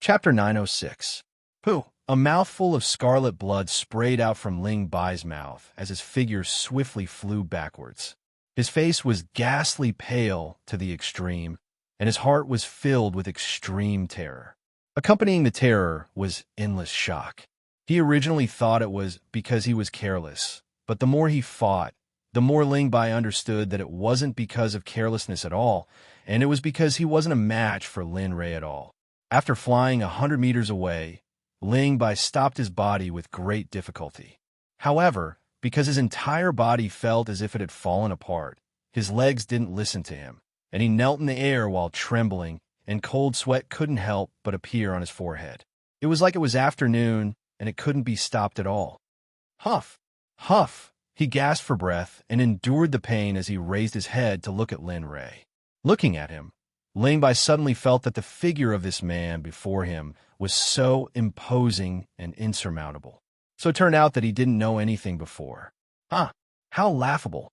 Chapter 906. Pooh! A mouthful of scarlet blood sprayed out from Ling Bai's mouth as his figure swiftly flew backwards. His face was ghastly pale to the extreme, and his heart was filled with extreme terror. Accompanying the terror was endless shock. He originally thought it was because he was careless, but the more he fought, the more Ling Bai understood that it wasn't because of carelessness at all, and it was because he wasn't a match for Lin Rei at all. After flying 100 meters away, Ling Bai stopped his body with great difficulty. However, because his entire body felt as if it had fallen apart, his legs didn't listen to him, and he knelt in the air while trembling, and cold sweat couldn't help but appear on his forehead. It was like it was afternoon, and it couldn't be stopped at all. Huff! Huff! He gasped for breath and endured the pain as he raised his head to look at Lin Rei. Looking at him, Ling Bai suddenly felt that the figure of this man before him was so imposing and insurmountable. So it turned out that he didn't know anything before. How laughable.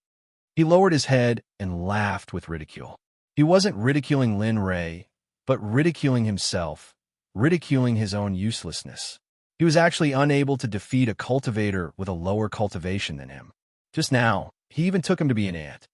He lowered his head and laughed with ridicule. He wasn't ridiculing Lin Rei, but ridiculing himself, ridiculing his own uselessness. He was actually unable to defeat a cultivator with a lower cultivation than him. Just now, he even took him to be an ant.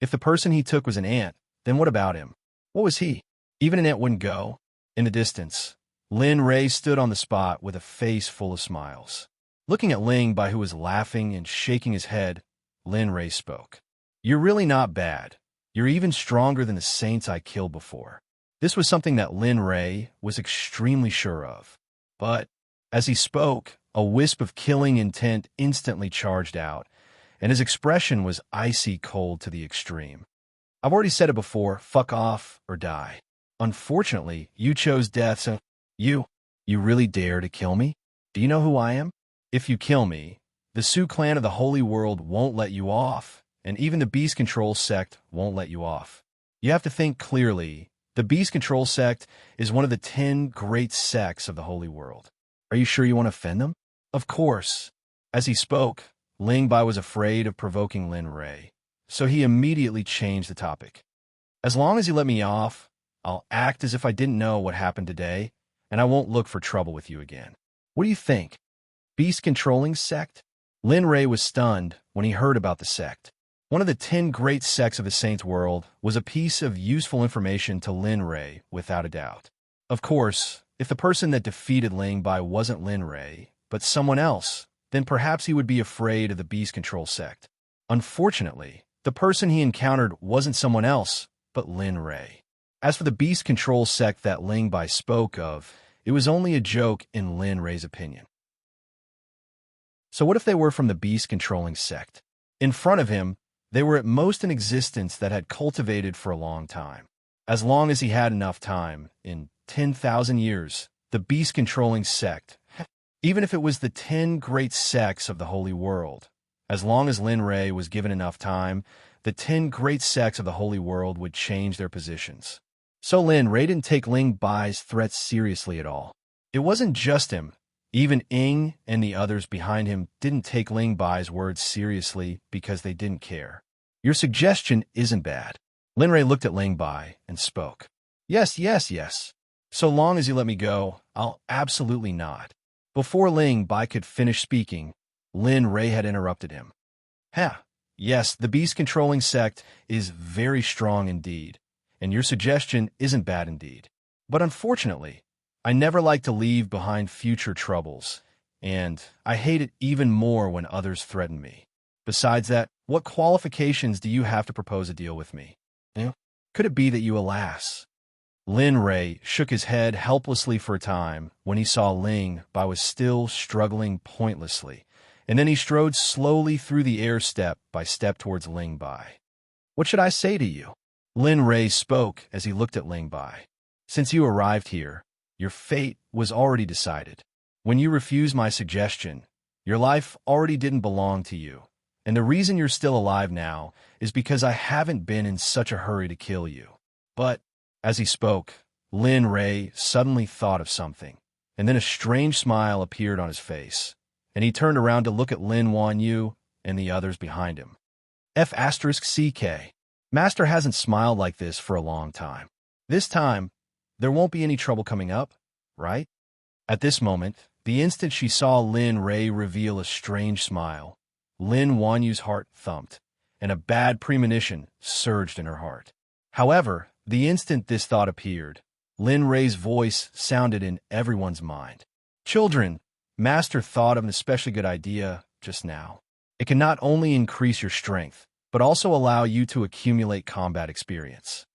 If the person he took was an ant, then what about him? What was he? Even an ant wouldn't go. In the distance, Lin Rei stood on the spot with a face full of smiles. Looking at Ling Bai, who was laughing and shaking his head, Lin Rei spoke. "You're really not bad. You're even stronger than the saints I killed before." This was something that Lin Rei was extremely sure of. But as he spoke, a wisp of killing intent instantly charged out, and his expression was icy cold to the extreme. I've already said it before, fuck off or die. Unfortunately, you chose death, so you really dare to kill me? Do you know who I am? If you kill me, the Su clan of the Holy World won't let you off, and even the Beast Control Sect won't let you off. You have to think clearly. The Beast Control Sect is one of the 10 great sects of the Holy World. Are you sure you want to offend them? Of course. As he spoke, Ling Bai was afraid of provoking Lin Rei, so he immediately changed the topic. As long as you let me off, I'll act as if I didn't know what happened today, and I won't look for trouble with you again. What do you think? Beast Controlling Sect? Lin Rei was stunned when he heard about the sect. One of the 10 great sects of the Saints world was a piece of useful information to Lin Rei, without a doubt. Of course, if the person that defeated Ling Bai wasn't Lin Rei, but someone else, then perhaps he would be afraid of the Beast Control Sect. Unfortunately, the person he encountered wasn't someone else, but Lin Rei. As for the Beast Control Sect that Ling Bai spoke of, it was only a joke in Lin Rei's opinion. So what if they were from the Beast Controlling Sect? In front of him, they were at most an existence that had cultivated for a long time. As long as he had enough time, in 10,000 years, the Beast Controlling Sect, even if it was the 10 great sects of the Holy World, as long as Lin Rei was given enough time, the 10 great sects of the Holy World would change their positions. So Lin Rei didn't take Ling Bai's threats seriously at all. It wasn't just him. Even Ying and the others behind him didn't take Ling Bai's words seriously because they didn't care. Your suggestion isn't bad. Lin Rei looked at Ling Bai and spoke. Yes. So long as you let me go, I'll absolutely not. Before Ling Bai could finish speaking, Lin Rei had interrupted him. Yes, the Beast Controlling Sect is very strong indeed, and your suggestion isn't bad indeed. But unfortunately, I never like to leave behind future troubles, and I hate it even more when others threaten me. Besides that, what qualifications do you have to propose a deal with me? Could it be that you, alas? Lin Rei shook his head helplessly for a time when he saw Ling Bai was still struggling pointlessly, and then he strode slowly through the air step by step towards Ling Bai. What should I say to you? Lin Rei spoke as he looked at Ling Bai. Since you arrived here, your fate was already decided. When you refused my suggestion, your life already didn't belong to you, and the reason you're still alive now is because I haven't been in such a hurry to kill you. But, as he spoke, Lin Rei suddenly thought of something, and then a strange smile appeared on his face, and he turned around to look at Lin Wan Yu and the others behind him. F***CK. Master hasn't smiled like this for a long time. This time, there won't be any trouble coming up, right? At this moment, the instant she saw Lin Ray reveal a strange smile, Lin Wanyu's heart thumped, and a bad premonition surged in her heart. However, the instant this thought appeared, Lin Ray's voice sounded in everyone's mind. Children, Master thought of an especially good idea just now. It can not only increase your strength, but also allow you to accumulate combat experience.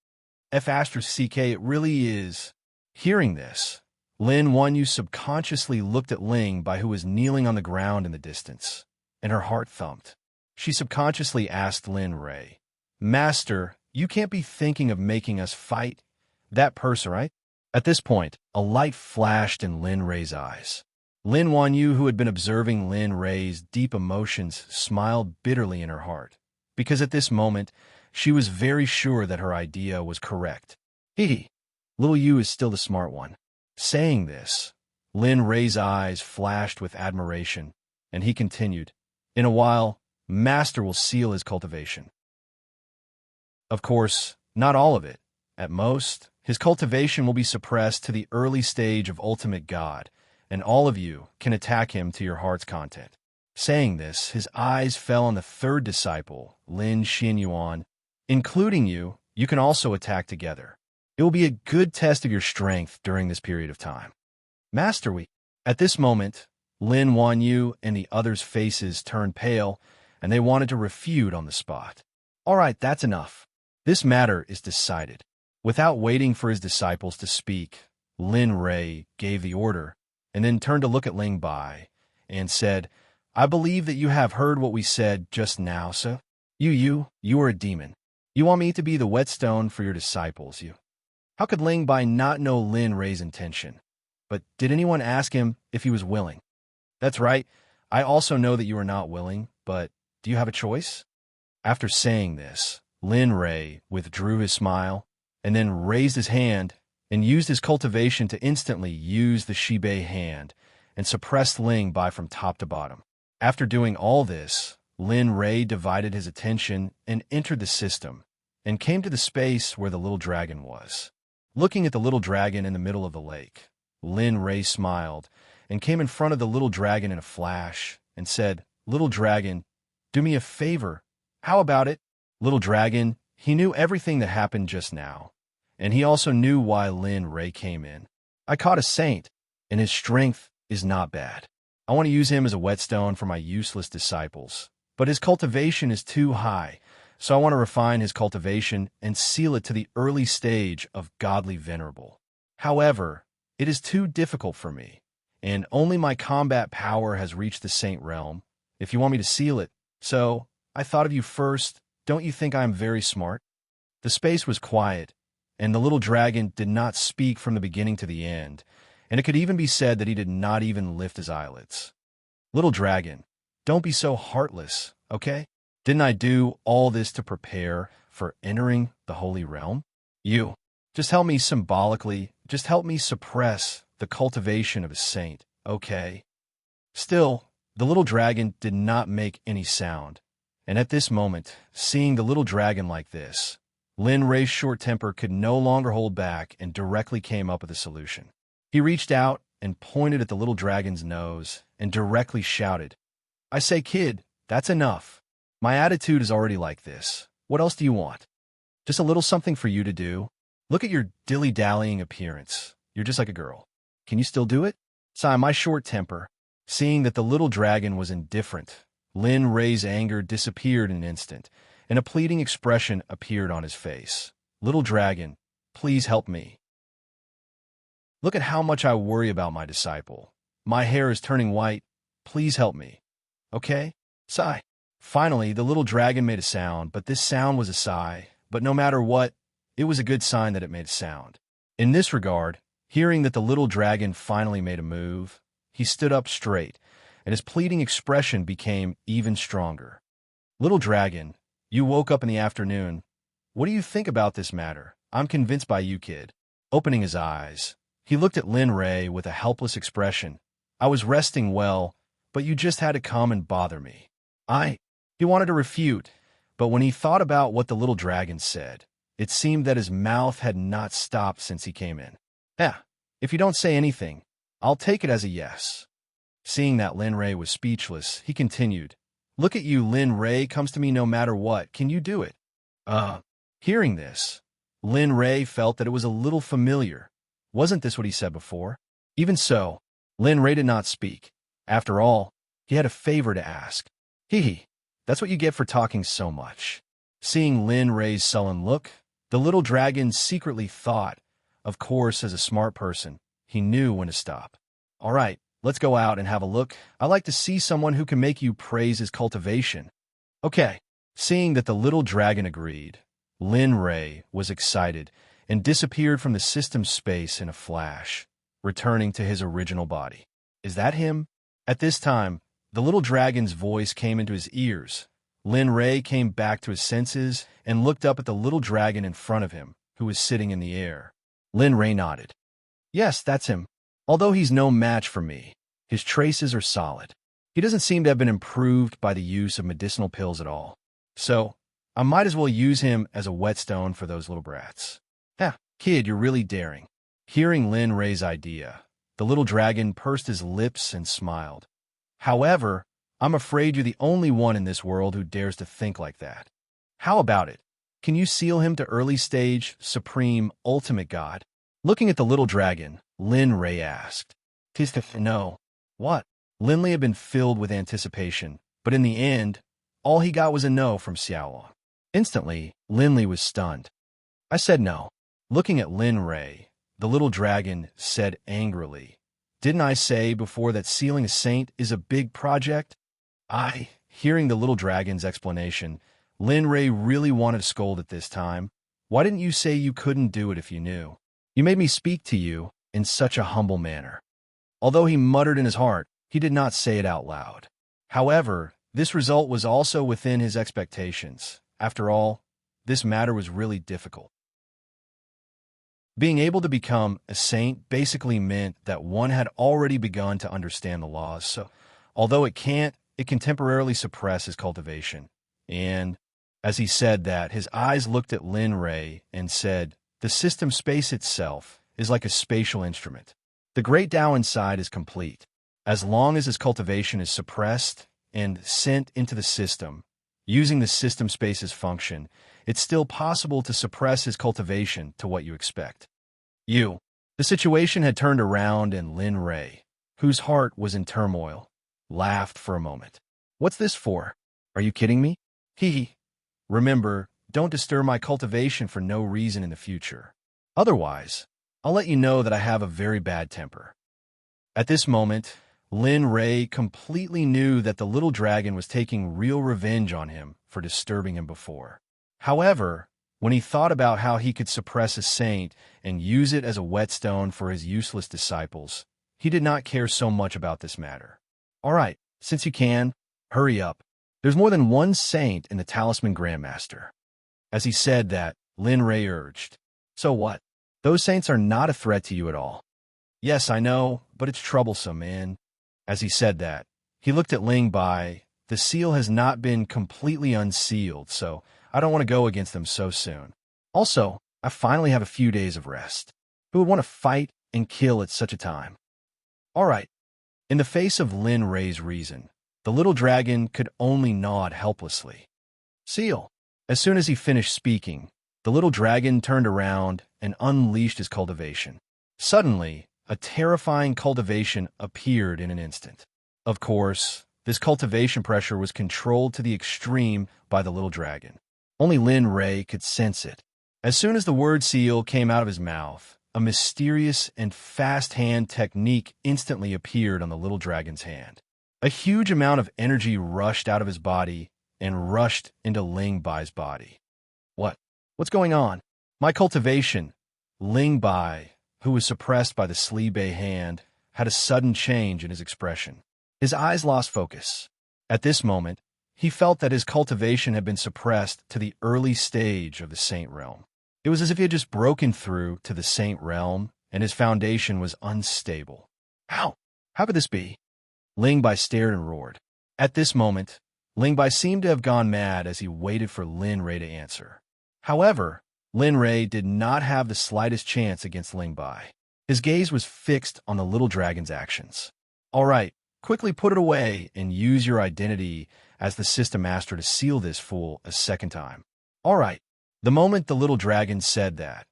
F***, it really is. Hearing this, Lin Wanyu subconsciously looked at Ling Bai, who was kneeling on the ground in the distance, and her heart thumped. She subconsciously asked Lin Ray, Master, you can't be thinking of making us fight that person, right? At this point, a light flashed in Lin Ray's eyes. Lin Wanyu, who had been observing Lin Ray's deep emotions, smiled bitterly in her heart, because at this moment, she was very sure that her idea was correct. Hee, little you is still the smart one. Saying this, Lin Ray's eyes flashed with admiration, and he continued, In a while, Master will seal his cultivation. Of course, not all of it. At most, his cultivation will be suppressed to the early stage of ultimate God, and all of you can attack him to your heart's content. Saying this, his eyes fell on the third disciple, Lin Xinyuan. Including you, you can also attack together. It will be a good test of your strength during this period of time. Master, we. At this moment, Lin Wanyu and the others' faces turned pale, and they wanted to refute on the spot. All right, that's enough. This matter is decided. Without waiting for his disciples to speak, Lin Ray gave the order, and then turned to look at Ling Bai, and said, I believe that you have heard what we said just now, so? You are a demon. You want me to be the whetstone for your disciples, you. How could Ling Bai not know Lin Ray's intention? But did anyone ask him if he was willing? That's right. I also know that you are not willing, but do you have a choice? After saying this, Lin Ray withdrew his smile, and then raised his hand and used his cultivation to instantly use the Shibei hand and suppressed Ling Bai from top to bottom. After doing all this, Lin Ray divided his attention and entered the system, and came to the space where the little dragon was. Looking at the little dragon in the middle of the lake, Lin Ray smiled and came in front of the little dragon in a flash and said, Little dragon, do me a favor. How about it? Little dragon, he knew everything that happened just now, and he also knew why Lin Ray came in. I caught a saint, and his strength is not bad. I want to use him as a whetstone for my useless disciples, but his cultivation is too high, so I want to refine his cultivation and seal it to the early stage of godly venerable. However, it is too difficult for me, and only my combat power has reached the saint realm, if you want me to seal it. So, I thought of you first. Don't you think I am very smart? The space was quiet, and the little dragon did not speak from the beginning to the end, and it could even be said that he did not even lift his eyelids. Little dragon, don't be so heartless, okay? Didn't I do all this to prepare for entering the holy realm? You, just help me symbolically, just help me suppress the cultivation of a saint, okay? Still, the little dragon did not make any sound, and at this moment, seeing the little dragon like this, Lin Ray's short temper could no longer hold back and directly came up with a solution. He reached out and pointed at the little dragon's nose and directly shouted, I say, kid, that's enough. My attitude is already like this. What else do you want? Just a little something for you to do? Look at your dilly-dallying appearance. You're just like a girl. Can you still do it? Sigh, my short temper. Seeing that the little dragon was indifferent, Lin Ray's anger disappeared in an instant, and a pleading expression appeared on his face. Little dragon, please help me. Look at how much I worry about my disciple. My hair is turning white. Please help me. Okay? Sigh. Finally, the little dragon made a sound, but this sound was a sigh. But no matter what, it was a good sign that it made a sound. In this regard, hearing that the little dragon finally made a move, he stood up straight, and his pleading expression became even stronger. Little dragon, you woke up in the afternoon. What do you think about this matter? I'm convinced by you, kid. Opening his eyes, he looked at Lin Ray with a helpless expression. I was resting well, but you just had to come and bother me. He wanted to refute, but when he thought about what the little dragon said, it seemed that his mouth had not stopped since he came in. It If you don't say anything, I'll take it as a yes. Seeing that Lin Ray was speechless, he continued, Look at you, Lin Ray comes to me no matter what. Can you do it? Hearing this, Lin Ray felt that it was a little familiar. Wasn't this what he said before? Even so, Lin Ray did not speak. After all, he had a favor to ask. Hee, that's what you get for talking so much. Seeing Lin Ray's sullen look, the little dragon secretly thought, of course, as a smart person, he knew when to stop. All right, let's go out and have a look. I like to see someone who can make you praise his cultivation. Okay. Seeing that the little dragon agreed, Lin Ray was excited and disappeared from the system space in a flash, returning to his original body. Is that him? At this time, the little dragon's voice came into his ears. Lin Ray came back to his senses and looked up at the little dragon in front of him, who was sitting in the air. Lin Ray nodded. Yes, that's him. Although he's no match for me, his traces are solid. He doesn't seem to have been improved by the use of medicinal pills at all. So, I might as well use him as a whetstone for those little brats. Kid, you're really daring. Hearing Lin Ray's idea, the little dragon pursed his lips and smiled. However, I'm afraid you're the only one in this world who dares to think like that. How about it? Can you seal him to early stage, supreme, ultimate god? Looking at the little dragon, Lin Ray asked. No. What? Linley had been filled with anticipation, but in the end, all he got was a no from Xiaolong. Instantly, Linley was stunned. I said no. Looking at Lin Ray, the little dragon said angrily, Didn't I say before that sealing a saint is a big project? Hearing the little dragon's explanation, Lin Ray really wanted to scold at this time. Why didn't you say you couldn't do it if you knew? You made me speak to you in such a humble manner. Although he muttered in his heart, he did not say it out loud. However, this result was also within his expectations. After all, this matter was really difficult. Being able to become a saint basically meant that one had already begun to understand the laws, so although it can temporarily suppress his cultivation. And as he said that, his eyes looked at Lin Ray and said, The system space itself is like a spatial instrument. The great Tao inside is complete. As long as his cultivation is suppressed and sent into the system, using the system space's function, it's still possible to suppress his cultivation to what you expect. The situation had turned around and Lin Ray, whose heart was in turmoil, laughed for a moment. What's this for? Are you kidding me? Remember, don't disturb my cultivation for no reason in the future. Otherwise, I'll let you know that I have a very bad temper. At this moment, Lin Ray completely knew that the little dragon was taking real revenge on him for disturbing him before. However, when he thought about how he could suppress a saint and use it as a whetstone for his useless disciples, he did not care so much about this matter. All right, since you can, hurry up. There's more than one saint in the Talisman Grandmaster. As he said that, Lin Ray urged, So what? Those saints are not a threat to you at all. Yes, I know, but it's troublesome, and as he said that, he looked at Ling Bai. The seal has not been completely unsealed, so I don't want to go against them so soon. Also, I finally have a few days of rest. Who would want to fight and kill at such a time? All right. In the face of Lin Ray's reason, the little dragon could only nod helplessly. Seal. As soon as he finished speaking, the little dragon turned around and unleashed his cultivation. Suddenly, a terrifying cultivation appeared in an instant. Of course, this cultivation pressure was controlled to the extreme by the little dragon. Only Lin Ray could sense it. As soon as the word seal came out of his mouth, a mysterious and fast hand technique instantly appeared on the little dragon's hand. A huge amount of energy rushed out of his body and rushed into Ling Bai's body. What's going on? My cultivation. Ling Bai, who was suppressed by the Sli Bei hand, had a sudden change in his expression. His eyes lost focus. At this moment, he felt that his cultivation had been suppressed to the early stage of the Saint Realm. It was as if he had just broken through to the Saint Realm, and his foundation was unstable. How? How could this be? Ling Bai stared and roared. At this moment, Ling Bai seemed to have gone mad as he waited for Lin Ray to answer. However, Lin Ray did not have the slightest chance against Ling Bai. His gaze was fixed on the little dragon's actions. All right, quickly put it away and use your identity as the system master to seal this fool a second time. All right. The moment the little dragon said that,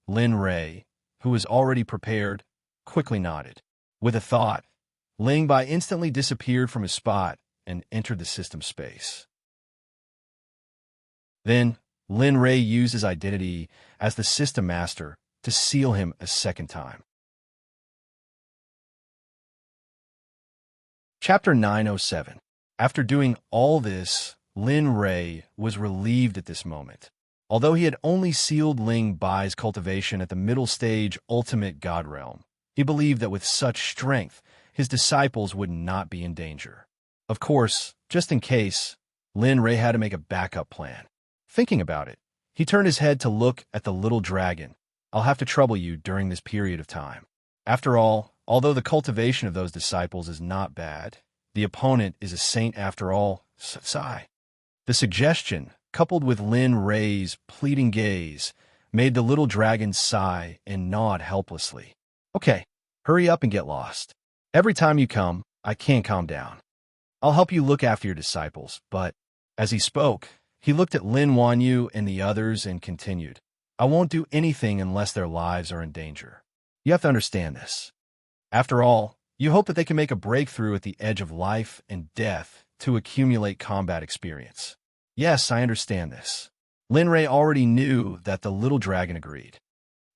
Lin Rei, who was already prepared, quickly nodded. With a thought, Ling Bai instantly disappeared from his spot and entered the system space. Then, Lin Rei used his identity as the system master to seal him a second time. Chapter 907. After doing all this, Lin Rei was relieved at this moment. Although he had only sealed Ling Bai's cultivation at the middle stage ultimate god realm, he believed that with such strength, his disciples would not be in danger. Of course, just in case, Lin Rei had to make a backup plan. Thinking about it, he turned his head to look at the little dragon. I'll have to trouble you during this period of time. After all, although the cultivation of those disciples is not bad, the opponent is a saint after all. Sigh. The suggestion, coupled with Lin Rei's pleading gaze, made the little dragon sigh and nod helplessly. Okay, hurry up and get lost. Every time you come, I can't calm down. I'll help you look after your disciples, but as he spoke, he looked at Lin Wanyu and the others and continued, I won't do anything unless their lives are in danger. You have to understand this. After all, you hope that they can make a breakthrough at the edge of life and death to accumulate combat experience. Yes, I understand this. Lin Rei already knew that the little dragon agreed.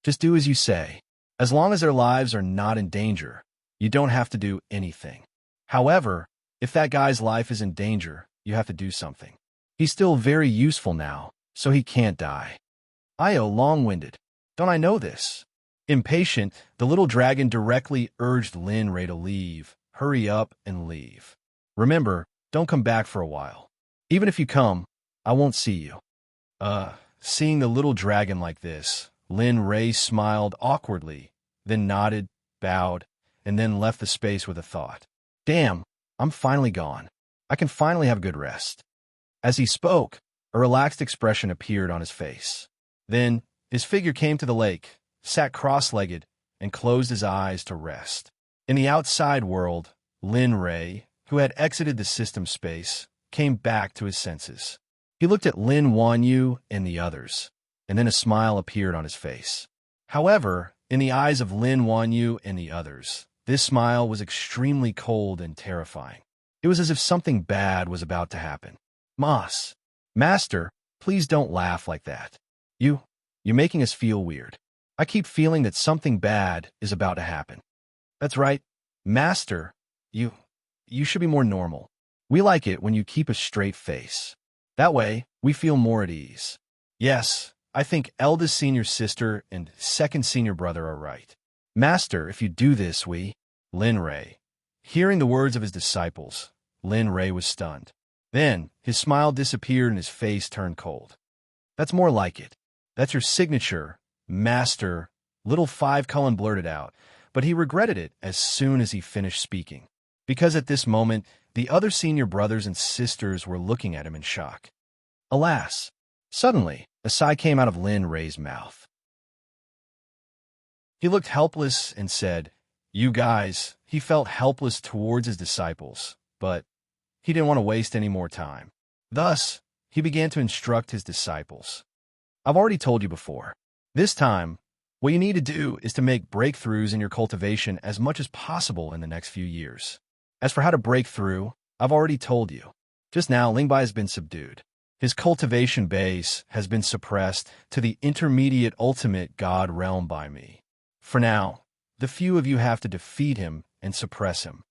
Just do as you say. As long as their lives are not in danger, you don't have to do anything. However, if that guy's life is in danger, you have to do something. He's still very useful now, so he can't die. Io long-winded. Don't I know this? Impatient, the little dragon directly urged Lin Rei to leave. Hurry up and leave. Remember, don't come back for a while. Even if you come, I won't see you. Seeing the little dragon like this, Lin Rei smiled awkwardly, then nodded, bowed, and then left the space with a thought. Damn, I'm finally gone. I can finally have a good rest. As he spoke, a relaxed expression appeared on his face. Then, his figure came to the lake, sat cross-legged, and closed his eyes to rest. In the outside world, Lin Rei, who had exited the system space, came back to his senses. He looked at Lin Wanyu and the others, and then a smile appeared on his face. However, in the eyes of Lin Wanyu and the others, this smile was extremely cold and terrifying. It was as if something bad was about to happen. Master, please don't laugh like that. You're making us feel weird. I keep feeling that something bad is about to happen. That's right, Master, you should be more normal. We like it when you keep a straight face. That way, we feel more at ease. Yes, I think eldest senior sister and second senior brother are right. Master, if you do this, Lin Rei. Hearing the words of his disciples, Lin Rei was stunned. Then, his smile disappeared and his face turned cold. That's more like it. That's your signature, Master, little Five Cullen blurted out, but he regretted it as soon as he finished speaking. Because at this moment, the other senior brothers and sisters were looking at him in shock. Alas! Suddenly, a sigh came out of Lin Rei's mouth. He looked helpless and said, You guys, he felt helpless towards his disciples, but he didn't want to waste any more time. Thus, he began to instruct his disciples. I've already told you before. This time, what you need to do is to make breakthroughs in your cultivation as much as possible in the next few years. As for how to break through, I've already told you. Just now, Lingbai has been subdued. His cultivation base has been suppressed to the intermediate ultimate god realm by me. For now, the few of you have to defeat him and suppress him.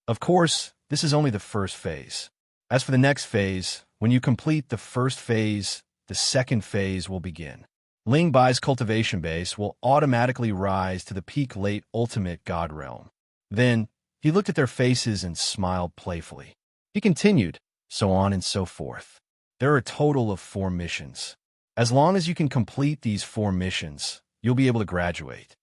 Of course, this is only the first phase. As for the next phase, when you complete the first phase, the second phase will begin. Ling Bai's cultivation base will automatically rise to the peak late ultimate god realm. Then, he looked at their faces and smiled playfully. He continued, so on and so forth. There are a total of 4 missions. As long as you can complete these 4 missions, you'll be able to graduate.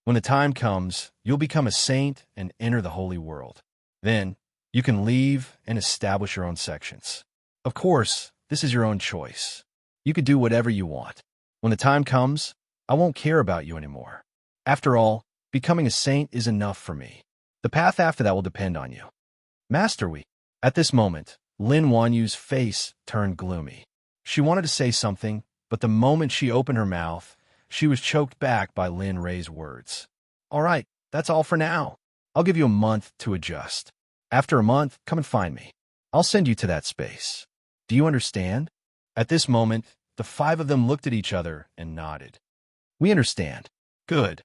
When the time comes, you'll become a saint and enter the holy world. Then, you can leave and establish your own sections. Of course, this is your own choice. You could do whatever you want. When the time comes, I won't care about you anymore. After all, becoming a saint is enough for me. The path after that will depend on you. Master we. At this moment, Lin Wanyu's face turned gloomy. She wanted to say something, but the moment she opened her mouth, she was choked back by Lin Rei's words. All right, that's all for now. I'll give you a month to adjust. After a month, come and find me. I'll send you to that space. Do you understand? At this moment, the five of them looked at each other and nodded. We understand. Good.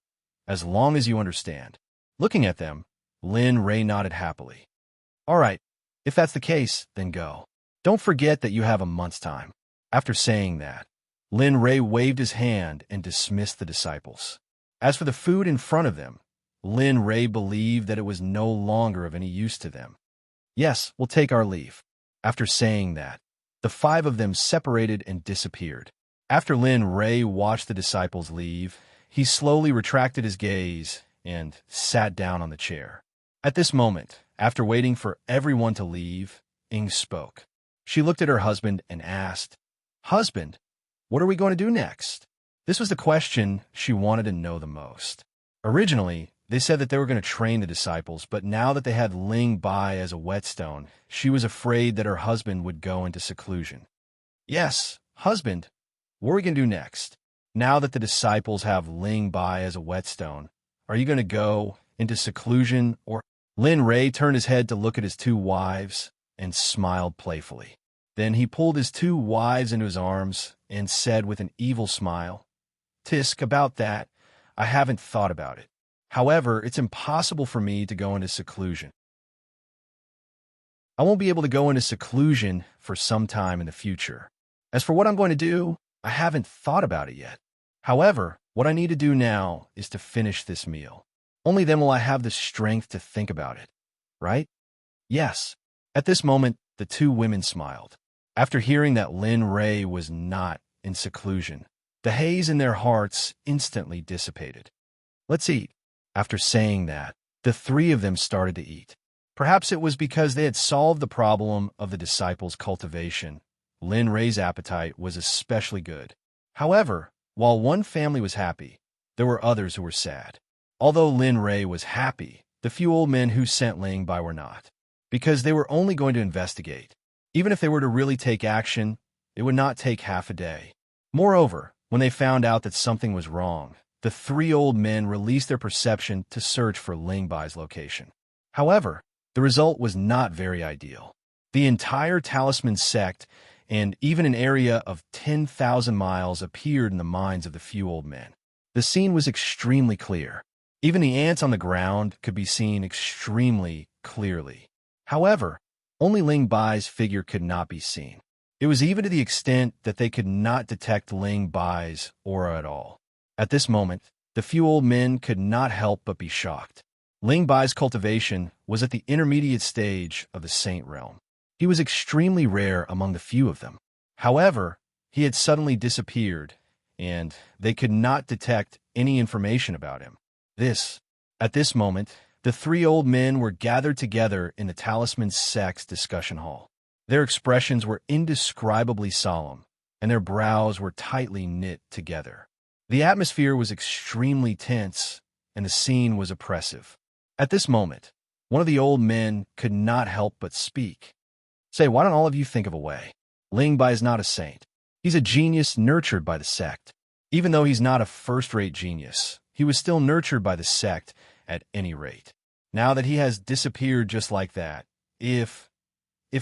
As long as you understand. Looking at them, Lin Rei nodded happily. All right, if that's the case, then go. Don't forget that you have a month's time. After saying that, Lin Rei waved his hand and dismissed the disciples. As for the food in front of them, Lin Rei believed that it was no longer of any use to them. Yes, we'll take our leave. After saying that, the five of them separated and disappeared. After Lin Rei watched the disciples leave, he slowly retracted his gaze and sat down on the chair. At this moment, after waiting for everyone to leave, Ing spoke. She looked at her husband and asked, Husband, what are we going to do next? This was the question she wanted to know the most. Originally, they said that they were going to train the disciples, but now that they had Ling Bai as a whetstone, she was afraid that her husband would go into seclusion. Yes, husband, what are we going to do next? Now that the disciples have Ling Bai as a whetstone, are you going to go into seclusion or... Lin Rei turned his head to look at his two wives and smiled playfully. Then he pulled his two wives into his arms and said with an evil smile, Tisk, about that, I haven't thought about it. However, it's impossible for me to go into seclusion. I won't be able to go into seclusion for some time in the future. As for what I'm going to do, I haven't thought about it yet. However, what I need to do now is to finish this meal. Only then will I have the strength to think about it. Right? Yes. At this moment, the two women smiled. After hearing that Lin Rei was not in seclusion, the haze in their hearts instantly dissipated. Let's eat. After saying that, the three of them started to eat. Perhaps it was because they had solved the problem of the disciples' cultivation. Lin Rei's appetite was especially good. However, while one family was happy, there were others who were sad. Although Lin Rei was happy, the few old men who sent Ling Bai were not, because they were only going to investigate. Even if they were to really take action, it would not take half a day. Moreover, when they found out that something was wrong, the three old men released their perception to search for Ling Bai's location. However, the result was not very ideal. The entire Talisman Sect and even an area of 10,000 miles appeared in the minds of the few old men. The scene was extremely clear. Even the ants on the ground could be seen extremely clearly. However, only Ling Bai's figure could not be seen. It was even to the extent that they could not detect Ling Bai's aura at all. At this moment, the few old men could not help but be shocked. Ling Bai's cultivation was at the intermediate stage of the saint realm. He was extremely rare among the few of them. However, he had suddenly disappeared, and they could not detect any information about him. At this moment, the three old men were gathered together in the Talisman Sect's discussion hall. Their expressions were indescribably solemn, and their brows were tightly knit together. The atmosphere was extremely tense, and the scene was oppressive. At this moment, one of the old men could not help but speak. Say, why don't all of you think of a way? Ling Bai is not a saint. He's a genius nurtured by the sect. Even though he's not a first-rate genius, he was still nurtured by the sect at any rate. Now that he has disappeared just like that, if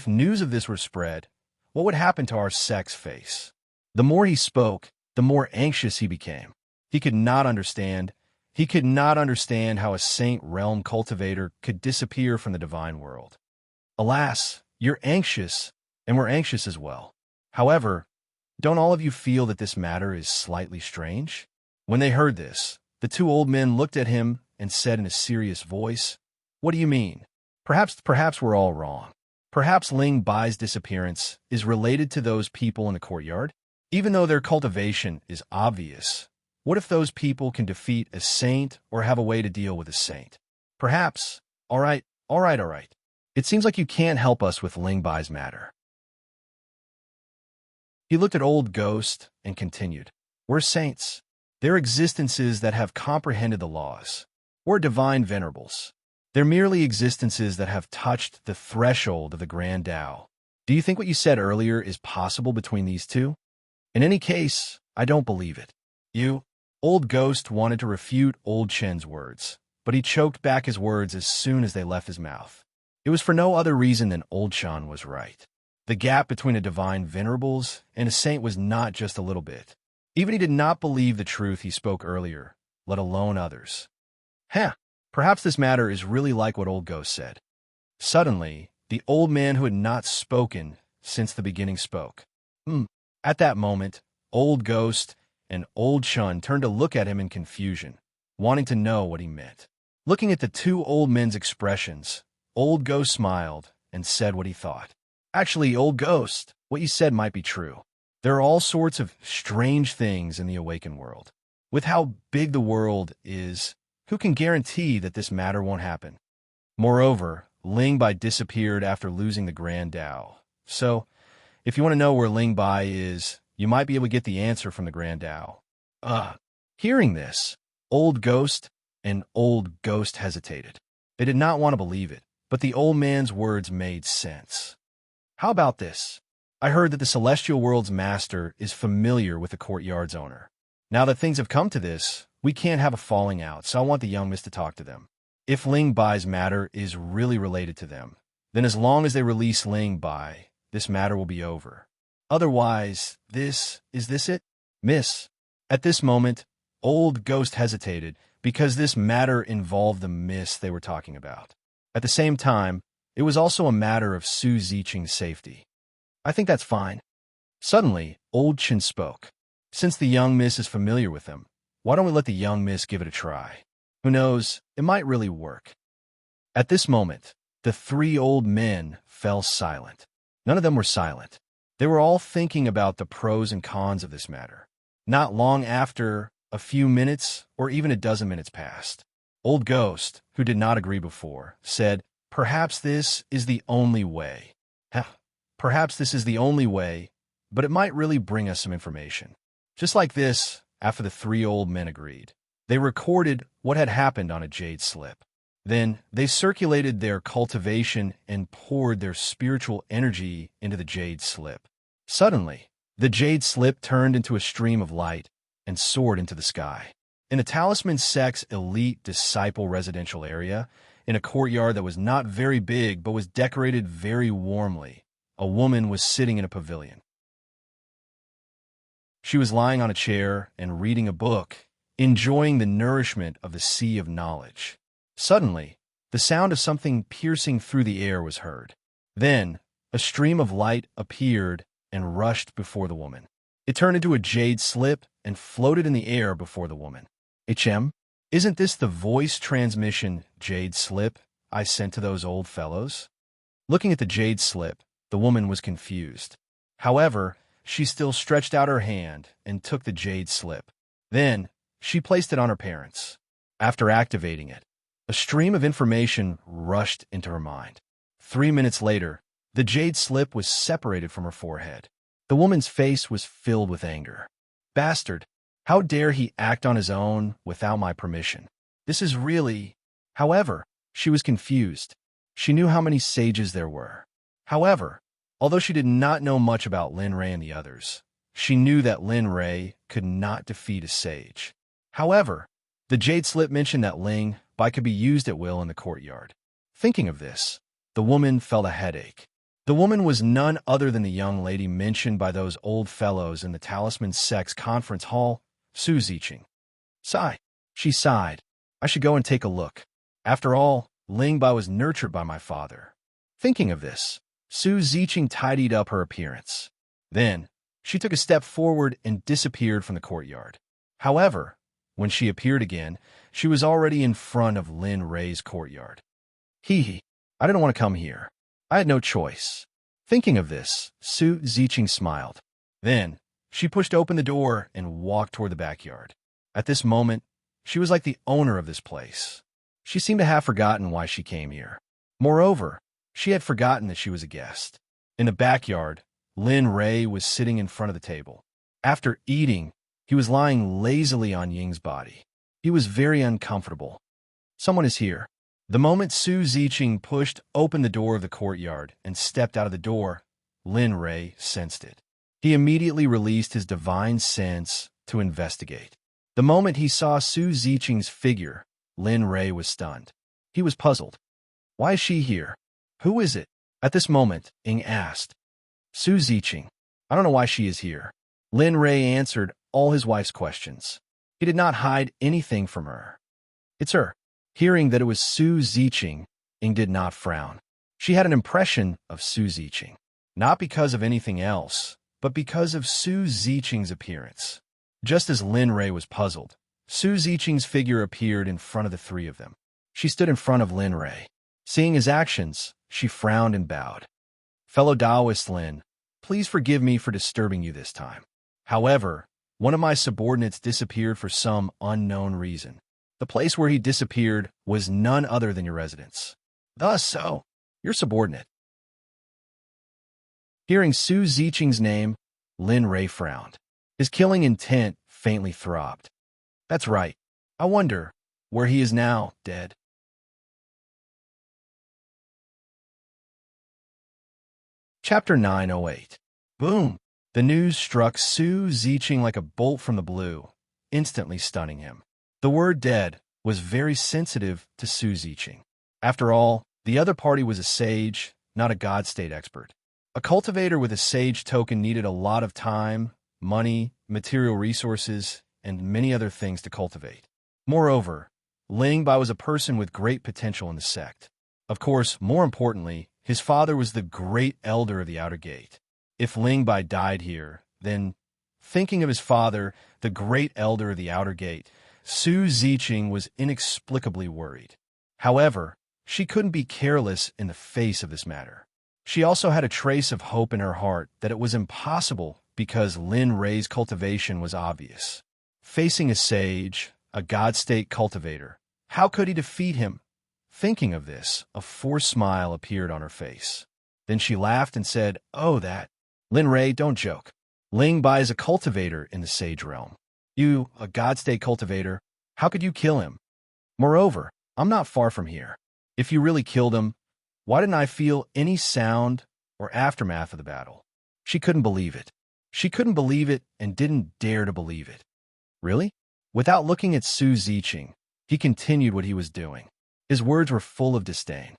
news of this were spread, what would happen to our sect's face? The more he spoke, the more anxious he became. He could not understand how a saint realm cultivator could disappear from the divine world. Alas, you're anxious, and we're anxious as well. However, don't all of you feel that this matter is slightly strange? When they heard this, the two old men looked at him and said in a serious voice, What do you mean? Perhaps we're all wrong. Perhaps Ling Bai's disappearance is related to those people in the courtyard? Even though their cultivation is obvious, what if those people can defeat a saint or have a way to deal with a saint? Perhaps. All right. It seems like you can't help us with Ling Bai's matter. He looked at Old Ghost and continued, We're saints. They're existences that have comprehended the laws. or divine venerables. They're merely existences that have touched the threshold of the Grand Tao. Do you think what you said earlier is possible between these two? In any case, I don't believe it. You, Old Ghost wanted to refute Old Chen's words, but he choked back his words as soon as they left his mouth. It was for no other reason than Old Chen was right. The gap between a divine venerables and a saint was not just a little bit. Even he did not believe the truth he spoke earlier, let alone others. Perhaps this matter is really like what Old Ghost said. Suddenly, the old man who had not spoken since the beginning spoke. At that moment, Old Ghost and Old Chun turned to look at him in confusion, wanting to know what he meant. Looking at the two old men's expressions, Old Ghost smiled and said what he thought. Actually, Old Ghost, what you said might be true. There are all sorts of strange things in the awakened world. With how big the world is, who can guarantee that this matter won't happen? Moreover, Ling Bai disappeared after losing the Grand Tao. So, if you want to know where Ling Bai is, you might be able to get the answer from the Grand Tao. Hearing this, Old Ghost and Old Ghost hesitated. They did not want to believe it, but the old man's words made sense. How about this? I heard that the celestial world's master is familiar with the courtyard's owner. Now that things have come to this, we can't have a falling out, so I want the young miss to talk to them. If Ling Bai's matter is really related to them, then as long as they release Ling Bai, this matter will be over. Otherwise, is this it? Miss. At this moment, Old Ghost hesitated because this matter involved the miss they were talking about. At the same time, it was also a matter of Su Ziqing's safety. I think that's fine. Suddenly, Old Chen spoke. Since the young miss is familiar with him, why don't we let the young miss give it a try? Who knows, it might really work. At this moment, the three old men fell silent. None of them were silent. They were all thinking about the pros and cons of this matter. Not long after, a few minutes or even a dozen minutes passed. Old Ghost, who did not agree before, said, "Perhaps this is the only way. Perhaps this is the only way, but it might really bring us some information." Just like this, after the three old men agreed, they recorded what had happened on a jade slip. Then they circulated their cultivation and poured their spiritual energy into the jade slip. Suddenly, the jade slip turned into a stream of light and soared into the sky. In the Talisman Sect's elite disciple residential area, in a courtyard that was not very big but was decorated very warmly, a woman was sitting in a pavilion. She was lying on a chair and reading a book, enjoying the nourishment of the sea of knowledge. Suddenly, the sound of something piercing through the air was heard. Then, a stream of light appeared and rushed before the woman. It turned into a jade slip and floated in the air before the woman. Isn't this the voice transmission jade slip I sent to those old fellows? Looking at the jade slip, the woman was confused. However, she still stretched out her hand and took the jade slip. Then, she placed it on her parents. After activating it, a stream of information rushed into her mind. 3 minutes later, the jade slip was separated from her forehead. The woman's face was filled with anger. "Bastard! How dare he act on his own without my permission? This is really—" However, she was confused. She knew how many sages there were. However, although she did not know much about Lin Ray and the others, she knew that Lin Ray could not defeat a sage. However, the jade slip mentioned that Ling Bai could be used at will in the courtyard. Thinking of this, the woman felt a headache. The woman was none other than the young lady mentioned by those old fellows in the Talisman Sect's conference hall, Su Ziqing. She sighed. I should go and take a look. After all, Ling Bai was nurtured by my father. Thinking of this, Su Ziqing tidied up her appearance. Then, she took a step forward and disappeared from the courtyard. However, when she appeared again, she was already in front of Lin Ray's courtyard. I didn't want to come here. I had no choice. Thinking of this, Su Ziqing smiled. Then, she pushed open the door and walked toward the backyard. At this moment, she was like the owner of this place. She seemed to have forgotten why she came here. Moreover, she had forgotten that she was a guest. In the backyard, Lin Ray was sitting in front of the table. After eating, he was lying lazily on Ying's body. He was very uncomfortable. Someone is here. The moment Su Ziqing pushed open the door of the courtyard and stepped out of the door, Lin Rei sensed it. He immediately released his divine sense to investigate. The moment he saw Su Ziqing's figure, Lin Rei was stunned. He was puzzled. Why is she here? Who is it? At this moment, Ing asked. Su Ziqing. I don't know why she is here. Lin Rei answered all his wife's questions. He did not hide anything from her. It's her. Hearing that it was Su Ziqing, Ing did not frown. She had an impression of Su Ziqing, not because of anything else, but because of Su Ziqing's appearance. Just as Lin Rei was puzzled, Su Ziqing's figure appeared in front of the three of them. She stood in front of Lin Rei. Seeing his actions, she frowned and bowed. Fellow Taoist Lin, please forgive me for disturbing you this time. However, one of my subordinates disappeared for some unknown reason. The place where he disappeared was none other than your residence. Thus, your subordinate. Hearing Su Ziqing's name, Lin Rei frowned. His killing intent faintly throbbed. That's right. I wonder where he is now, dead. Chapter 908. Boom! The news struck Su Ziqing like a bolt from the blue, instantly stunning him. The word dead was very sensitive to Su Ziqing. After all, the other party was a sage, not a god state expert. A cultivator with a sage token needed a lot of time, money, material resources, and many other things to cultivate. Moreover, Ling Bai was a person with great potential in the sect. Of course, more importantly, his father was the great elder of the Outer Gate. If Ling Bai died here, then, thinking of his father, the great elder of the Outer Gate, Su Ziqing was inexplicably worried. However, she couldn't be careless in the face of this matter. She also had a trace of hope in her heart that it was impossible because Lin Rei's cultivation was obvious. Facing a sage, a god-state cultivator, how could he defeat him? Thinking of this, a forced smile appeared on her face. Then she laughed and said, "Oh, that. Lin Rei, don't joke. Ling Bai is a cultivator in the sage realm. You, a god-state cultivator, how could you kill him? Moreover, I'm not far from here. If you really killed him, why didn't I feel any sound or aftermath of the battle?" She couldn't believe it. She couldn't believe it and didn't dare to believe it. Really? Without looking at Su Ziqing, he continued what he was doing. His words were full of disdain.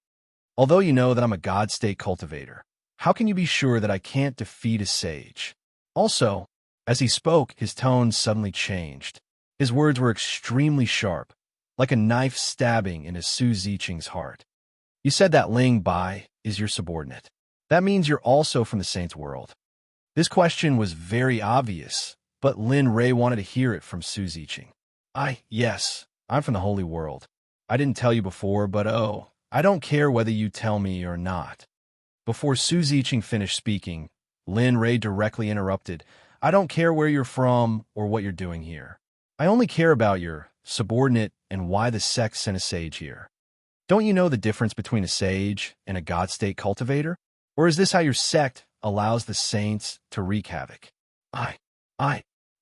Although you know that I'm a god-state cultivator, how can you be sure that I can't defeat a sage? Also, as he spoke, his tone suddenly changed. His words were extremely sharp, like a knife stabbing into Su Ziqing's heart. You said that Ling Bai is your subordinate. That means you're also from the Saint's world. This question was very obvious, but Lin Rei wanted to hear it from Su Ziqing. Yes, I'm from the Holy World. I didn't tell you before, but I don't care whether you tell me or not. Before Su Ziqing finished speaking, Lin Rei directly interrupted. I don't care where you're from or what you're doing here. I only care about your subordinate and why the sect sent a sage here. Don't you know the difference between a sage and a god-state cultivator? Or is this how your sect allows the saints to wreak havoc?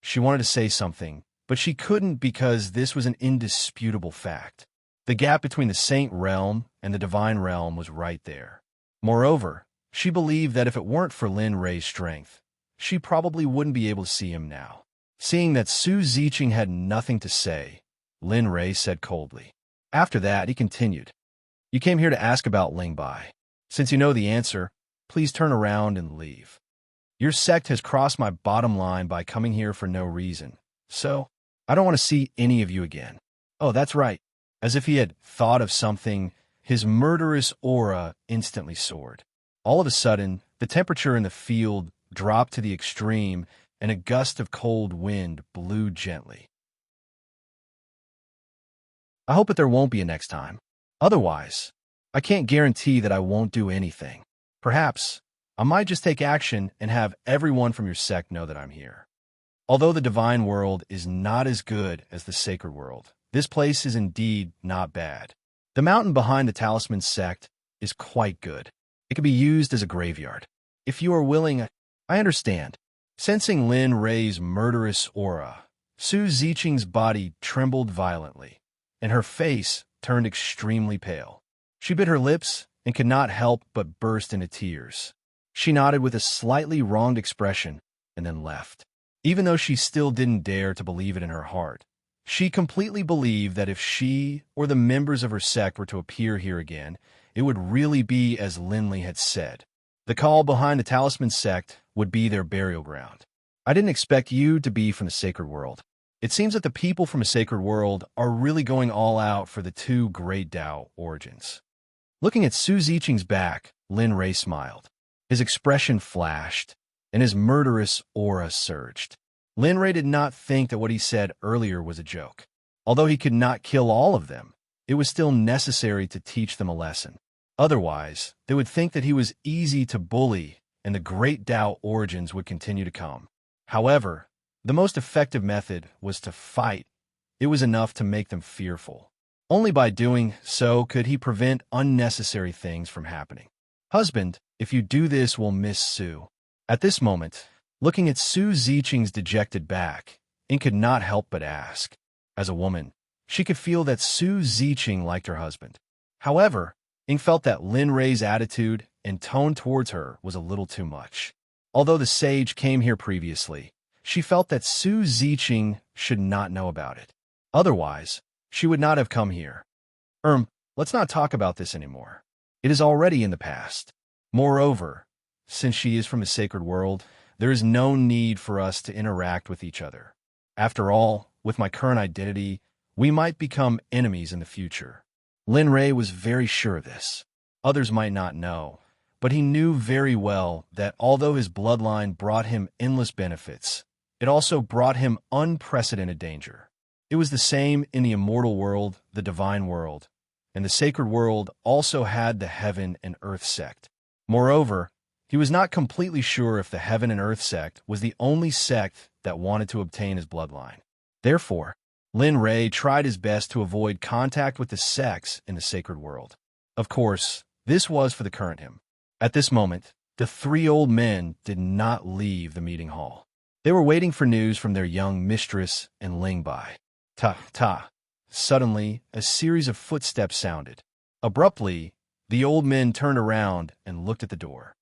She wanted to say something, but she couldn't because this was an indisputable fact. The gap between the saint realm and the divine realm was right there. Moreover, she believed that if it weren't for Lin Rei's strength, she probably wouldn't be able to see him now. Seeing that Su Ziqing had nothing to say, Lin Rei said coldly. After that, he continued. You came here to ask about Ling Bai. Since you know the answer, please turn around and leave. Your sect has crossed my bottom line by coming here for no reason, so I don't want to see any of you again. Oh, that's right. As if he had thought of something, his murderous aura instantly soared. All of a sudden, the temperature in the field dropped to the extreme, and a gust of cold wind blew gently. I hope that there won't be a next time. Otherwise, I can't guarantee that I won't do anything. Perhaps, I might just take action and have everyone from your sect know that I'm here. Although the divine world is not as good as the sacred world, this place is indeed not bad. The mountain behind the talisman sect is quite good. It can be used as a graveyard. If you are willing, I understand. Sensing Lin Rei's murderous aura, Su Ziqing's body trembled violently, and her face turned extremely pale. She bit her lips and could not help but burst into tears. She nodded with a slightly wronged expression and then left. Even though she still didn't dare to believe it in her heart, she completely believed that if she or the members of her sect were to appear here again, it would really be as Linley had said. The call behind the Talisman sect would be their burial ground. I didn't expect you to be from the sacred world. It seems that the people from a sacred world are really going all out for the two great Tao origins. Looking at Su Ziqing's back, Lin Ray smiled. His expression flashed, and his murderous aura surged. Lin Ray did not think that what he said earlier was a joke. Although he could not kill all of them, it was still necessary to teach them a lesson. Otherwise, they would think that he was easy to bully and the great Tao origins would continue to come. However, the most effective method was to fight. It was enough to make them fearful. Only by doing so could he prevent unnecessary things from happening. Husband, if you do this, we'll miss Su. At this moment, looking at Su Ziqing's dejected back, Ing could not help but ask. As a woman, she could feel that Su Ziqing liked her husband. However, Ing felt that Lin Ray's attitude and tone towards her was a little too much. Although the sage came here previously, she felt that Su Ziqing should not know about it. Otherwise, she would not have come here. Let's not talk about this anymore. It is already in the past. Moreover, since she is from a sacred world, there is no need for us to interact with each other. After all, with my current identity, we might become enemies in the future. Lin Ray was very sure of this. Others might not know, but he knew very well that although his bloodline brought him endless benefits, it also brought him unprecedented danger. It was the same in the immortal world, the divine world, and the sacred world also had the heaven and earth sect. Moreover, he was not completely sure if the heaven and earth sect was the only sect that wanted to obtain his bloodline. Therefore, Lin Ray tried his best to avoid contact with the sects in the sacred world. Of course, this was for the current him. At this moment, the three old men did not leave the meeting hall. They were waiting for news from their young mistress and Lingbai. Ta. Suddenly, a series of footsteps sounded. Abruptly, the old men turned around and looked at the door.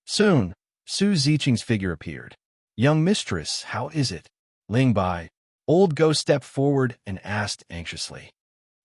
Soon, Su Ziqing's figure appeared. Young mistress, how is it? Lingbai. Old Ghost stepped forward and asked anxiously.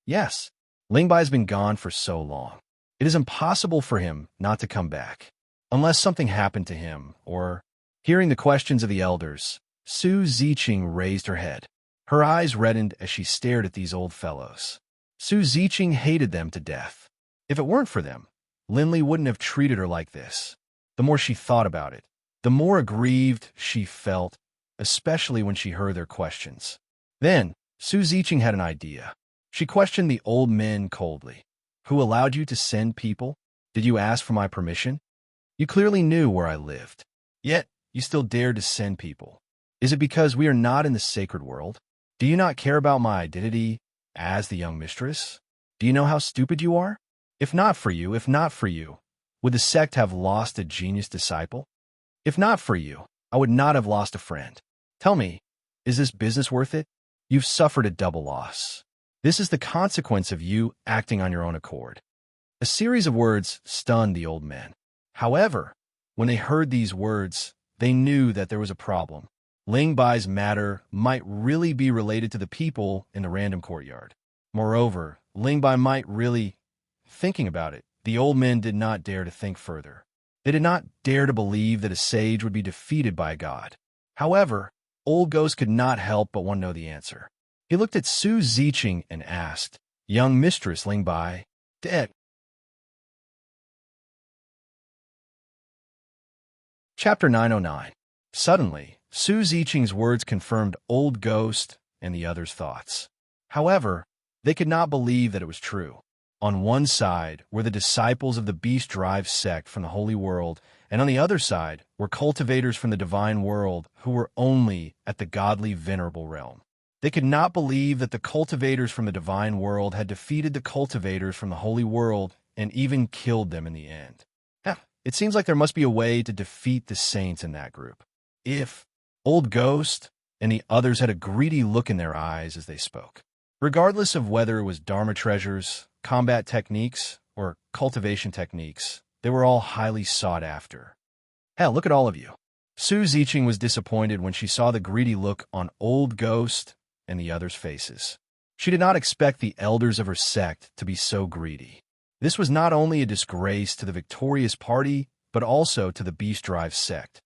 Yes, Lingbai's been gone for so long. It is impossible for him not to come back. Unless something happened to him, or... Hearing the questions of the elders, Su Ziqing raised her head. Her eyes reddened as she stared at these old fellows. Su Ziqing hated them to death. If it weren't for them, Linley wouldn't have treated her like this. The more she thought about it, the more aggrieved she felt, especially when she heard their questions. Then, Su Ziqing had an idea. She questioned the old men coldly. Who allowed you to send people? Did you ask for my permission? You clearly knew where I lived. Yet, you still dared to send people. Is it because we are not in the sacred world? Do you not care about my identity as the young mistress? Do you know how stupid you are? If not for you, would the sect have lost a genius disciple? If not for you, I would not have lost a friend. Tell me, is this business worth it? You've suffered a double loss. This is the consequence of you acting on your own accord. A series of words stunned the old men. However, when they heard these words, they knew that there was a problem. Lingbai's matter might really be related to the people in the random courtyard. Moreover, Lingbai might really... Thinking about it, the old men did not dare to think further. They did not dare to believe that a sage would be defeated by a god. However, Old Ghost could not help but want to know the answer. He looked at Su Ziqing and asked, Young Mistress Lingbai, dead. Chapter 909. Suddenly, Su Ziqing's words confirmed Old Ghost and the others' thoughts. However, they could not believe that it was true. On one side were the disciples of the Beast Drive sect from the Holy World, and on the other side were cultivators from the Divine World who were only at the godly venerable realm. They could not believe that the cultivators from the Divine World had defeated the cultivators from the Holy World and even killed them in the end. It seems like there must be a way to defeat the saints in that group. If Old Ghost and the others had a greedy look in their eyes as they spoke. Regardless of whether it was Dharma treasures, combat techniques, or cultivation techniques, they were all highly sought after. Hell, look at all of you. Su Ziqing was disappointed when she saw the greedy look on Old Ghost and the others' faces. She did not expect the elders of her sect to be so greedy. This was not only a disgrace to the victorious party, but also to the Beast Drive sect.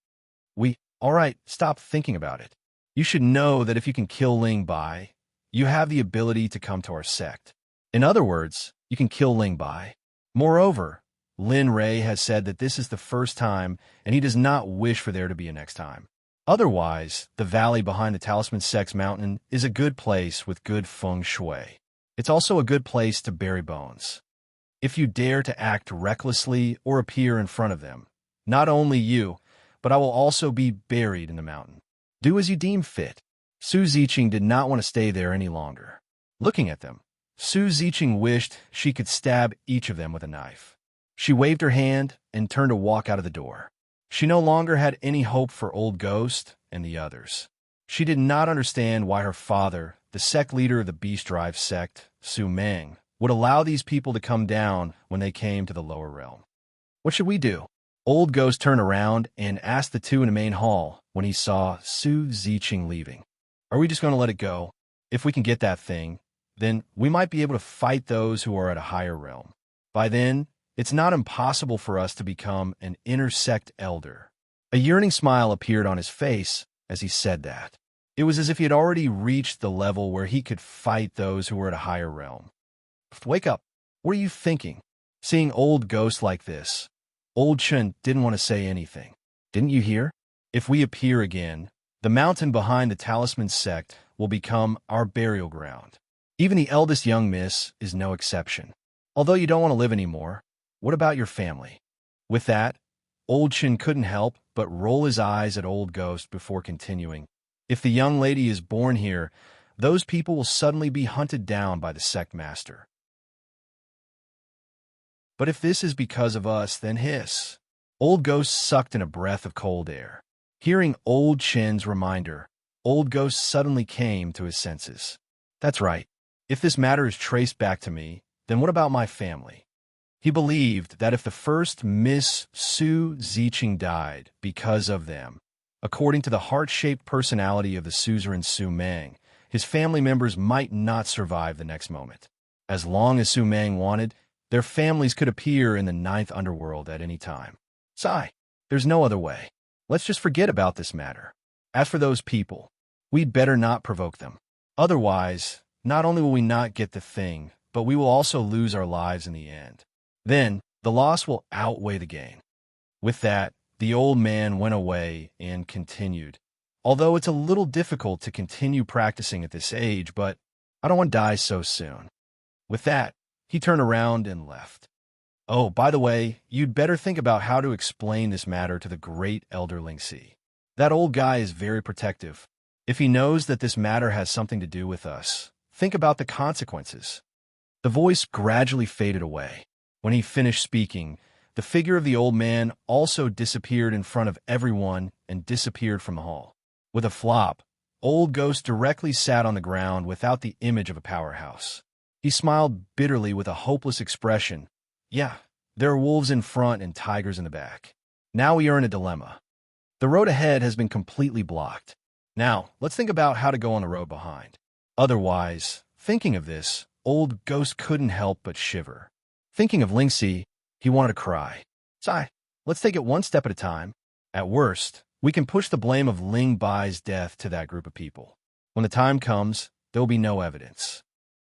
All right, stop thinking about it. You should know that if you can kill Ling Bai, you have the ability to come to our sect. In other words, you can kill Ling Bai. Moreover, Lin Ray has said that this is the first time, and he does not wish for there to be a next time. Otherwise, the valley behind the Talisman Sect's mountain is a good place with good feng shui. It's also a good place to bury bones. If you dare to act recklessly or appear in front of them, not only you, but I will also be buried in the mountain. Do as you deem fit. Su Ziqing did not want to stay there any longer. Looking at them, Su Ziqing wished she could stab each of them with a knife. She waved her hand and turned to walk out of the door. She no longer had any hope for Old Ghost and the others. She did not understand why her father, the sect leader of the Beast Drive sect, Su Meng, would allow these people to come down when they came to the lower realm. What should we do? Old Ghost turned around and asked the two in the main hall when he saw Su Ziqing leaving. Are we just going to let it go? If we can get that thing, then we might be able to fight those who are at a higher realm. By then, it's not impossible for us to become an inner sect elder. A yearning smile appeared on his face as he said that. It was as if he had already reached the level where he could fight those who were at a higher realm. Wake up. What are you thinking? Seeing Old Ghost like this, Old Chen didn't want to say anything. Didn't you hear? If we appear again, the mountain behind the Talisman Sect will become our burial ground. Even the eldest young miss is no exception. Although you don't want to live anymore, what about your family? With that, Old Chen couldn't help but roll his eyes at Old Ghost before continuing. If the young lady is born here, those people will suddenly be hunted down by the sect master. But if this is because of us, then hiss. Old Ghost sucked in a breath of cold air. Hearing Old Chen's reminder, Old Ghost suddenly came to his senses. That's right. If this matter is traced back to me, then what about my family? He believed that if the first Miss Su Ziqing died because of them, according to the heart-shaped personality of the suzerain Su Meng, his family members might not survive the next moment. As long as Su Meng wanted, their families could appear in the ninth underworld at any time. Sigh, there's no other way. Let's just forget about this matter. As for those people, we'd better not provoke them. Otherwise, not only will we not get the thing, but we will also lose our lives in the end. Then, the loss will outweigh the gain. With that, the old man went away and continued. Although it's a little difficult to continue practicing at this age, but I don't want to die so soon. With that, he turned around and left. Oh, by the way, you'd better think about how to explain this matter to the great Elder Lingxi. That old guy is very protective. If he knows that this matter has something to do with us, think about the consequences. The voice gradually faded away. When he finished speaking, the figure of the old man also disappeared in front of everyone and disappeared from the hall. With a flop, Old Ghost directly sat on the ground without the image of a powerhouse. He smiled bitterly with a hopeless expression. Yeah, there are wolves in front and tigers in the back. Now we are in a dilemma. The road ahead has been completely blocked. Now, let's think about how to go on the road behind. Otherwise, thinking of this, Old Ghost couldn't help but shiver. Thinking of Lingxi, he wanted to cry. Sigh, let's take it one step at a time. At worst, we can push the blame of Ling Bai's death to that group of people. When the time comes, there will be no evidence.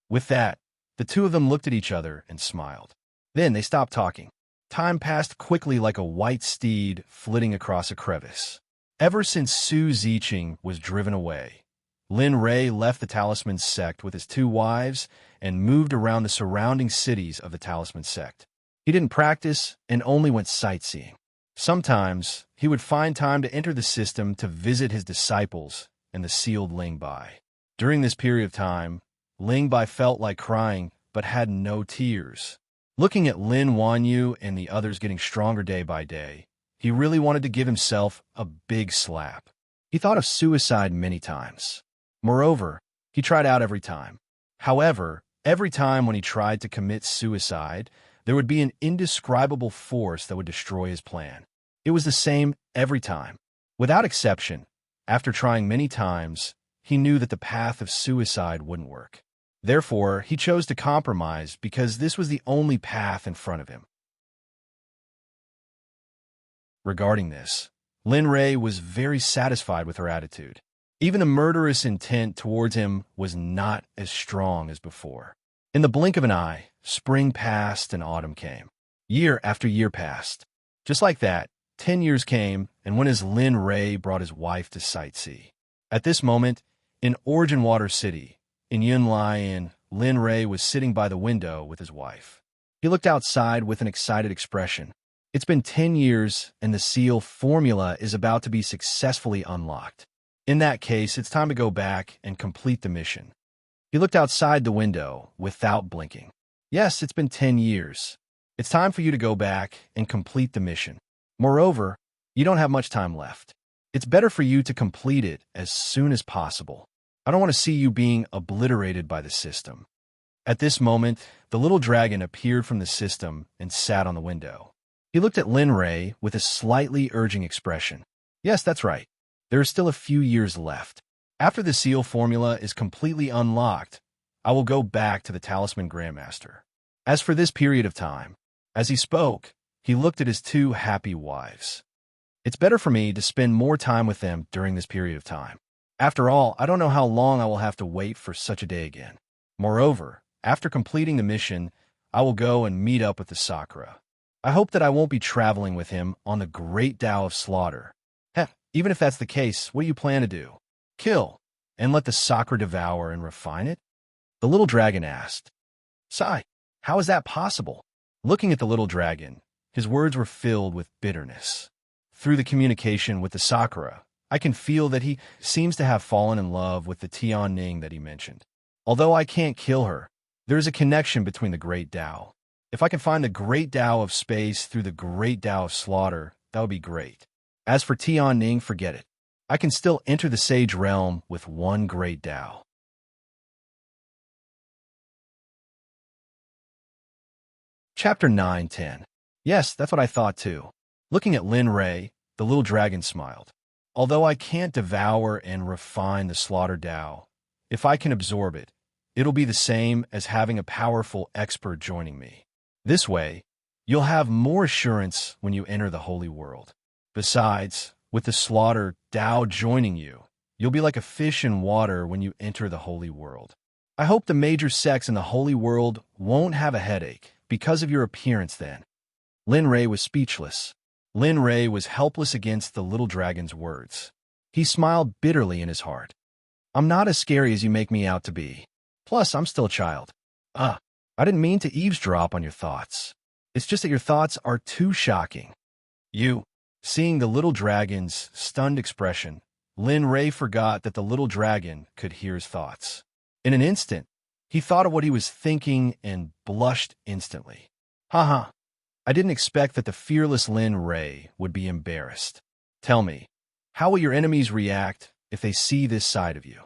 With that, the two of them looked at each other and smiled. Then they stopped talking. Time passed quickly like a white steed flitting across a crevice. Ever since Su Ziqing was driven away, Lin Ray left the Talisman Sect with his two wives and moved around the surrounding cities of the Talisman Sect. He didn't practice and only went sightseeing. Sometimes, he would find time to enter the system to visit his disciples and the sealed Ling Bai. During this period of time, Ling Bai felt like crying, but had no tears. Looking at Lin Wanyu and the others getting stronger day by day, he really wanted to give himself a big slap. He thought of suicide many times. Moreover, he tried out every time. However, every time when he tried to commit suicide, there would be an indescribable force that would destroy his plan. It was the same every time. Without exception, after trying many times, he knew that the path of suicide wouldn't work. Therefore, he chose to compromise because this was the only path in front of him. Regarding this, Lin Ray was very satisfied with her attitude. Even the murderous intent towards him was not as strong as before. In the blink of an eye, spring passed and autumn came. Year after year passed. Just like that, 10 years came, and when his Lin Ray brought his wife to sightsee. At this moment, in Origin Water City, in Yunlai, Lin Ray was sitting by the window with his wife. He looked outside with an excited expression. It's been 10 years, and the seal formula is about to be successfully unlocked. In that case, it's time to go back and complete the mission. He looked outside the window without blinking. Yes, it's been 10 years. It's time for you to go back and complete the mission. Moreover, you don't have much time left. It's better for you to complete it as soon as possible. I don't want to see you being obliterated by the system. At this moment, the little dragon appeared from the system and sat on the window. He looked at Lin Ray with a slightly urging expression. Yes, that's right. There are still a few years left. After the seal formula is completely unlocked, I will go back to the Talisman Grandmaster. As for this period of time, as he spoke, he looked at his two happy wives. It's better for me to spend more time with them during this period of time. After all, I don't know how long I will have to wait for such a day again. Moreover, after completing the mission, I will go and meet up with the Sakura. I hope that I won't be traveling with him on the Great Tao of Slaughter. Heck, even if that's the case, what do you plan to do? Kill, and let the Sakura devour and refine it? The little dragon asked. Sigh, how is that possible? Looking at the little dragon, his words were filled with bitterness. Through the communication with the Sakura, I can feel that he seems to have fallen in love with the Tianning that he mentioned. Although I can't kill her, there is a connection between the Great Tao. If I can find the Great Tao of Space through the Great Tao of Slaughter, that would be great. As for Tianning, forget it. I can still enter the Sage Realm with one Great Tao. Chapter 9-10. Yes, that's what I thought too. Looking at Lin Ray, the little dragon smiled. Although I can't devour and refine the Slaughter Tao, if I can absorb it, it'll be the same as having a powerful expert joining me. This way, you'll have more assurance when you enter the Holy World. Besides, with the Slaughter Tao joining you, you'll be like a fish in water when you enter the Holy World. I hope the major sects in the Holy World won't have a headache because of your appearance then. Lin Ray was speechless. Lin Ray was helpless against the little dragon's words. He smiled bitterly in his heart. I'm not as scary as you make me out to be. Plus, I'm still a child. I didn't mean to eavesdrop on your thoughts. It's just that your thoughts are too shocking. Seeing the little dragon's stunned expression, Lin Ray forgot that the little dragon could hear his thoughts. In an instant, he thought of what he was thinking and blushed instantly. Haha, I didn't expect that the fearless Lin Ray would be embarrassed. Tell me, how will your enemies react if they see this side of you?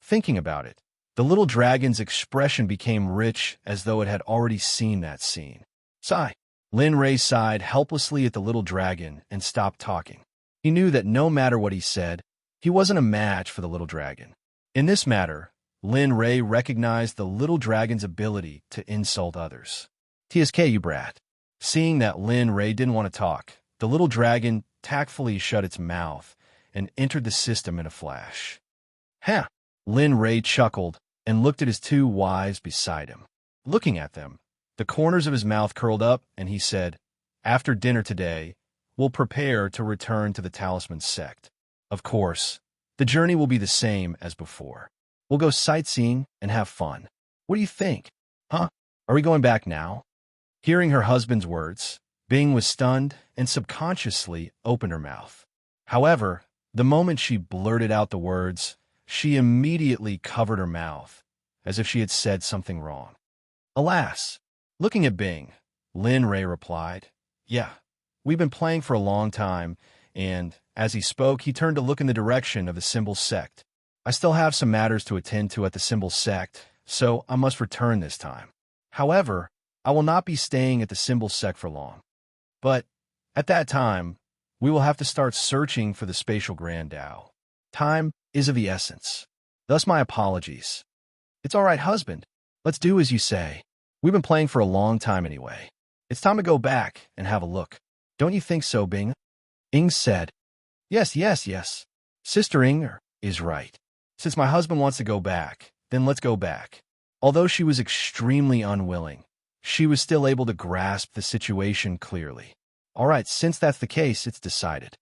Thinking about it, the little dragon's expression became rich as though it had already seen that scene. Sigh. Lin Ray sighed helplessly at the little dragon and stopped talking. He knew that no matter what he said, he wasn't a match for the little dragon. In this matter, Lin Ray recognized the little dragon's ability to insult others. TSK, you brat. Seeing that Lin Ray didn't want to talk, the little dragon tactfully shut its mouth and entered the system in a flash. Ha! Lin Ray chuckled and looked at his two wives beside him. Looking at them, the corners of his mouth curled up, and he said, After dinner today, we'll prepare to return to the Talisman Sect. Of course, the journey will be the same as before. We'll go sightseeing and have fun. What do you think? Are we going back now? Hearing her husband's words, Bing was stunned and subconsciously opened her mouth. However, the moment she blurted out the words, she immediately covered her mouth, as if she had said something wrong. Alas! Looking at Bing, Lin Ray replied, Yeah, we've been playing for a long time, and, as he spoke, he turned to look in the direction of the Symbol Sect. I still have some matters to attend to at the Symbol Sect, so I must return this time. However, I will not be staying at the symbol sect for long. But at that time, we will have to start searching for the spatial grand Tao. Time is of the essence. Thus my apologies. It's all right, husband. Let's do as you say. We've been playing for a long time anyway. It's time to go back and have a look. Don't you think so, Bing? Ing said. Yes. Sister Inger is right. Since my husband wants to go back, then let's go back. Although she was extremely unwilling, she was still able to grasp the situation clearly. All right, since that's the case, it's decided.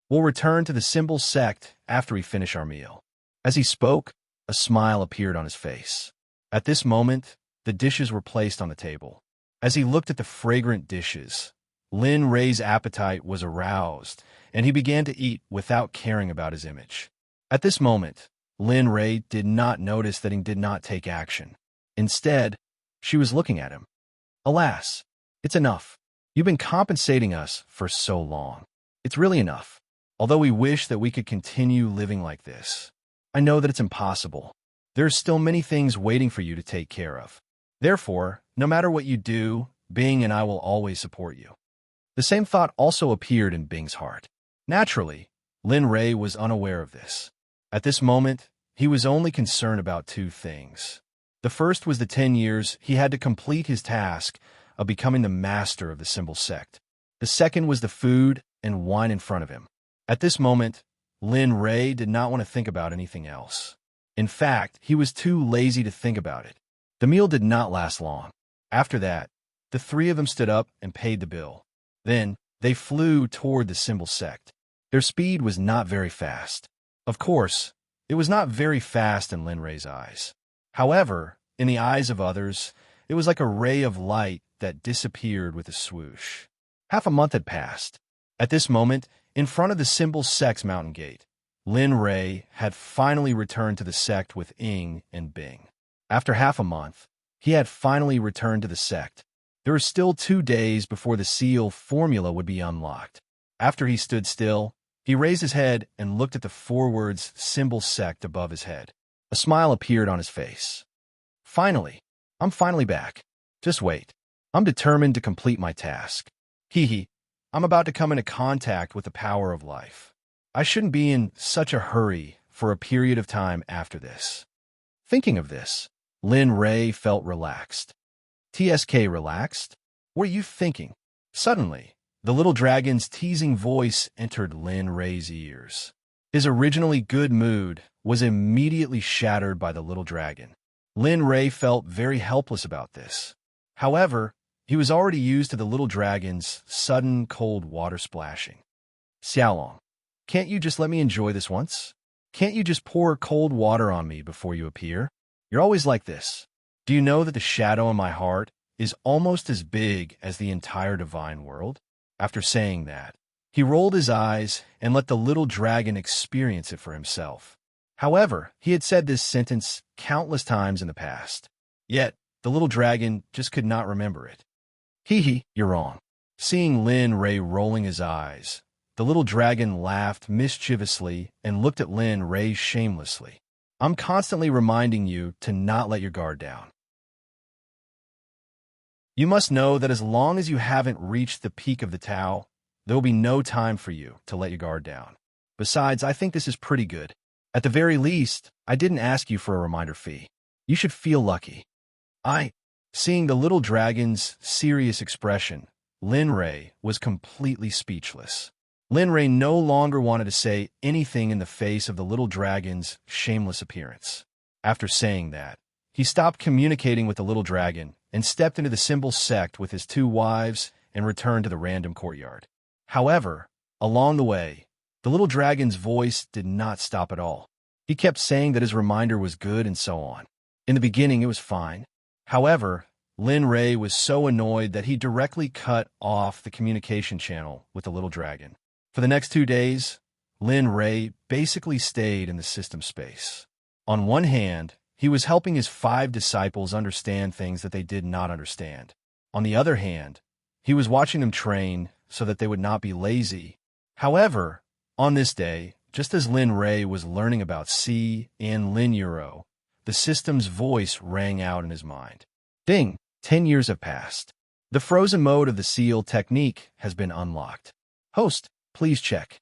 We'll return to the symbol sect after we finish our meal. As he spoke, a smile appeared on his face. At this moment, the dishes were placed on the table. As he looked at the fragrant dishes, Lin Ray's appetite was aroused, and he began to eat without caring about his image. At this moment, Lin Ray did not notice that he did not take action. Instead, she was looking at him. Alas, it's enough. You've been compensating us for so long. It's really enough. Although we wish that we could continue living like this, I know that it's impossible. There are still many things waiting for you to take care of. Therefore, no matter what you do, Bing and I will always support you. The same thought also appeared in Bing's heart. Naturally, Lin Ray was unaware of this. At this moment, he was only concerned about two things. The first was the 10 years he had to complete his task of becoming the master of the symbol sect. The second was the food and wine in front of him. At this moment, Lin Ray did not want to think about anything else. In fact, he was too lazy to think about it. The meal did not last long. After that, the three of them stood up and paid the bill. Then, they flew toward the symbol sect. Their speed was not very fast. Of course, it was not very fast in Lin Ray's eyes. However, in the eyes of others, it was like a ray of light that disappeared with a swoosh. Half a month had passed. At this moment, in front of the symbol sect's mountain gate, Lin Ray had finally returned to the sect with Ing and Bing. After half a month, he had finally returned to the sect. There were still 2 days before the seal formula would be unlocked. After he stood still, he raised his head and looked at the 4 words symbol sect above his head. A smile appeared on his face. Finally, I'm finally back. Just wait. I'm determined to complete my task. Hee. I'm about to come into contact with the power of life. I shouldn't be in such a hurry for a period of time after this. Thinking of this, Lin Ray felt relaxed. TSK relaxed? What are you thinking? Suddenly, the little dragon's teasing voice entered Lin Ray's ears. His originally good mood was immediately shattered by the little dragon. Lin Ray felt very helpless about this. However, he was already used to the little dragon's sudden cold water splashing. Xiaolong, can't you just let me enjoy this once? Can't you just pour cold water on me before you appear? You're always like this. Do you know that the shadow in my heart is almost as big as the entire divine world? After saying that, he rolled his eyes and let the little dragon experience it for himself. However, he had said this sentence countless times in the past. Yet, the little dragon just could not remember it. Hee, you're wrong. Seeing Lin Ray rolling his eyes, the little dragon laughed mischievously and looked at Lin Ray shamelessly. I'm constantly reminding you to not let your guard down. You must know that as long as you haven't reached the peak of the Tao, there will be no time for you to let your guard down. Besides, I think this is pretty good. At the very least, I didn't ask you for a reminder fee. You should feel lucky. Seeing the little dragon's serious expression, Lin Ray was completely speechless. Lin Ray no longer wanted to say anything in the face of the little dragon's shameless appearance. After saying that, he stopped communicating with the little dragon and stepped into the symbol sect with his 2 wives and returned to the random courtyard. However, along the way, the little dragon's voice did not stop at all. He kept saying that his reminder was good and so on. In the beginning, it was fine. However, Lin Ray was so annoyed that he directly cut off the communication channel with the little dragon. For the next 2 days, Lin Ray basically stayed in the system space. On one hand, he was helping his 5 disciples understand things that they did not understand. On the other hand, he was watching them train so that they would not be lazy. However, on this day, just as Lin Ray was learning about Si and Lin Euro, the system's voice rang out in his mind. Ding! 10 years have passed. The frozen mode of the seal technique has been unlocked. Host, please check.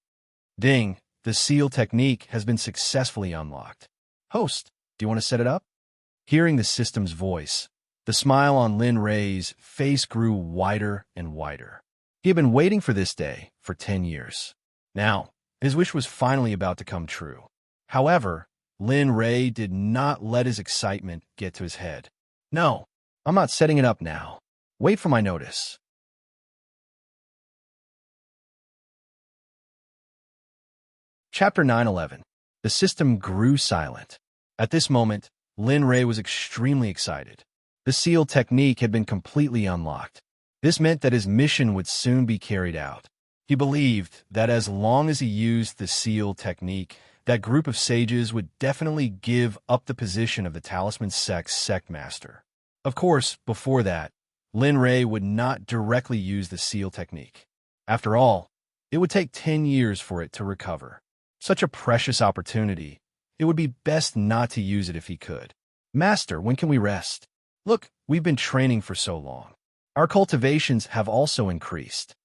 Ding! The seal technique has been successfully unlocked. Host, do you want to set it up? Hearing the system's voice, the smile on Lin Ray's face grew wider and wider. He had been waiting for this day for 10 years. Now, his wish was finally about to come true. However, Lin Ray did not let his excitement get to his head. No, I'm not setting it up now. Wait for my notice. Chapter 9:11. The system grew silent. At this moment, Lin Ray was extremely excited. The seal technique had been completely unlocked. This meant that his mission would soon be carried out. He believed that as long as he used the seal technique, that group of sages would definitely give up the position of the Talisman Sect's Sect Master. Of course, before that, Lin Ray would not directly use the seal technique. After all, it would take 10 years for it to recover. Such a precious opportunity, it would be best not to use it if he could. Master, when can we rest? Look, we've been training for so long. Our cultivations have also increased.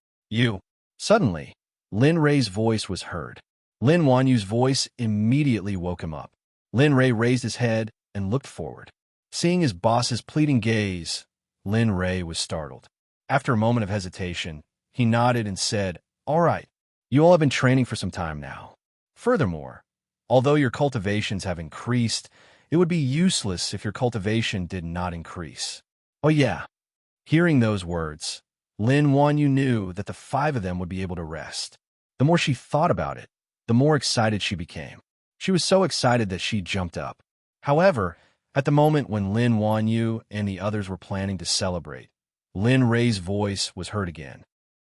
Suddenly, Lin Ray's voice was heard. Lin Wanyu's voice immediately woke him up. Lin Ray raised his head and looked forward. Seeing his boss's pleading gaze, Lin Ray was startled. After a moment of hesitation, he nodded and said, "All right, you all have been training for some time now. Furthermore, although your cultivations have increased, it would be useless if your cultivation did not increase." Oh yeah. Hearing those words, Lin Wanyu knew that the 5 of them would be able to rest. The more she thought about it, the more excited she became. She was so excited that she jumped up. However, at the moment when Lin Wanyu and the others were planning to celebrate, Lin Ray's voice was heard again.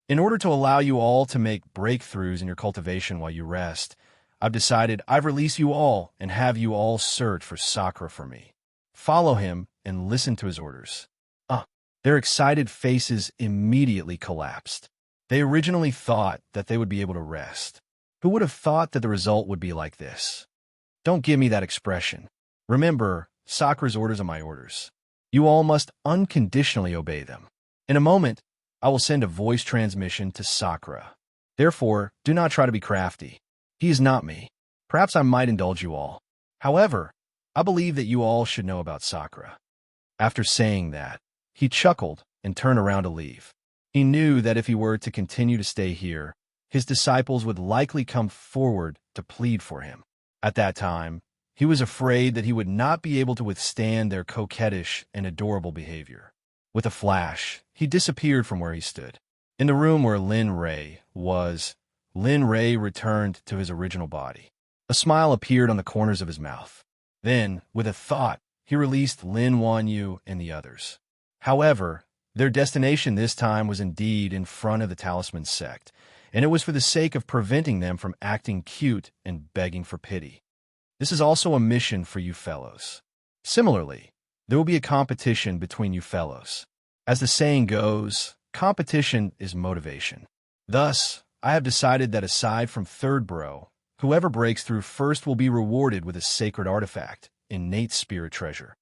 In order to allow you all to make breakthroughs in your cultivation while you rest, I've decided I've released you all and have you all search for Sakura for me. Follow him and listen to his orders. Their excited faces immediately collapsed. They originally thought that they would be able to rest. Who would have thought that the result would be like this? Don't give me that expression. Remember, Sakura's orders are my orders. You all must unconditionally obey them. In a moment, I will send a voice transmission to Sakura. Therefore, do not try to be crafty. He is not me. Perhaps I might indulge you all. However, I believe that you all should know about Sakura. After saying that, he chuckled and turned around to leave. He knew that if he were to continue to stay here, his disciples would likely come forward to plead for him. At that time, he was afraid that he would not be able to withstand their coquettish and adorable behavior. With a flash, he disappeared from where he stood. In the room where Lin Ray was, Lin Ray returned to his original body. A smile appeared on the corners of his mouth. Then, with a thought, he released Lin Wanyu and the others. However, their destination this time was indeed in front of the Talisman Sect, and it was for the sake of preventing them from acting cute and begging for pity. This is also a mission for you fellows. Similarly, there will be a competition between you fellows. As the saying goes, competition is motivation. Thus, I have decided that aside from third bro, whoever breaks through first will be rewarded with a sacred artifact, innate spirit treasure.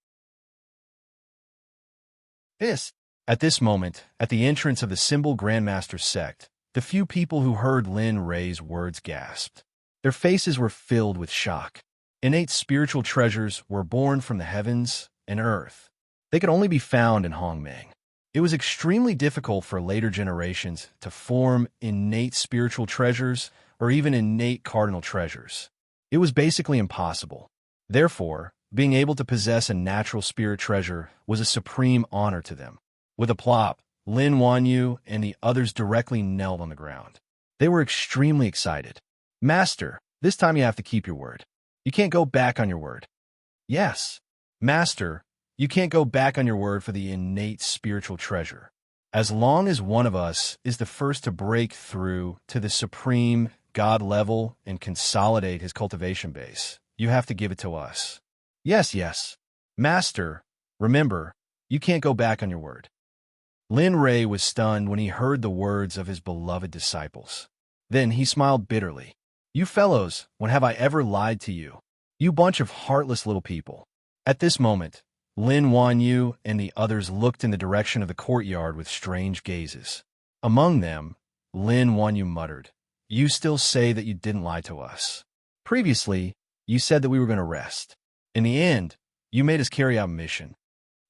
At this moment, at the entrance of the Symbol Grandmaster Sect, the few people who heard Lin Ray's words gasped. Their faces were filled with shock. Innate spiritual treasures were born from the heavens and earth. They could only be found in Hongmeng. It was extremely difficult for later generations to form innate spiritual treasures or even innate cardinal treasures. It was basically impossible. Therefore, being able to possess a natural spirit treasure was a supreme honor to them. With a plop, Lin Wanyu and the others directly knelt on the ground. They were extremely excited. Master, this time you have to keep your word. You can't go back on your word. Yes, Master, you can't go back on your word for the innate spiritual treasure. As long as one of us is the first to break through to the supreme God level and consolidate his cultivation base, you have to give it to us. Yes. Master, remember, you can't go back on your word. Lin Ray was stunned when he heard the words of his beloved disciples. Then he smiled bitterly. You fellows, when have I ever lied to you? You bunch of heartless little people. At this moment, Lin Wanyu and the others looked in the direction of the courtyard with strange gazes. Among them, Lin Wanyu muttered, "You still say that you didn't lie to us. Previously, you said that we were going to rest. In the end, you made us carry out a mission.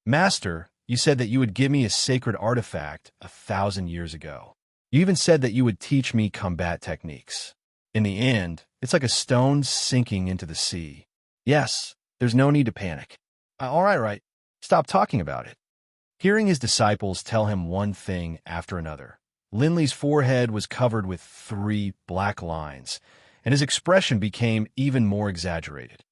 Master, you said that you would give me a sacred artifact 1,000 years ago. You even said that you would teach me combat techniques. In the end, it's like a stone sinking into the sea. Yes, there's no need to panic. All right. Stop talking about it." Hearing his disciples tell him one thing after another, Linley's forehead was covered with 3 black lines, and his expression became even more exaggerated.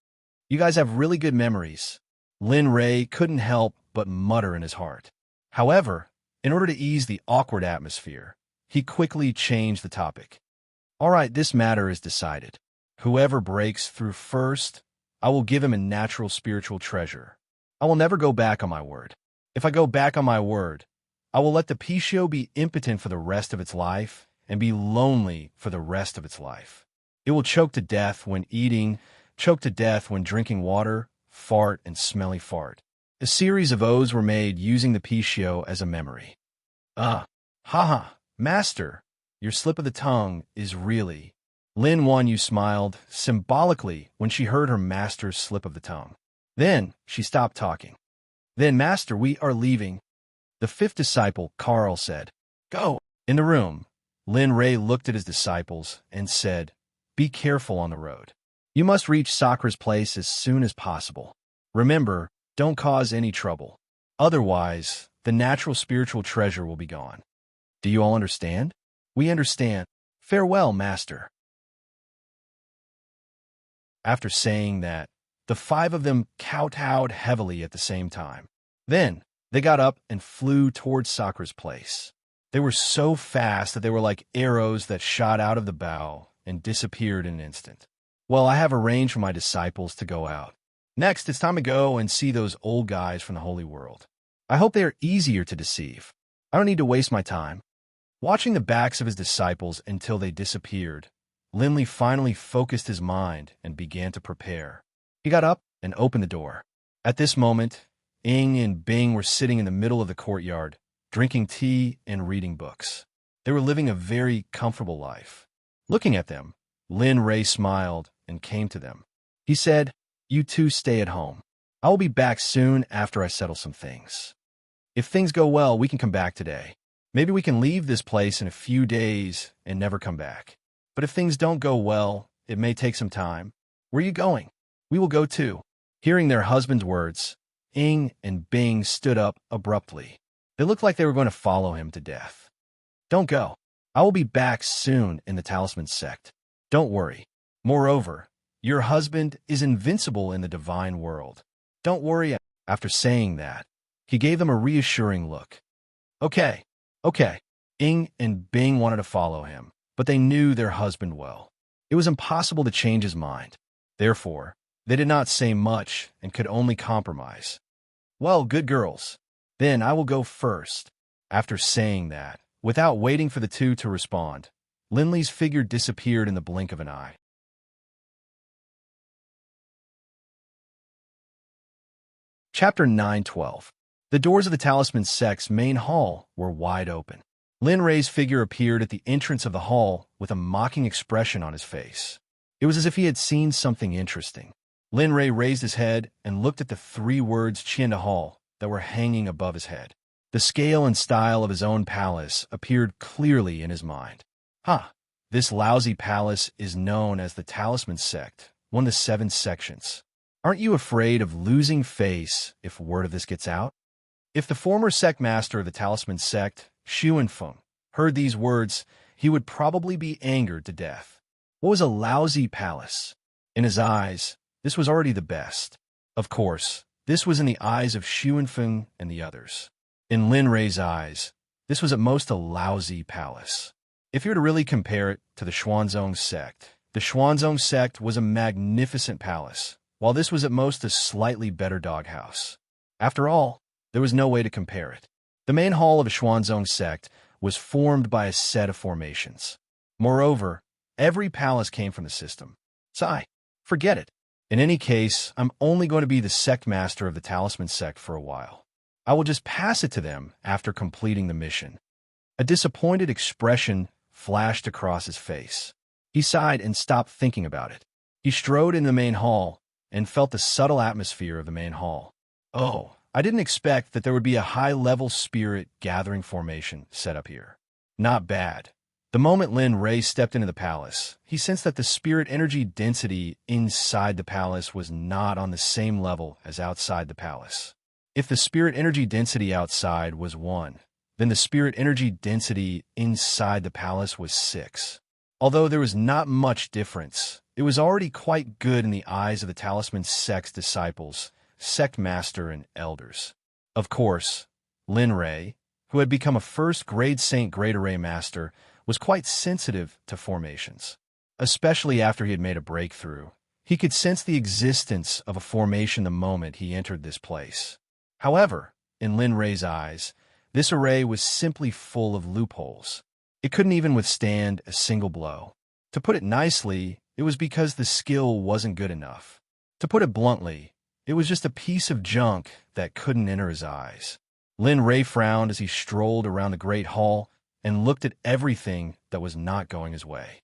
"You guys have really good memories." Lin Ray couldn't help but mutter in his heart. However, in order to ease the awkward atmosphere, he quickly changed the topic. "All right, this matter is decided. Whoever breaks through first, I will give him a natural spiritual treasure. I will never go back on my word. If I go back on my word, I will let the Pishio be impotent for the rest of its life and be lonely for the rest of its life. It will choke to death when eating, choke to death when drinking water, fart and smelly fart." A series of oaths were made using the Pishio as a memory. Haha, Master, your slip of the tongue is really... Lin Wanyu smiled symbolically when she heard her master's slip of the tongue. Then she stopped talking. "Then, Master, we are leaving." The 5th disciple, Carl, said, "Go." In the room, Lin Ray looked at his disciples and said, "Be careful on the road. You must reach Sakura's place as soon as possible. Remember, don't cause any trouble. Otherwise, the natural spiritual treasure will be gone. Do you all understand?" "We understand. Farewell, Master." After saying that, the 5 of them kowtowed heavily at the same time. Then, they got up and flew towards Sakura's place. They were so fast that they were like arrows that shot out of the bow and disappeared in an instant. Well, I have arranged for my disciples to go out. Next, it's time to go and see those old guys from the Holy World. I hope they are easier to deceive. I don't need to waste my time. Watching the backs of his disciples until they disappeared, Linley finally focused his mind and began to prepare. He got up and opened the door. At this moment, Ing and Bing were sitting in the middle of the courtyard, drinking tea and reading books. They were living a very comfortable life. Looking at them, Lin Ray smiled and came to them. He said, "You two stay at home. I will be back soon after I settle some things. If things go well, we can come back today. Maybe we can leave this place in a few days and never come back. But if things don't go well, it may take some time. Where are you going?" "We will go too." Hearing their husband's words, Ing and Bing stood up abruptly. They looked like they were going to follow him to death. "Don't go. I will be back soon in the Talisman Sect. Don't worry. Moreover, your husband is invincible in the divine world. Don't worry." After saying that, he gave them a reassuring look. Okay. Ing and Bing wanted to follow him, but they knew their husband well. It was impossible to change his mind. Therefore, they did not say much and could only compromise. "Well, good girls. Then I will go first." After saying that, without waiting for the two to respond, Linley's figure disappeared in the blink of an eye. Chapter 9:12. The doors of the Talisman Sect's main hall were wide open. Lin Ray's figure appeared at the entrance of the hall with a mocking expression on his face. It was as if he had seen something interesting. Lin Ray raised his head and looked at the 3 words Chienda Hall that were hanging above his head. The scale and style of his own palace appeared clearly in his mind. This lousy palace is known as the Talisman Sect, one of the 7 sections. Aren't you afraid of losing face if word of this gets out? If the former sect master of the Talisman Sect, Xuanfeng, heard these words, he would probably be angered to death. What was a lousy palace? In his eyes, this was already the best. Of course, this was in the eyes of Xuanfeng and the others. In Lin Ray's eyes, this was at most a lousy palace. If you were to really compare it to the Xuanzong Sect, the Xuanzong Sect was a magnificent palace, while this was at most a slightly better doghouse. After all, there was no way to compare it. The main hall of a Xuanzong Sect was formed by a set of formations. Moreover, every palace came from the system. Forget it. In any case, I'm only going to be the sect master of the Talisman Sect for a while. I will just pass it to them after completing the mission." A disappointed expression flashed across his face. He sighed and stopped thinking about it. He strode in the main hall and felt the subtle atmosphere of the main hall. "Oh, I didn't expect that there would be a high-level spirit gathering formation set up here. Not bad." The moment Lin Ray stepped into the palace, he sensed that the spirit energy density inside the palace was not on the same level as outside the palace. If the spirit energy density outside was 1, then the spirit energy density inside the palace was 6. Although there was not much difference, it was already quite good in the eyes of the Talisman Sect's disciples, sect master, and elders. Of course, Lin Ray, who had become a first-grade Saint Great Array Master, was quite sensitive to formations. Especially after he had made a breakthrough, he could sense the existence of a formation the moment he entered this place. However, in Lin Ray's eyes, this array was simply full of loopholes. It couldn't even withstand a single blow. To put it nicely, it was because the skill wasn't good enough. To put it bluntly, it was just a piece of junk that couldn't enter his eyes. Lin Ray frowned as he strolled around the Great Hall and looked at everything that was not going his way.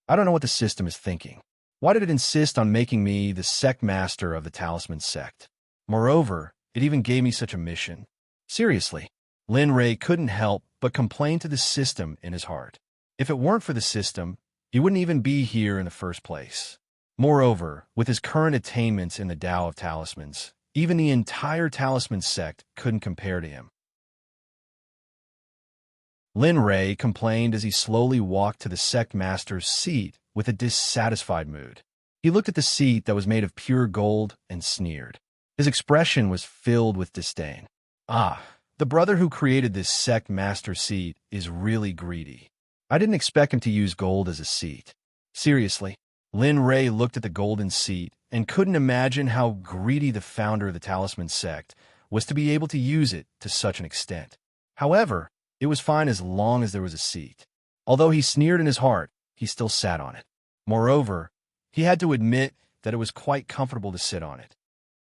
I don't know what the system is thinking. Why did it insist on making me the sect master of the Talisman Sect? Moreover, it even gave me such a mission. Seriously, Lin Ray couldn't help but complain to the system in his heart. If it weren't for the system, he wouldn't even be here in the first place. Moreover, with his current attainments in the Tao of Talismans, even the entire Talisman Sect couldn't compare to him. Lin Ray complained as he slowly walked to the sect master's seat with a dissatisfied mood. He looked at the seat that was made of pure gold and sneered. His expression was filled with disdain. "Ah, the brother who created this sect master seat is really greedy. I didn't expect him to use gold as a seat." Seriously, Lin Ray looked at the golden seat and couldn't imagine how greedy the founder of the Talisman Sect was to be able to use it to such an extent. However, it was fine as long as there was a seat. Although he sneered in his heart, he still sat on it. Moreover, he had to admit that it was quite comfortable to sit on it.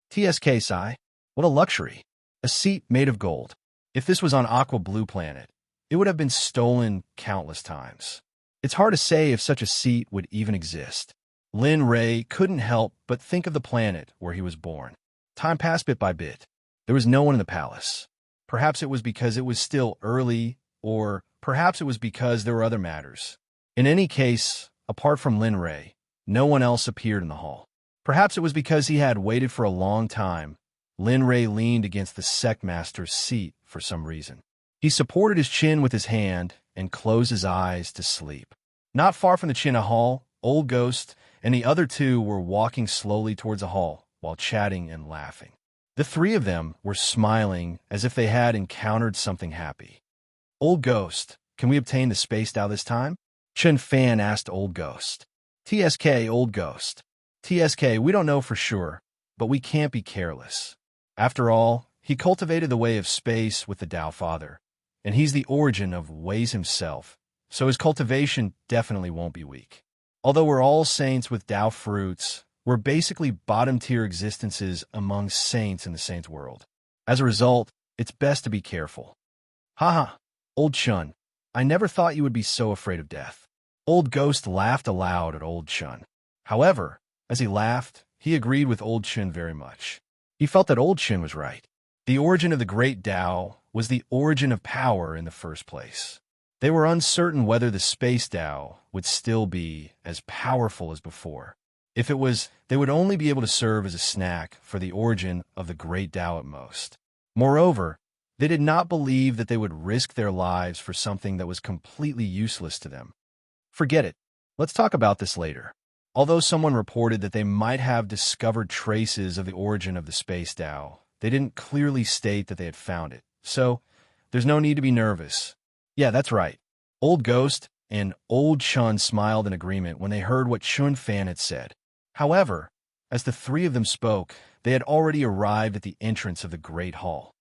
TSK Sai, what a luxury. A seat made of gold. If this was on Aqua Blue Planet, it would have been stolen countless times. It's hard to say if such a seat would even exist. Lin Ray couldn't help but think of the planet where he was born. Time passed bit by bit. There was no one in the palace. Perhaps it was because it was still early, or perhaps it was because there were other matters. In any case, apart from Lin Ray, no one else appeared in the hall. Perhaps it was because he had waited for a long time. Lin Ray leaned against the sect master's seat for some reason. He supported his chin with his hand and closed his eyes to sleep. Not far from the China Hall, Old Ghost and the other two were walking slowly towards the hall while chatting and laughing. The three of them were smiling as if they had encountered something happy. "Old Ghost, can we obtain the space Tao this time?" Chen Fan asked Old Ghost. "TSK, Old Ghost. TSK, we don't know for sure, but we can't be careless. After all, he cultivated the way of space with the Tao Father, and he's the origin of ways himself, so his cultivation definitely won't be weak. Although we're all saints with Tao fruits, we're basically bottom-tier existences among saints in the saints world. As a result, it's best to be careful." "Haha, Old Chun, I never thought you would be so afraid of death." Old Ghost laughed aloud at Old Chun. However, as he laughed, he agreed with Old Chun very much. He felt that Old Chun was right. The origin of the great Tao was the origin of power in the first place. They were uncertain whether the space Tao would still be as powerful as before. If it was, they would only be able to serve as a snack for the origin of the great Tao at most. Moreover, they did not believe that they would risk their lives for something that was completely useless to them. Forget it. Let's talk about this later. Although someone reported that they might have discovered traces of the origin of the space Tao, they didn't clearly state that they had found it. So, there's no need to be nervous. Yeah, that's right. Old Ghost and Old Chun smiled in agreement when they heard what Chun Fan had said. However, as the three of them spoke, they had already arrived at the entrance of the Great Hall.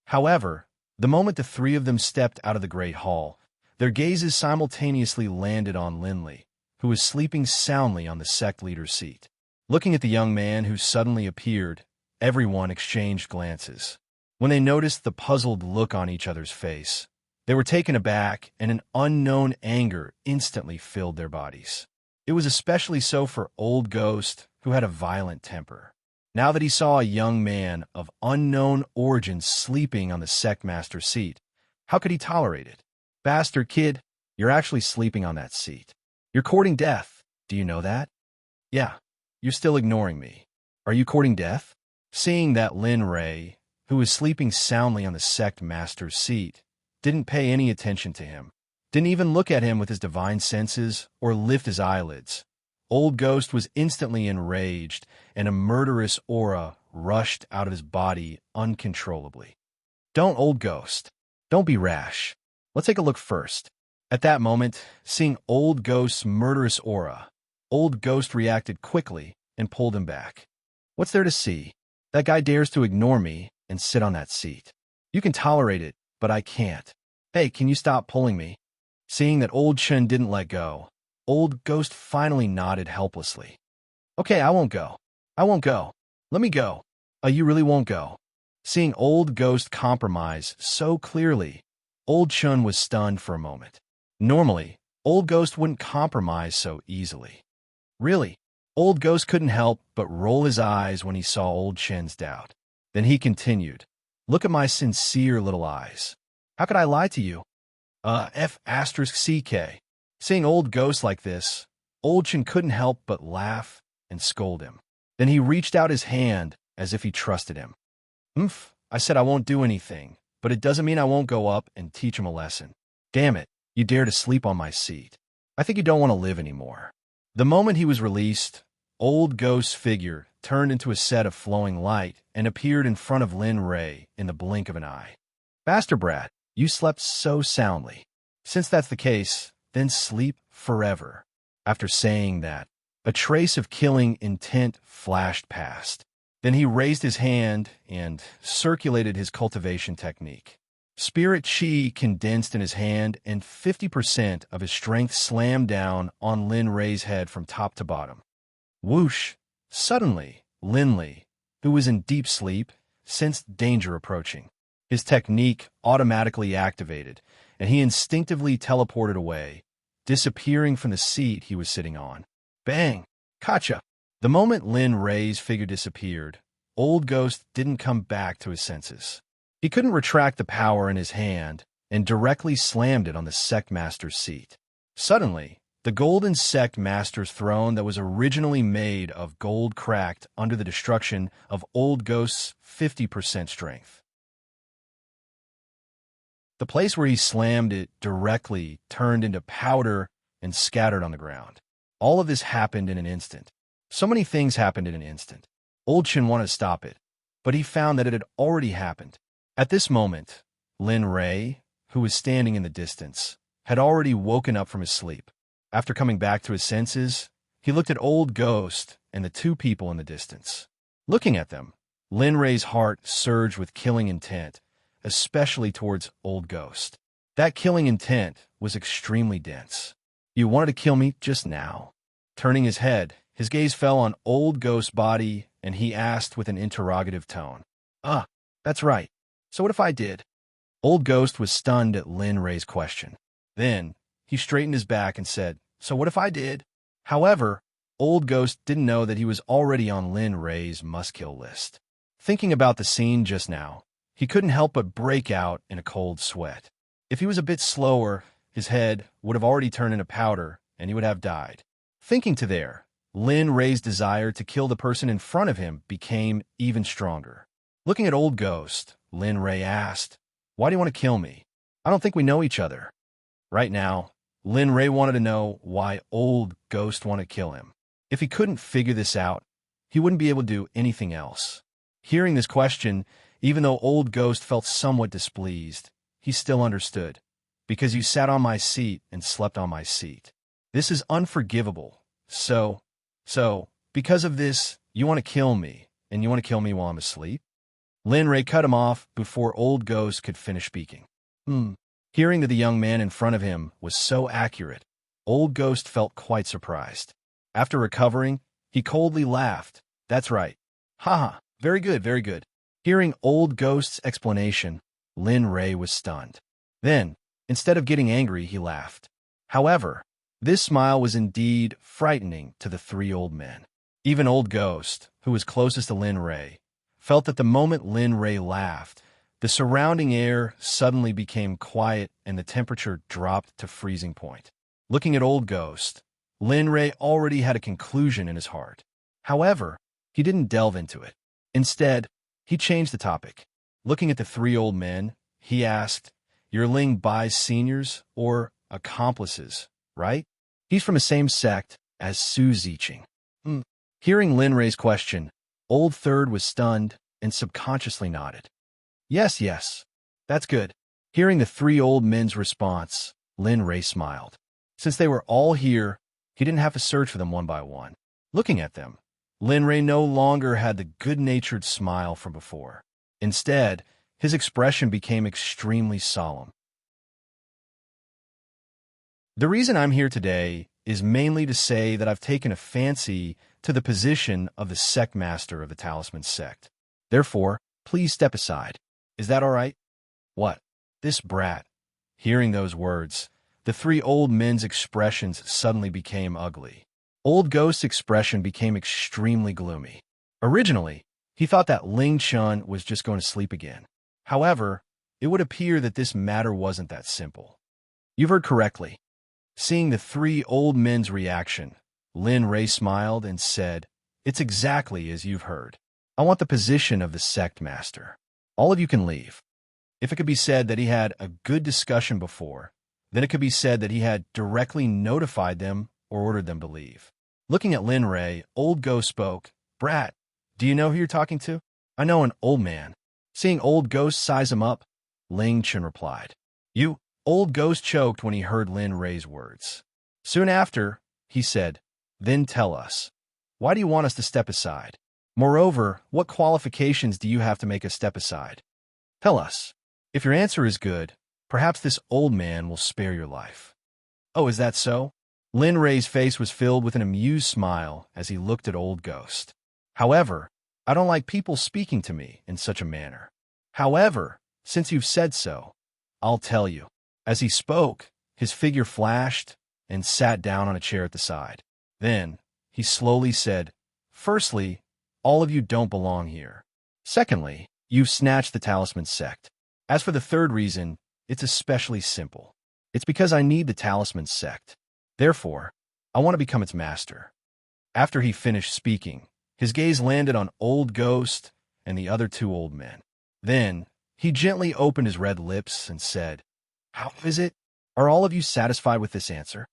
However, the moment the three of them stepped out of the Great Hall, their gazes simultaneously landed on Linley, who was sleeping soundly on the sect leader's seat. Looking at the young man who suddenly appeared, everyone exchanged glances. When they noticed the puzzled look on each other's face, they were taken aback, and an unknown anger instantly filled their bodies. It was especially so for Old Ghost, who had a violent temper. Now that he saw a young man of unknown origin sleeping on the sect master's seat, how could he tolerate it? Bastard kid, you're actually sleeping on that seat. You're courting death. Do you know that? Yeah, you're still ignoring me. Are you courting death? Seeing that Lin Ray, who was sleeping soundly on the sect master's seat, didn't pay any attention to him, didn't even look at him with his divine senses or lift his eyelids. Old Ghost was instantly enraged, and a murderous aura rushed out of his body uncontrollably. Don't, Old Ghost. Don't be rash. Let's take a look first. At that moment, seeing Old Ghost's murderous aura, Old Ghost reacted quickly and pulled him back. What's there to see? That guy dares to ignore me and sit on that seat. You can tolerate it, but I can't. Hey, can you stop pulling me? Seeing that Old Chen didn't let go, Old Ghost finally nodded helplessly. Okay, I won't go. I won't go. Let me go. You really won't go. Seeing Old Ghost compromise so clearly, Old Chen was stunned for a moment. Normally, Old Ghost wouldn't compromise so easily. Really, Old Ghost couldn't help but roll his eyes when he saw Old Chen's doubt. Then he continued, "Look at my sincere little eyes. How could I lie to you? F***CK. Seeing Old Ghost like this, Old Chen couldn't help but laugh and scold him. Then he reached out his hand as if he trusted him. I said I won't do anything, but it doesn't mean I won't go up and teach him a lesson. Damn it, you dare to sleep on my seat. I think you don't want to live anymore." The moment he was released, Old Ghost's figure turned into a set of flowing light and appeared in front of Lin Ray in the blink of an eye. "Bastard brat, you slept so soundly. Since that's the case, then sleep forever." After saying that, a trace of killing intent flashed past. Then he raised his hand and circulated his cultivation technique. Spirit chi condensed in his hand, and 50% of his strength slammed down on Lin Ray's head from top to bottom. Whoosh! Suddenly, Lin Li, who was in deep sleep, sensed danger approaching. His technique automatically activated, and he instinctively teleported away, disappearing from the seat he was sitting on. Bang! Gotcha! The moment Lin Ray's figure disappeared, Old Ghost didn't come back to his senses. He couldn't retract the power in his hand and directly slammed it on the Sect Master's seat. Suddenly, the golden Sect Master's throne that was originally made of gold cracked under the destruction of Old Ghost's 50% strength. The place where he slammed it directly turned into powder and scattered on the ground. All of this happened in an instant. So many things happened in an instant. Old Chen wanted to stop it, but he found that it had already happened. At this moment, Lin Ray, who was standing in the distance, had already woken up from his sleep. After coming back to his senses, he looked at Old Ghost and the two people in the distance. Looking at them, Lin Ray's heart surged with killing intent, especially towards Old Ghost. That killing intent was extremely dense. "You wanted to kill me just now." Turning his head, his gaze fell on Old Ghost's body, and he asked with an interrogative tone. That's right. So what if I did?" Old Ghost was stunned at Lin Ray's question. Then, he straightened his back and said, "So what if I did?" However, Old Ghost didn't know that he was already on Lin Ray's must-kill list. Thinking about the scene just now, he couldn't help but break out in a cold sweat. If he was a bit slower, his head would have already turned into powder, and he would have died. Thinking to there, Lin Ray's desire to kill the person in front of him became even stronger. Looking at Old Ghost, Lin Ray asked, "Why do you want to kill me? I don't think we know each other." Right now, Lin Ray wanted to know why Old Ghost wanted to kill him. If he couldn't figure this out, he wouldn't be able to do anything else. Hearing this question, even though Old Ghost felt somewhat displeased, he still understood. "Because you sat on my seat and slept on my seat. This is unforgivable. So, because of this, you want to kill me, and you want to kill me while I'm asleep?" Lin Ray cut him off before Old Ghost could finish speaking. Hearing that the young man in front of him was so accurate, Old Ghost felt quite surprised. After recovering, he coldly laughed. That's right. Haha, very good, very good. Hearing Old Ghost's explanation, Lin Ray was stunned. Then, instead of getting angry, he laughed. However, this smile was indeed frightening to the three old men. Even Old Ghost, who was closest to Lin Ray, felt that the moment Lin Ray laughed, the surrounding air suddenly became quiet and the temperature dropped to freezing point. Looking at Old Ghost, Lin Ray already had a conclusion in his heart. However, he didn't delve into it. Instead, he changed the topic. Looking at the three old men, he asked, "Your Ling Bai's seniors or accomplices, right?" He's from the same sect as Su Ziqing. Hearing Lin Ray's question, Old Third was stunned and subconsciously nodded. Yes, yes, that's good. Hearing the three old men's response, Lin Ray smiled. Since they were all here, he didn't have to search for them one by one. Looking at them, Lin Ray no longer had the good-natured smile from before. Instead, his expression became extremely solemn. The reason I'm here today is mainly to say that I've taken a fancy to the position of the sect master of the Talisman Sect. Therefore, please step aside. Is that all right? What? This brat. Hearing those words, the three old men's expressions suddenly became ugly. Old Ghost's expression became extremely gloomy. Originally, he thought that Ling Chun was just going to sleep again. However, it would appear that this matter wasn't that simple. You've heard correctly. Seeing the three old men's reaction, Lin Ray smiled and said, "It's exactly as you've heard. I want the position of the sect master. All of you can leave." If it could be said that he had a good discussion before, then it could be said that he had directly notified them or ordered them to leave. Looking at Lin Ray, Old Ghost spoke, "Brat, do you know who you're talking to?" "I know an old man." Seeing Old Ghost size him up, Ling Chun replied. "You?" Old Ghost choked when he heard Lin Ray's words. Soon after, he said, "Then tell us. Why do you want us to step aside? Moreover, what qualifications do you have to make us step aside? Tell us. If your answer is good, perhaps this old man will spare your life." "Oh, is that so?" Lin Ray's face was filled with an amused smile as he looked at Old Ghost. "However, I don't like people speaking to me in such a manner. However, since you've said so, I'll tell you." As he spoke, his figure flashed and sat down on a chair at the side. Then, he slowly said, "Firstly, all of you don't belong here. Secondly, you've snatched the Talisman Sect. As for the third reason, it's especially simple. It's because I need the Talisman Sect. Therefore, I want to become its master." After he finished speaking, his gaze landed on Old Ghost and the other two old men. Then, he gently opened his red lips and said, "How is it? Are all of you satisfied with this answer?"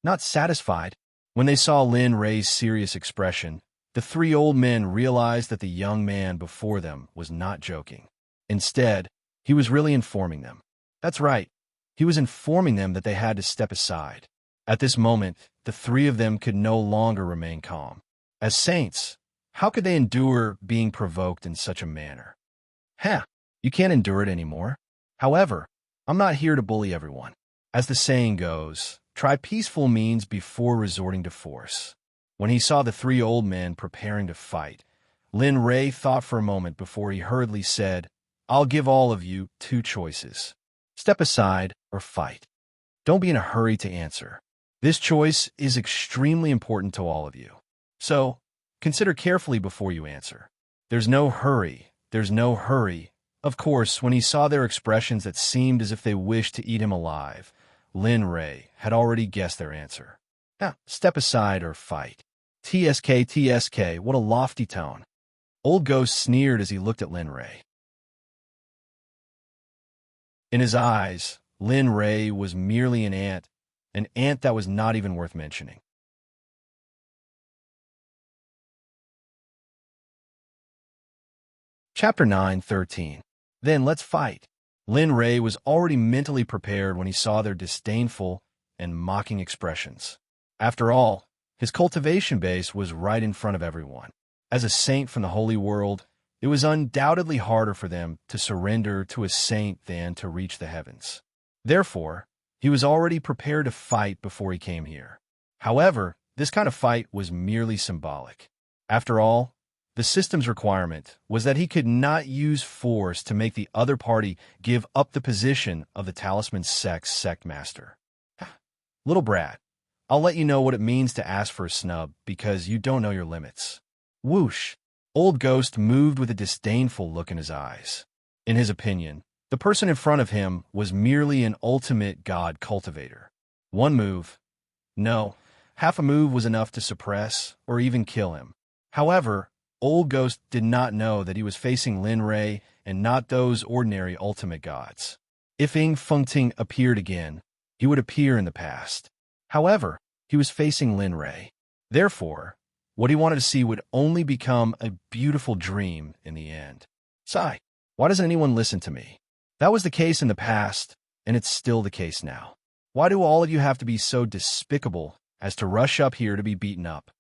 Not satisfied. When they saw Lin Ray's serious expression, the three old men realized that the young man before them was not joking. Instead, he was really informing them. That's right. He was informing them that they had to step aside. At this moment, the three of them could no longer remain calm. As saints, how could they endure being provoked in such a manner? You can't endure it anymore. However, I'm not here to bully everyone. As the saying goes, try peaceful means before resorting to force. When he saw the three old men preparing to fight, Lin Ray thought for a moment before he hurriedly said, "I'll give all of you two choices. Step aside or fight. Don't be in a hurry to answer. This choice is extremely important to all of you. So, consider carefully before you answer. There's no hurry. There's no hurry." Of course, when he saw their expressions that seemed as if they wished to eat him alive, Lin Ray had already guessed their answer. Step aside or fight. TSK, TSK, what a lofty tone. Old Ghost sneered as he looked at Lin Ray. In his eyes, Lin Ray was merely an ant that was not even worth mentioning. Chapter 9:13. Then let's fight. Lin Ray was already mentally prepared when he saw their disdainful and mocking expressions. After all, his cultivation base was right in front of everyone. As a saint from the holy world, it was undoubtedly harder for them to surrender to a saint than to reach the heavens. Therefore, He was already prepared to fight before he came here. However, this kind of fight was merely symbolic. After all, the system's requirement was that he could not use force to make the other party give up the position of the Talisman Sect's Sect Master. Little brat, I'll let you know what it means to ask for a snub because you don't know your limits. Whoosh! Old Ghost moved with a disdainful look in his eyes. In his opinion, the person in front of him was merely an ultimate god cultivator. One move. No, half a move was enough to suppress or even kill him. However, Old Ghost did not know that he was facing Lin Rei and not those ordinary ultimate gods. If Ying Fengting appeared again, he would appear in the past. However, he was facing Lin Rei. Therefore, what he wanted to see would only become a beautiful dream in the end. Sigh, why doesn't anyone listen to me? That was the case in the past, and it's still the case now. Why do all of you have to be so despicable as to rush up here to be beaten up?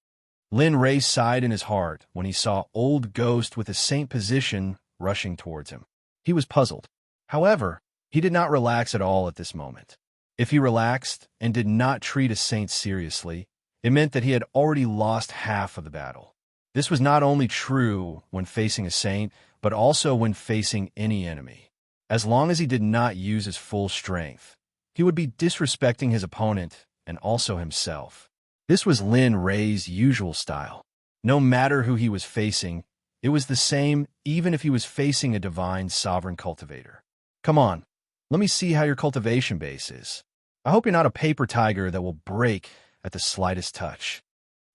Lin Rei sighed in his heart when he saw Old Ghost with a saint position rushing towards him. He was puzzled. However, he did not relax at all at this moment. If he relaxed and did not treat a saint seriously, it meant that he had already lost half of the battle. This was not only true when facing a saint, but also when facing any enemy. As long as he did not use his full strength, he would be disrespecting his opponent and also himself. This was Lin Rei's usual style. No matter who he was facing, it was the same even if he was facing a divine sovereign cultivator. Come on, let me see how your cultivation base is. I hope you're not a paper tiger that will break at the slightest touch.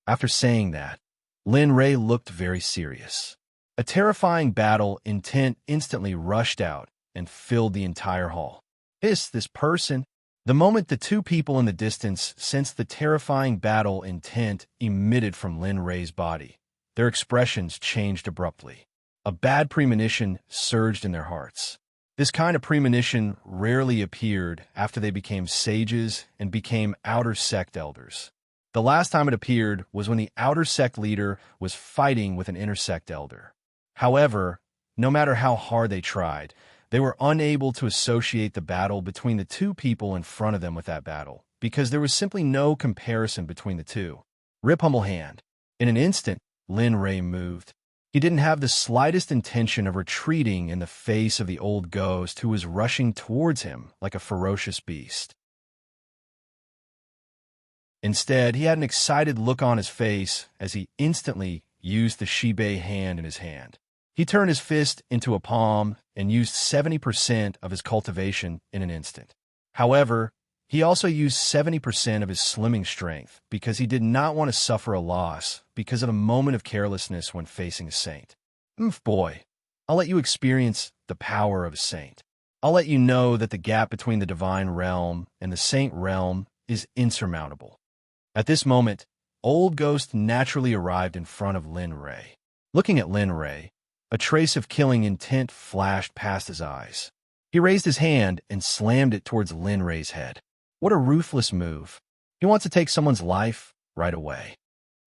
After saying that, Lin Rei looked very serious. A terrifying battle intent instantly rushed out and filled the entire hall. This person. The moment the two people in the distance sensed the terrifying battle intent emitted from Lin Rei's body, their expressions changed abruptly. A bad premonition surged in their hearts. This kind of premonition rarely appeared after they became sages and became outer sect elders. The last time it appeared was when the outer sect leader was fighting with an inner sect elder. However, no matter how hard they tried, they were unable to associate the battle between the two people in front of them with that battle, because there was simply no comparison between the two. Rip humble hand. In an instant, Lin Rei moved. He didn't have the slightest intention of retreating in the face of the Old Ghost who was rushing towards him like a ferocious beast. Instead, he had an excited look on his face as he instantly used the Shibei hand in his hand. He turned his fist into a palm and used 70% of his cultivation in an instant. However, he also used 70% of his slimming strength because he did not want to suffer a loss because of a moment of carelessness when facing a saint. Boy, I'll let you experience the power of a saint. I'll let you know that the gap between the divine realm and the saint realm is insurmountable. At this moment, Old Ghost naturally arrived in front of Lin Rei. Looking at Lin Rei, a trace of killing intent flashed past his eyes. He raised his hand and slammed it towards Lin Rei's head. What a ruthless move. He wants to take someone's life right away.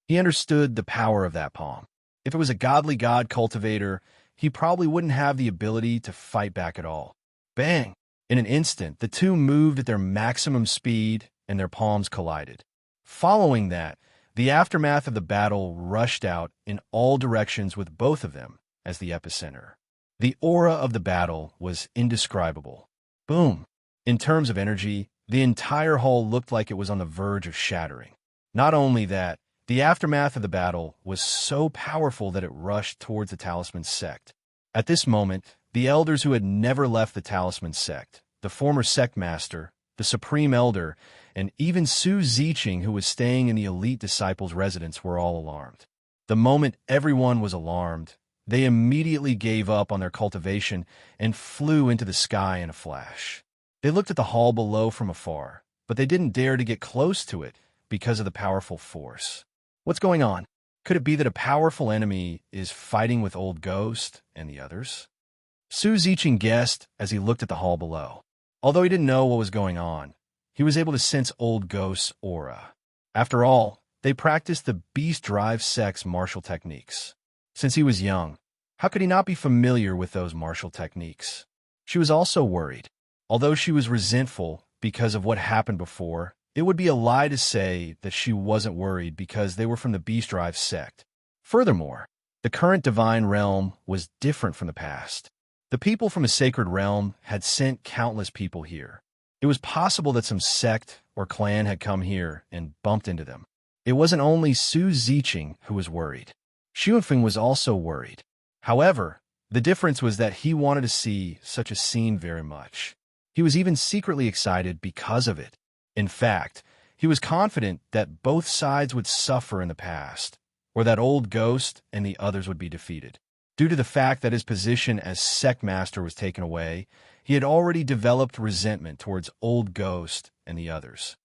He understood the power of that palm. If it was a godly god cultivator, he probably wouldn't have the ability to fight back at all. Bang! In an instant, the two moved at their maximum speed and their palms collided. Following that, the aftermath of the battle rushed out in all directions with both of them as the epicenter. The aura of the battle was indescribable. Boom! In terms of energy, the entire hall looked like it was on the verge of shattering. Not only that, the aftermath of the battle was so powerful that it rushed towards the Talisman Sect. At this moment, the elders who had never left the Talisman Sect, the former sect master, the supreme elder, and even Su Ziqing, who was staying in the elite disciples' residence, were all alarmed. The moment everyone was alarmed, they immediately gave up on their cultivation and flew into the sky in a flash. They looked at the hall below from afar, but they didn't dare to get close to it because of the powerful force. What's going on? Could it be that a powerful enemy is fighting with Old Ghost and the others? Su Ziqing guessed as he looked at the hall below. Although he didn't know what was going on, he was able to sense Old Ghost's aura. After all, they practiced the Beast Drive Sect's martial techniques. Since he was young, how could he not be familiar with those martial techniques? She was also worried. Although she was resentful, because of what happened before, it would be a lie to say that she wasn't worried because they were from the Beast Drive sect. Furthermore, the current divine realm was different from the past. The people from a sacred realm had sent countless people here. It was possible that some sect or clan had come here and bumped into them. It wasn't only Su Ziqing who was worried. Xuanfeng was also worried. However, the difference was that he wanted to see such a scene very much. He was even secretly excited because of it. In fact, he was confident that both sides would suffer in the past, or that Old Ghost and the others would be defeated. Due to the fact that his position as Sect Master was taken away, he had already developed resentment towards Old Ghost and the others.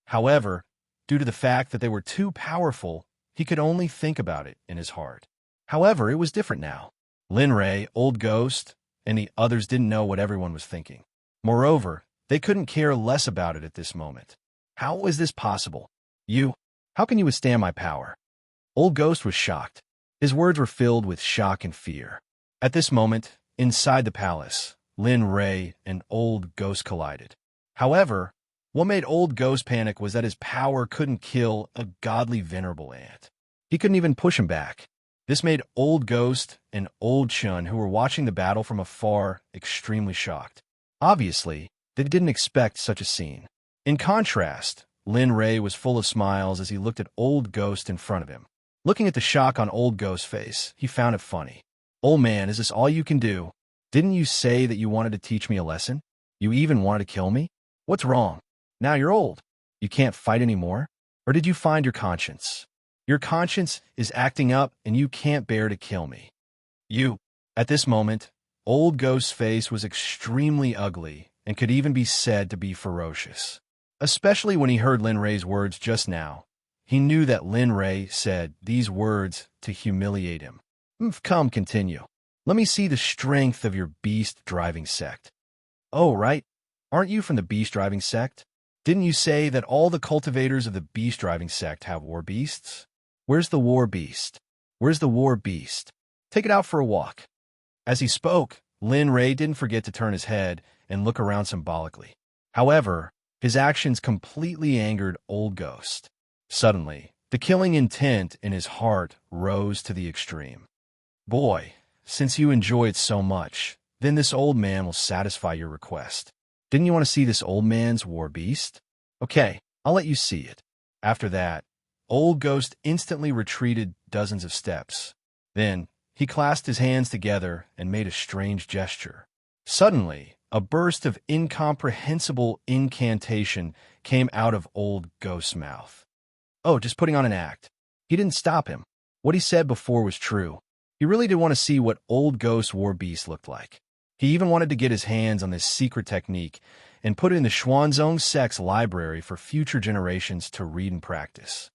However, due to the fact that they were too powerful, he could only think about it in his heart. However, it was different now. Lin Rei, Old Ghost, and the others didn't know what everyone was thinking. Moreover, they couldn't care less about it at this moment. How is this possible? How can you withstand my power? Old Ghost was shocked. His words were filled with shock and fear. At this moment, inside the palace, Lin Rei and Old Ghost collided. However, what made Old Ghost panic was that his power couldn't kill a godly venerable ant. He couldn't even push him back. This made Old Ghost and Old Chun, who were watching the battle from afar, extremely shocked. Obviously, they didn't expect such a scene. In contrast, Lin Rei was full of smiles as he looked at Old Ghost in front of him. Looking at the shock on Old Ghost's face, he found it funny. "Old man, is this all you can do? Didn't you say that you wanted to teach me a lesson? You even wanted to kill me? What's wrong? Now you're old. You can't fight anymore? Or did you find your conscience? Your conscience is acting up and you can't bear to kill me." At this moment, Old Ghost's face was extremely ugly and could even be said to be ferocious. Especially when he heard Lin Rei's words just now. He knew that Lin Rei said these words to humiliate him. Come, continue. Let me see the strength of your beast-driving sect." "Oh, right. Aren't you from the beast-driving sect? Didn't you say that all the cultivators of the beast-driving sect have war beasts? Where's the war beast? Where's the war beast? Take it out for a walk." As he spoke, Lin Rei didn't forget to turn his head and look around symbolically. However, his actions completely angered Old Ghost. Suddenly, the killing intent in his heart rose to the extreme. "Boy, since you enjoy it so much, then this old man will satisfy your request. Didn't you want to see this old man's war beast? Okay, I'll let you see it." After that, Old Ghost instantly retreated dozens of steps. Then, he clasped his hands together and made a strange gesture. Suddenly, a burst of incomprehensible incantation came out of Old Ghost's mouth. Oh, just putting on an act. He didn't stop him. What he said before was true. He really did want to see what Old Ghost's war beast looked like. He even wanted to get his hands on this secret technique and put it in the Xuanzong Sect's library for future generations to read and practice.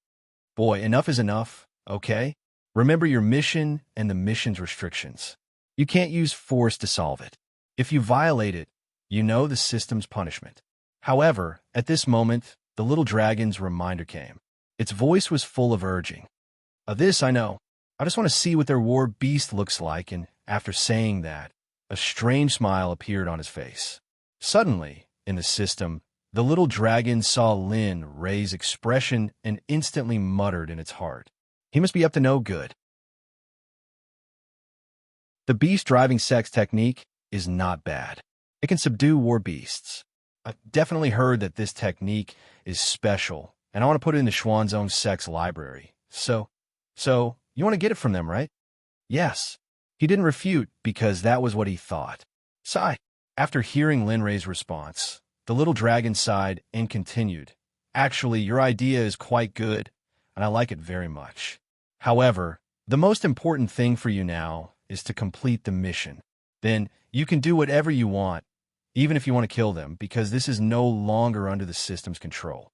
Boy, enough is enough, okay? Remember your mission and the mission's restrictions. You can't use force to solve it. If you violate it, you know the system's punishment. However, at this moment, the little dragon's reminder came. Its voice was full of urging. This I know. I just want to see what their war beast looks like, and after saying that, a strange smile appeared on his face. Suddenly, in the system, the little dragon saw Lin Rei's expression and instantly muttered in its heart. He must be up to no good. The beast-driving sex technique is not bad. It can subdue war beasts. I've definitely heard that this technique is special, and I want to put it in the Xuanzong Sect's library. So, you want to get it from them, right? Yes. He didn't refute because that was what he thought. Sigh. After hearing Lin Rei's response, the little dragon sighed and continued. Actually, your idea is quite good, and I like it very much. However, the most important thing for you now is to complete the mission. Then you can do whatever you want, even if you want to kill them, because this is no longer under the system's control.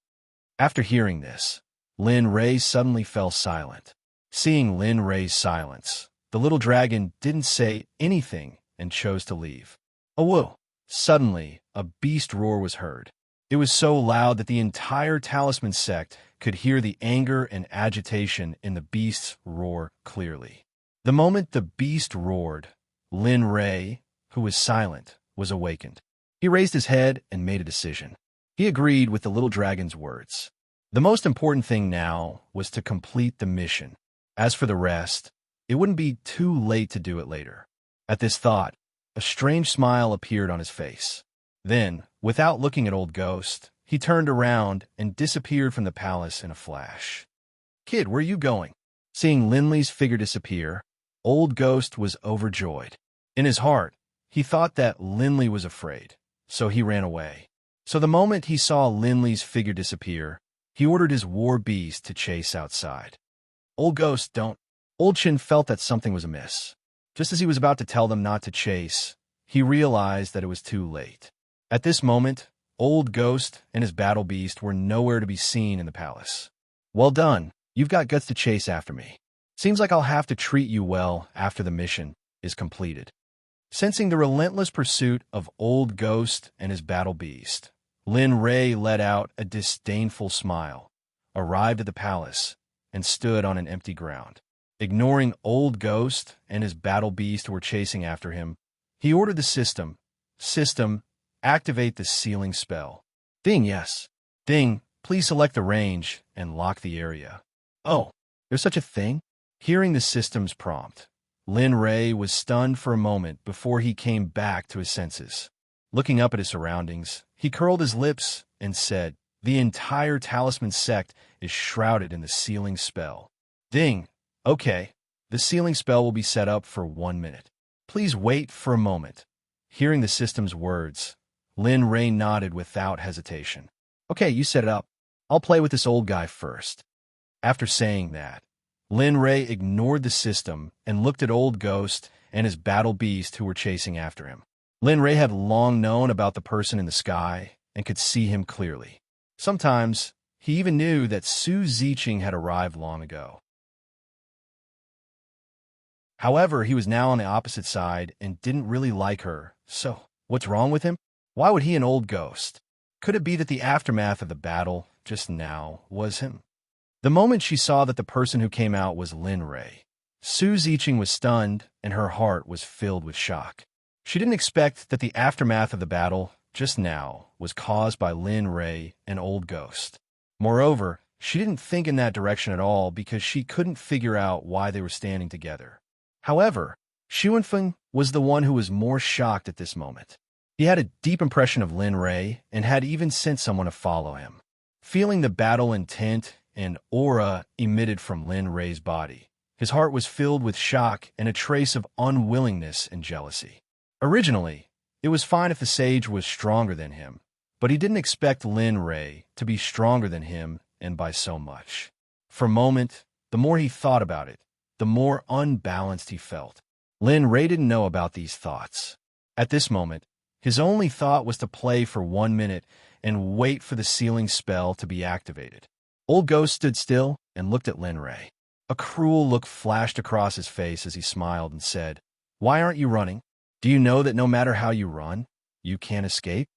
After hearing this, Lin Rei suddenly fell silent. Seeing Lin Rei's silence, the little dragon didn't say anything and chose to leave. Oh, whoa! Suddenly, a beast roar was heard. It was so loud that the entire Talisman sect could hear the anger and agitation in the beast's roar clearly. The moment the beast roared, Lin Rei, who was silent, was awakened. He raised his head and made a decision. He agreed with the little dragon's words. The most important thing now was to complete the mission. As for the rest, it wouldn't be too late to do it later. At this thought, a strange smile appeared on his face. Then, without looking at Old Ghost, he turned around and disappeared from the palace in a flash. "Kid, where are you going?" Seeing Linley's figure disappear, Old Ghost was overjoyed. In his heart, he thought that Linley was afraid, so he ran away. So the moment he saw Linley's figure disappear, he ordered his war beast to chase outside. "Old Ghost, don't." Old Chin felt that something was amiss. Just as he was about to tell them not to chase, he realized that it was too late. At this moment, Old Ghost and his battle beast were nowhere to be seen in the palace. "Well done. You've got guts to chase after me. Seems like I'll have to treat you well after the mission is completed." Sensing the relentless pursuit of Old Ghost and his battle beast, Lin Ray let out a disdainful smile, arrived at the palace, and stood on an empty ground. Ignoring Old Ghost and his battle beast who were chasing after him, he ordered the system, activate the sealing spell. Ding, yes. Ding, please select the range and lock the area. Oh, there's such a thing? Hearing the system's prompt, Lin Ray was stunned for a moment before he came back to his senses. Looking up at his surroundings, he curled his lips and said, "The entire talisman sect is shrouded in the sealing spell." Ding. Okay, the sealing spell will be set up for 1 minute. Please wait for a moment. Hearing the system's words, Lin Ray nodded without hesitation. Okay, you set it up. I'll play with this old guy first. After saying that, Lin Ray ignored the system and looked at Old Ghost and his battle beast who were chasing after him. Lin Ray had long known about the person in the sky and could see him clearly. Sometimes, he even knew that Su Ziqing had arrived long ago. However, he was now on the opposite side and didn't really like her. So, what's wrong with him? Why would he an Old Ghost? Could it be that the aftermath of the battle just now was him? The moment she saw that the person who came out was Lin Ray, Su Ziqing was stunned and her heart was filled with shock. She didn't expect that the aftermath of the battle just now was caused by Lin Ray and Old Ghost. Moreover, she didn't think in that direction at all because she couldn't figure out why they were standing together. However, Xu Wenfeng was the one who was more shocked at this moment. He had a deep impression of Lin Ray and had even sent someone to follow him. Feeling the battle intent and aura emitted from Lin Ray's body, his heart was filled with shock and a trace of unwillingness and jealousy. Originally, it was fine if the sage was stronger than him, but he didn't expect Lin Ray to be stronger than him and by so much. For a moment, the more he thought about it, the more unbalanced he felt. Lin Ray didn't know about these thoughts. At this moment, his only thought was to play for 1 minute and wait for the sealing spell to be activated. Old Ghost stood still and looked at Lin Ray. A cruel look flashed across his face as he smiled and said, "Why aren't you running? Do you know that no matter how you run, you can't escape?"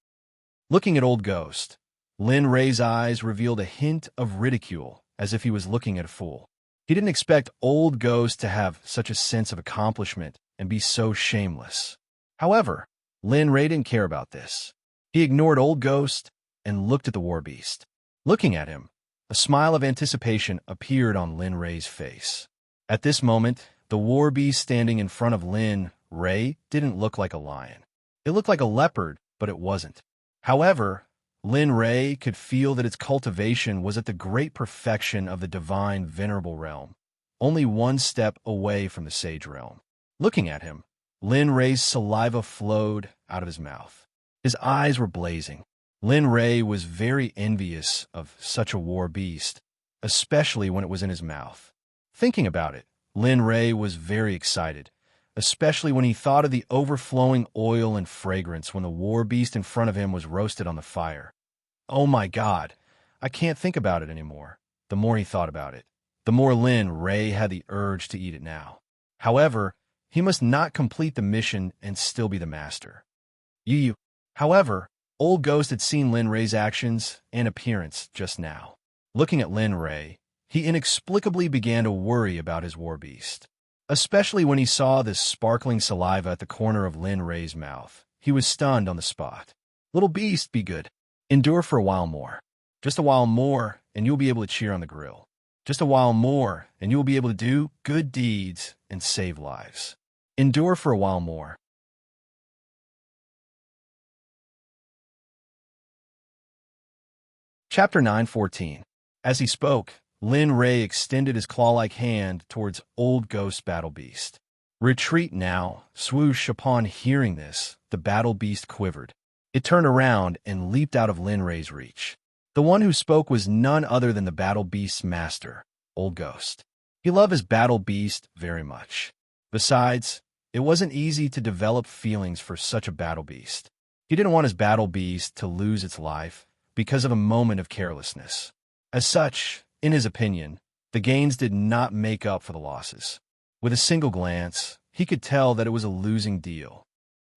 Looking at Old Ghost, Lin Ray's eyes revealed a hint of ridicule, as if he was looking at a fool. He didn't expect Old Ghost to have such a sense of accomplishment and be so shameless. However, Lin Ray didn't care about this. He ignored Old Ghost and looked at the war beast. Looking at him, a smile of anticipation appeared on Lin Ray's face. At this moment, the war beast standing in front of Lin Ray didn't look like a lion. It looked like a leopard, but it wasn't. However, Lin Ray could feel that its cultivation was at the great perfection of the divine venerable realm, only 1 step away from the sage realm. Looking at him, Lin Ray's saliva flowed out of his mouth. His eyes were blazing. Lin Ray was very envious of such a war beast, especially when it was in his mouth. Thinking about it, Lin Ray was very excited, especially when he thought of the overflowing oil and fragrance when the war beast in front of him was roasted on the fire. Oh my God, I can't think about it anymore. The more he thought about it, the more Lin Ray had the urge to eat it now. However, he must not complete the mission and still be the master. However, Old Ghost had seen Lin Ray's actions and appearance just now. Looking at Lin Ray, he inexplicably began to worry about his war beast. Especially when he saw this sparkling saliva at the corner of Lin Ray's mouth. He was stunned on the spot. Little beast, be good. Endure for a while more. Just a while more, and you'll be able to cheer on the grill. Just a while more, and you will be able to do good deeds and save lives. Endure for a while more. Chapter 9:14. As he spoke, Lin Ray extended his claw-like hand towards Old Ghost Battle Beast. Retreat now, swoosh. Upon hearing this, the battle beast quivered. It turned around and leaped out of Lin Ray's reach. The one who spoke was none other than the battle beast's master, Old Ghost. He loved his battle beast very much. Besides, it wasn't easy to develop feelings for such a battle beast. He didn't want his battle beast to lose its life because of a moment of carelessness. As such, in his opinion, the gains did not make up for the losses. With a single glance, he could tell that it was a losing deal.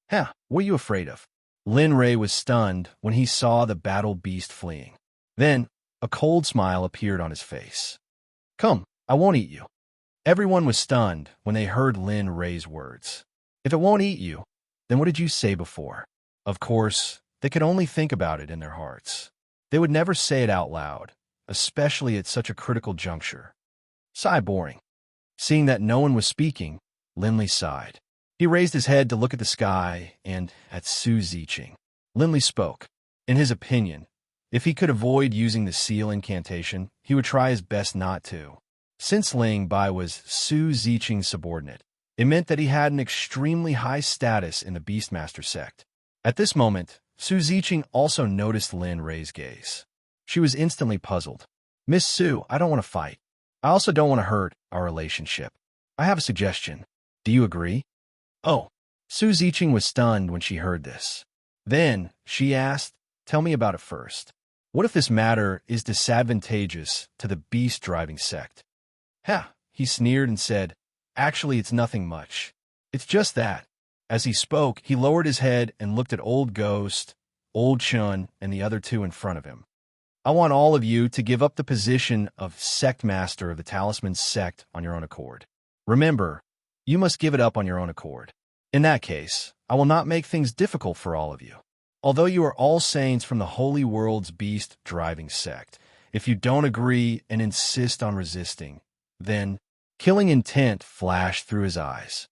What are you afraid of? Lin Ray was stunned when he saw the battle beast fleeing. Then, a cold smile appeared on his face. Come, I won't eat you. Everyone was stunned when they heard Lin Ray's words. If it won't eat you, then what did you say before? Of course, they could only think about it in their hearts. They would never say it out loud, especially at such a critical juncture. Sigh boring. Seeing that no one was speaking, Linley sighed. He raised his head to look at the sky and at Su Ziqing. Linley spoke. In his opinion, if he could avoid using the seal incantation, he would try his best not to. Since Ling Bai was Su Ziqing's subordinate, it meant that he had an extremely high status in the Beastmaster sect. At this moment, Su Ziqing also noticed Lin Ray's gaze. She was instantly puzzled. Miss Su, I don't want to fight. I also don't want to hurt our relationship. I have a suggestion. Do you agree? Oh, Su Ziqing was stunned when she heard this. Then, she asked, tell me about it first. What if this matter is disadvantageous to the beast-driving sect? He sneered and said, actually, it's nothing much. It's just that. As he spoke, he lowered his head and looked at Old Ghost, Old Chun, and the other two in front of him. I want all of you to give up the position of Sect Master of the Talisman Sect on your own accord. Remember, you must give it up on your own accord. In that case, I will not make things difficult for all of you. Although you are all saints from the Holy World's beast-driving sect, if you don't agree and insist on resisting, then killing intent flashed through his eyes.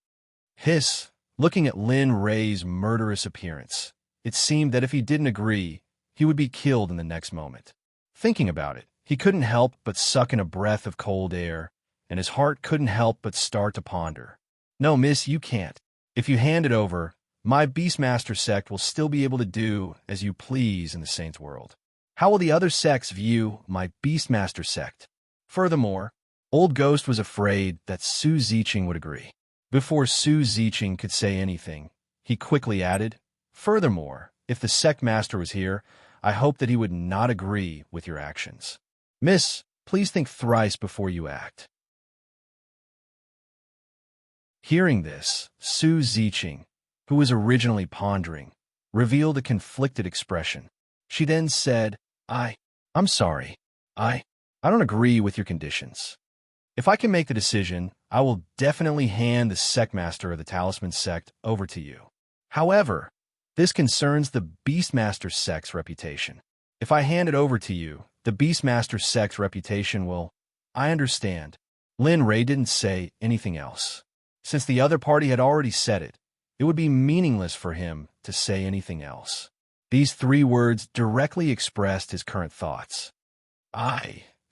Hiss, looking at Lin Ray's murderous appearance, it seemed that if he didn't agree, he would be killed in the next moment. Thinking about it, he couldn't help but suck in a breath of cold air, and his heart couldn't help but start to ponder. No, miss, you can't. If you hand it over, my Beastmaster sect will still be able to do as you please in the Saints' world. How will the other sects view my Beastmaster sect? Furthermore, Old Ghost was afraid that Su Ziqing would agree. Before Su Ziqing could say anything, he quickly added, furthermore, if the sect master was here, I hope that he would not agree with your actions. Miss, please think thrice before you act. Hearing this, Su Ziqing, who was originally pondering, revealed a conflicted expression. She then said, I'm sorry. I don't agree with your conditions. If I can make the decision, I will definitely hand the sect master of the Talisman sect over to you. However, this concerns the Beastmaster sect's reputation. If I hand it over to you, the Beastmaster sect's reputation will... I understand. Lin Ray didn't say anything else. Since the other party had already said it, it would be meaningless for him to say anything else. These 3 words directly expressed his current thoughts.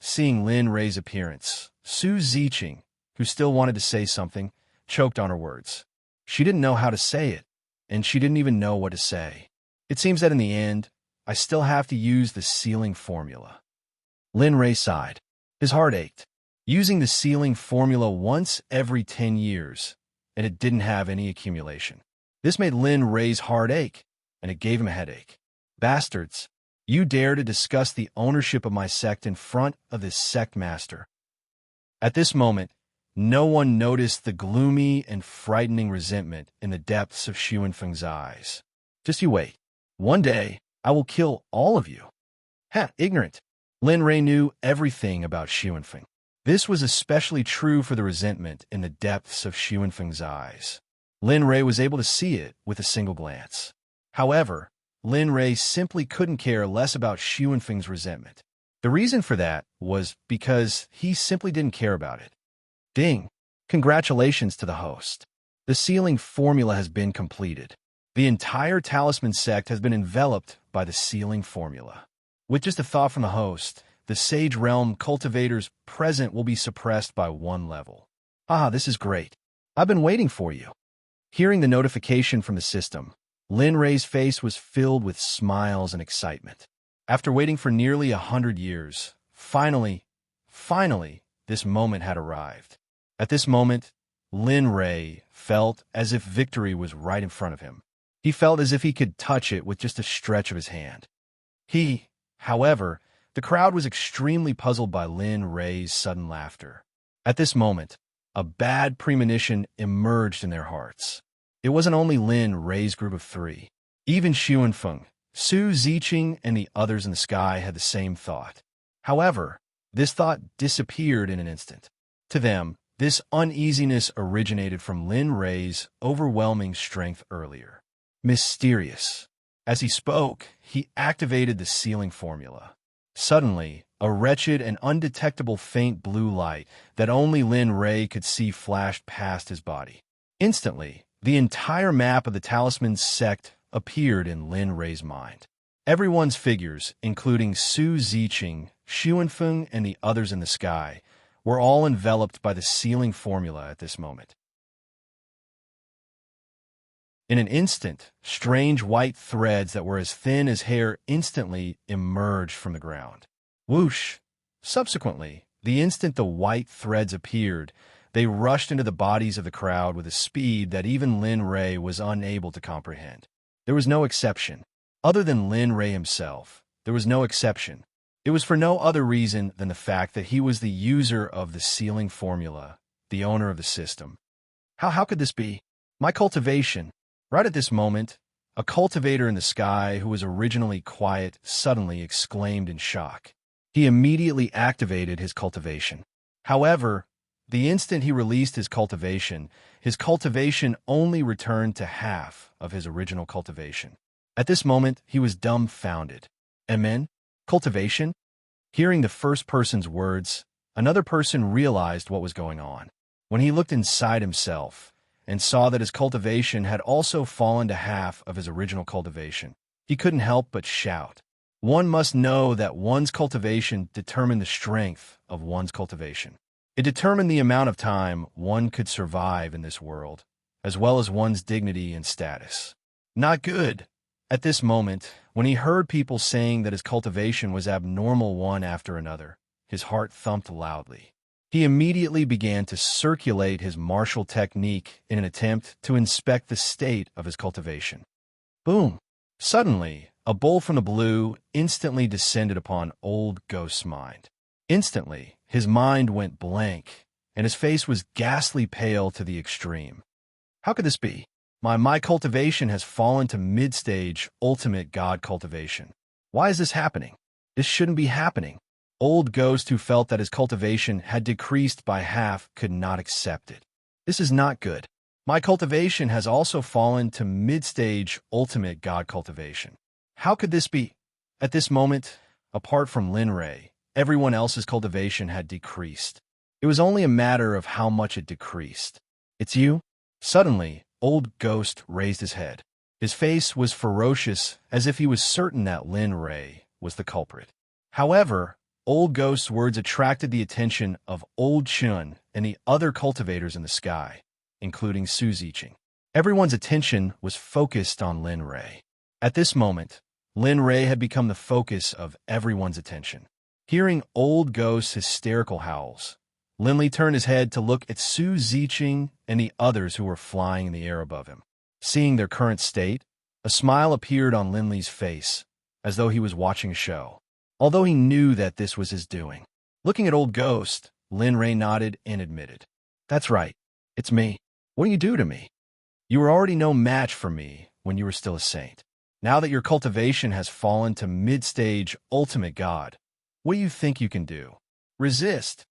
Seeing Lin Ray's appearance, Su Ziqing, who still wanted to say something, choked on her words. She didn't know how to say it, and she didn't even know what to say. It seems that in the end, I still have to use the sealing formula. Lin Ray sighed. His heart ached. Using the sealing formula once every 10 years, and it didn't have any accumulation. This made Lin Ray's heart ache, and it gave him a headache. Bastards, you dare to discuss the ownership of my sect in front of this sect master. At this moment, no one noticed the gloomy and frightening resentment in the depths of Xu Wenfeng's eyes. Just you wait. One day, I will kill all of you. Ignorant. Lin Ray knew everything about Xu Wenfeng. This was especially true for the resentment in the depths of Xu Wenfeng's eyes. Lin Ray was able to see it with a single glance. However, Lin Rei simply couldn't care less about Xuanfeng's resentment. The reason for that was because he simply didn't care about it. Ding! Congratulations to the host. The sealing formula has been completed. The entire talisman sect has been enveloped by the sealing formula. With just a thought from the host, the Sage Realm cultivators present will be suppressed by 1 level. Ah, this is great. I've been waiting for you. Hearing the notification from the system, Lin Rei's face was filled with smiles and excitement. After waiting for nearly 100 years, finally, this moment had arrived. At this moment, Lin Rei felt as if victory was right in front of him. He felt as if he could touch it with just a stretch of his hand. However, the crowd was extremely puzzled by Lin Rei's sudden laughter. At this moment, a bad premonition emerged in their hearts. It wasn't only Lin Rei's group of 3. Even Xuanfeng, Su Ziqing, and the others in the sky had the same thought. However, this thought disappeared in an instant. To them, this uneasiness originated from Lin Rei's overwhelming strength earlier. Mysterious. As he spoke, he activated the sealing formula. Suddenly, a wretched and undetectable faint blue light that only Lin Rei could see flashed past his body. Instantly, the entire map of the talisman sect appeared in Lin Rei's mind. Everyone's figures, including Su Ziqing, Xuanfeng, and the others in the sky, were all enveloped by the sealing formula at this moment. In an instant, strange white threads that were as thin as hair instantly emerged from the ground. Whoosh! Subsequently, the instant the white threads appeared, they rushed into the bodies of the crowd with a speed that even Lin Rei was unable to comprehend. There was no exception. Other than Lin Rei himself, there was no exception. It was for no other reason than the fact that he was the user of the sealing formula, the owner of the system. How could this be? My cultivation. Right at this moment, a cultivator in the sky who was originally quiet suddenly exclaimed in shock. He immediately activated his cultivation. However, the instant he released his cultivation only returned to half of his original cultivation. At this moment, he was dumbfounded. Amen? Cultivation? Hearing the first person's words, another person realized what was going on. When he looked inside himself and saw that his cultivation had also fallen to half of his original cultivation, he couldn't help but shout. One must know that one's cultivation determined the strength of one's cultivation. It determined the amount of time one could survive in this world, as well as one's dignity and status. Not good. At this moment, when he heard people saying that his cultivation was abnormal one after another, his heart thumped loudly. He immediately began to circulate his martial technique in an attempt to inspect the state of his cultivation. Boom! Suddenly, a bolt from the blue instantly descended upon Old Ghost's mind. Instantly, his mind went blank, and his face was ghastly pale to the extreme. How could this be? My cultivation has fallen to mid-stage ultimate god cultivation. Why is this happening? This shouldn't be happening. Old Ghost, who felt that his cultivation had decreased by half, could not accept it. This is not good. My cultivation has also fallen to mid-stage ultimate god cultivation. How could this be? At this moment, apart from Lin Rei, everyone else's cultivation had decreased. It was only a matter of how much it decreased. It's you? Suddenly, Old Ghost raised his head. His face was ferocious, as if he was certain that Lin Rei was the culprit. However, Old Ghost's words attracted the attention of Old Chun and the other cultivators in the sky, including Su Ziqing. Everyone's attention was focused on Lin Rei. At this moment, Lin Rei had become the focus of everyone's attention. Hearing Old Ghost's hysterical howls, Lin Li turned his head to look at Su Ziqing and the others who were flying in the air above him. Seeing their current state, a smile appeared on Lin Li's face, as though he was watching a show, although he knew that this was his doing. Looking at Old Ghost, Lin Rei nodded and admitted, "That's right, it's me. What do you do to me? You were already no match for me when you were still a saint. Now that your cultivation has fallen to mid-stage ultimate god, what do you think you can do? Resist?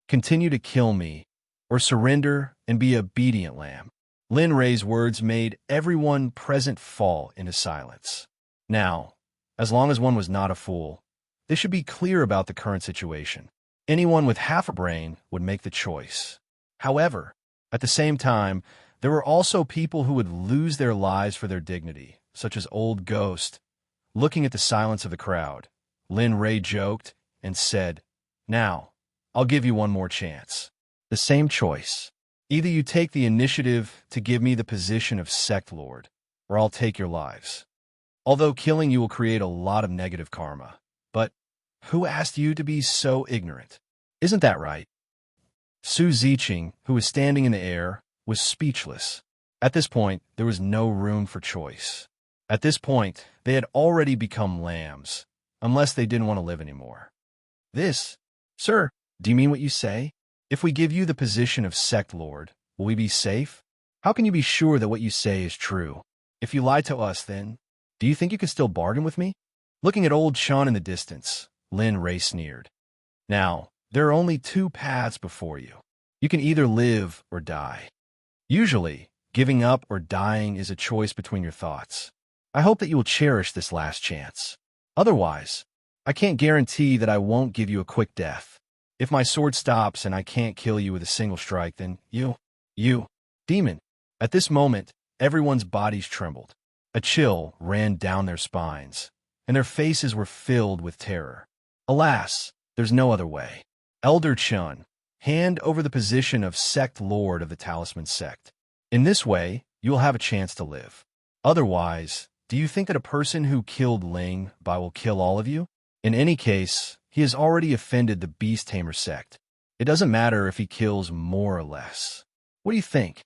Continue to kill me, or surrender and be obedient lamb." Lin Rei's words made everyone present fall into silence. Now, as long as one was not a fool, they should be clear about the current situation. Anyone with half a brain would make the choice. However, at the same time, there were also people who would lose their lives for their dignity, such as Old Ghost. Looking at the silence of the crowd, Lin Rei joked and said, "Now, I'll give you one more chance. The same choice. Either you take the initiative to give me the position of Sect Lord, or I'll take your lives. Although killing you will create a lot of negative karma. But who asked you to be so ignorant? Isn't that right?" Su Ziqing, who was standing in the air, was speechless. At this point, there was no room for choice. At this point, they had already become lambs, unless they didn't want to live anymore. Sir, do you mean what you say? If we give you the position of Sect Lord, will we be safe? How can you be sure that what you say is true? If you lie to us, then, do you think you can still bargain with me? Looking at old Sean in the distance, Lin Rei sneered. Now, there are only two paths before you. You can either live or die. Usually, giving up or dying is a choice between your thoughts. I hope that you will cherish this last chance. Otherwise, I can't guarantee that I won't give you a quick death. If my sword stops and I can't kill you with a single strike, then you, demon. At this moment, everyone's bodies trembled. A chill ran down their spines, and their faces were filled with terror. Alas, there's no other way. Elder Chun, hand over the position of Sect Lord of the Talisman Sect. In this way, you will have a chance to live. Otherwise, do you think that a person who killed Ling Bai will kill all of you? In any case, he has already offended the Beast Tamer Sect. It doesn't matter if he kills more or less. What do you think?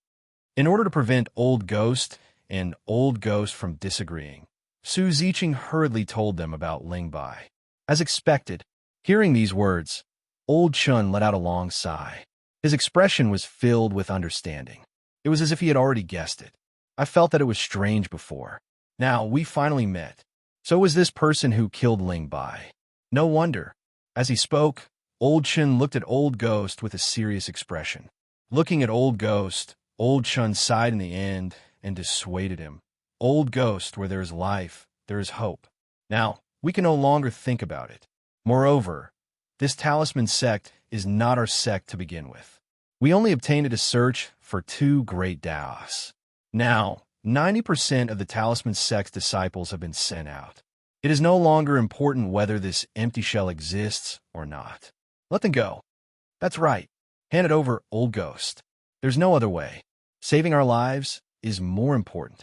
In order to prevent Old Ghost and Old Ghost from disagreeing, Su Ziqing hurriedly told them about Ling Bai. As expected, hearing these words, Old Chun let out a long sigh. His expression was filled with understanding. It was as if he had already guessed it. I felt that it was strange before. Now, we finally met. So was this person who killed Ling Bai. No wonder. As he spoke, Old Chun looked at Old Ghost with a serious expression. Looking at Old Ghost, Old Chun sighed in the end and dissuaded him. Old Ghost, where there is life, there is hope. Now, we can no longer think about it. Moreover, this Talisman Sect is not our sect to begin with. We only obtained it to search for two great Daos. Now, 90% of the Talisman Sect's disciples have been sent out. It is no longer important whether this empty shell exists or not. Let them go. That's right. Hand it over, Old Ghost. There's no other way. Saving our lives is more important.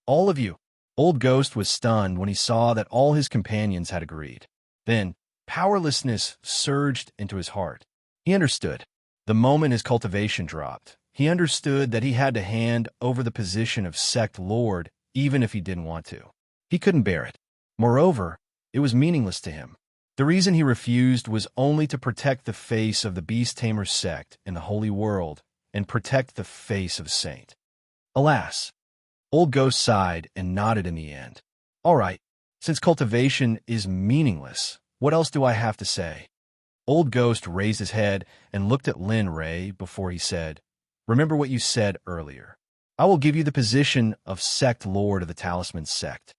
All of you. Old Ghost was stunned when he saw that all his companions had agreed. Then, powerlessness surged into his heart. He understood. The moment his cultivation dropped, he understood that he had to hand over the position of Sect Lord even if he didn't want to. He couldn't bear it. Moreover, it was meaningless to him. The reason he refused was only to protect the face of the Beast Tamer Sect in the Holy World and protect the face of Saint. Alas, Old Ghost sighed and nodded in the end. All right, since cultivation is meaningless, what else do I have to say? Old Ghost raised his head and looked at Lin Rei before he said, "Remember what you said earlier. I will give you the position of Sect Lord of the Talisman Sect."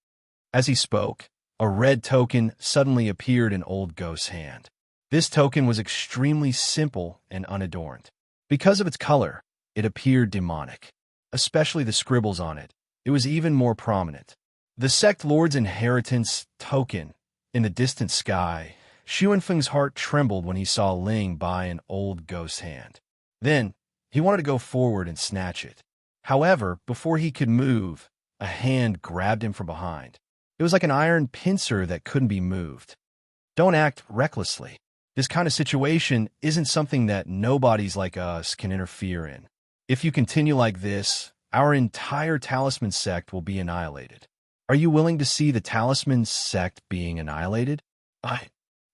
As he spoke, a red token suddenly appeared in Old Ghost's hand. This token was extremely simple and unadorned. Because of its color, it appeared demonic. Especially the scribbles on it. It was even more prominent. The Sect Lord's inheritance token. In the distant sky, Xuanfeng's heart trembled when he saw Ling Bai in Old Ghost's hand. Then, he wanted to go forward and snatch it. However, before he could move, a hand grabbed him from behind. It was like an iron pincer that couldn't be moved. Don't act recklessly. This kind of situation isn't something that nobodies like us can interfere in. If you continue like this, our entire Talisman Sect will be annihilated. Are you willing to see the Talisman Sect being annihilated?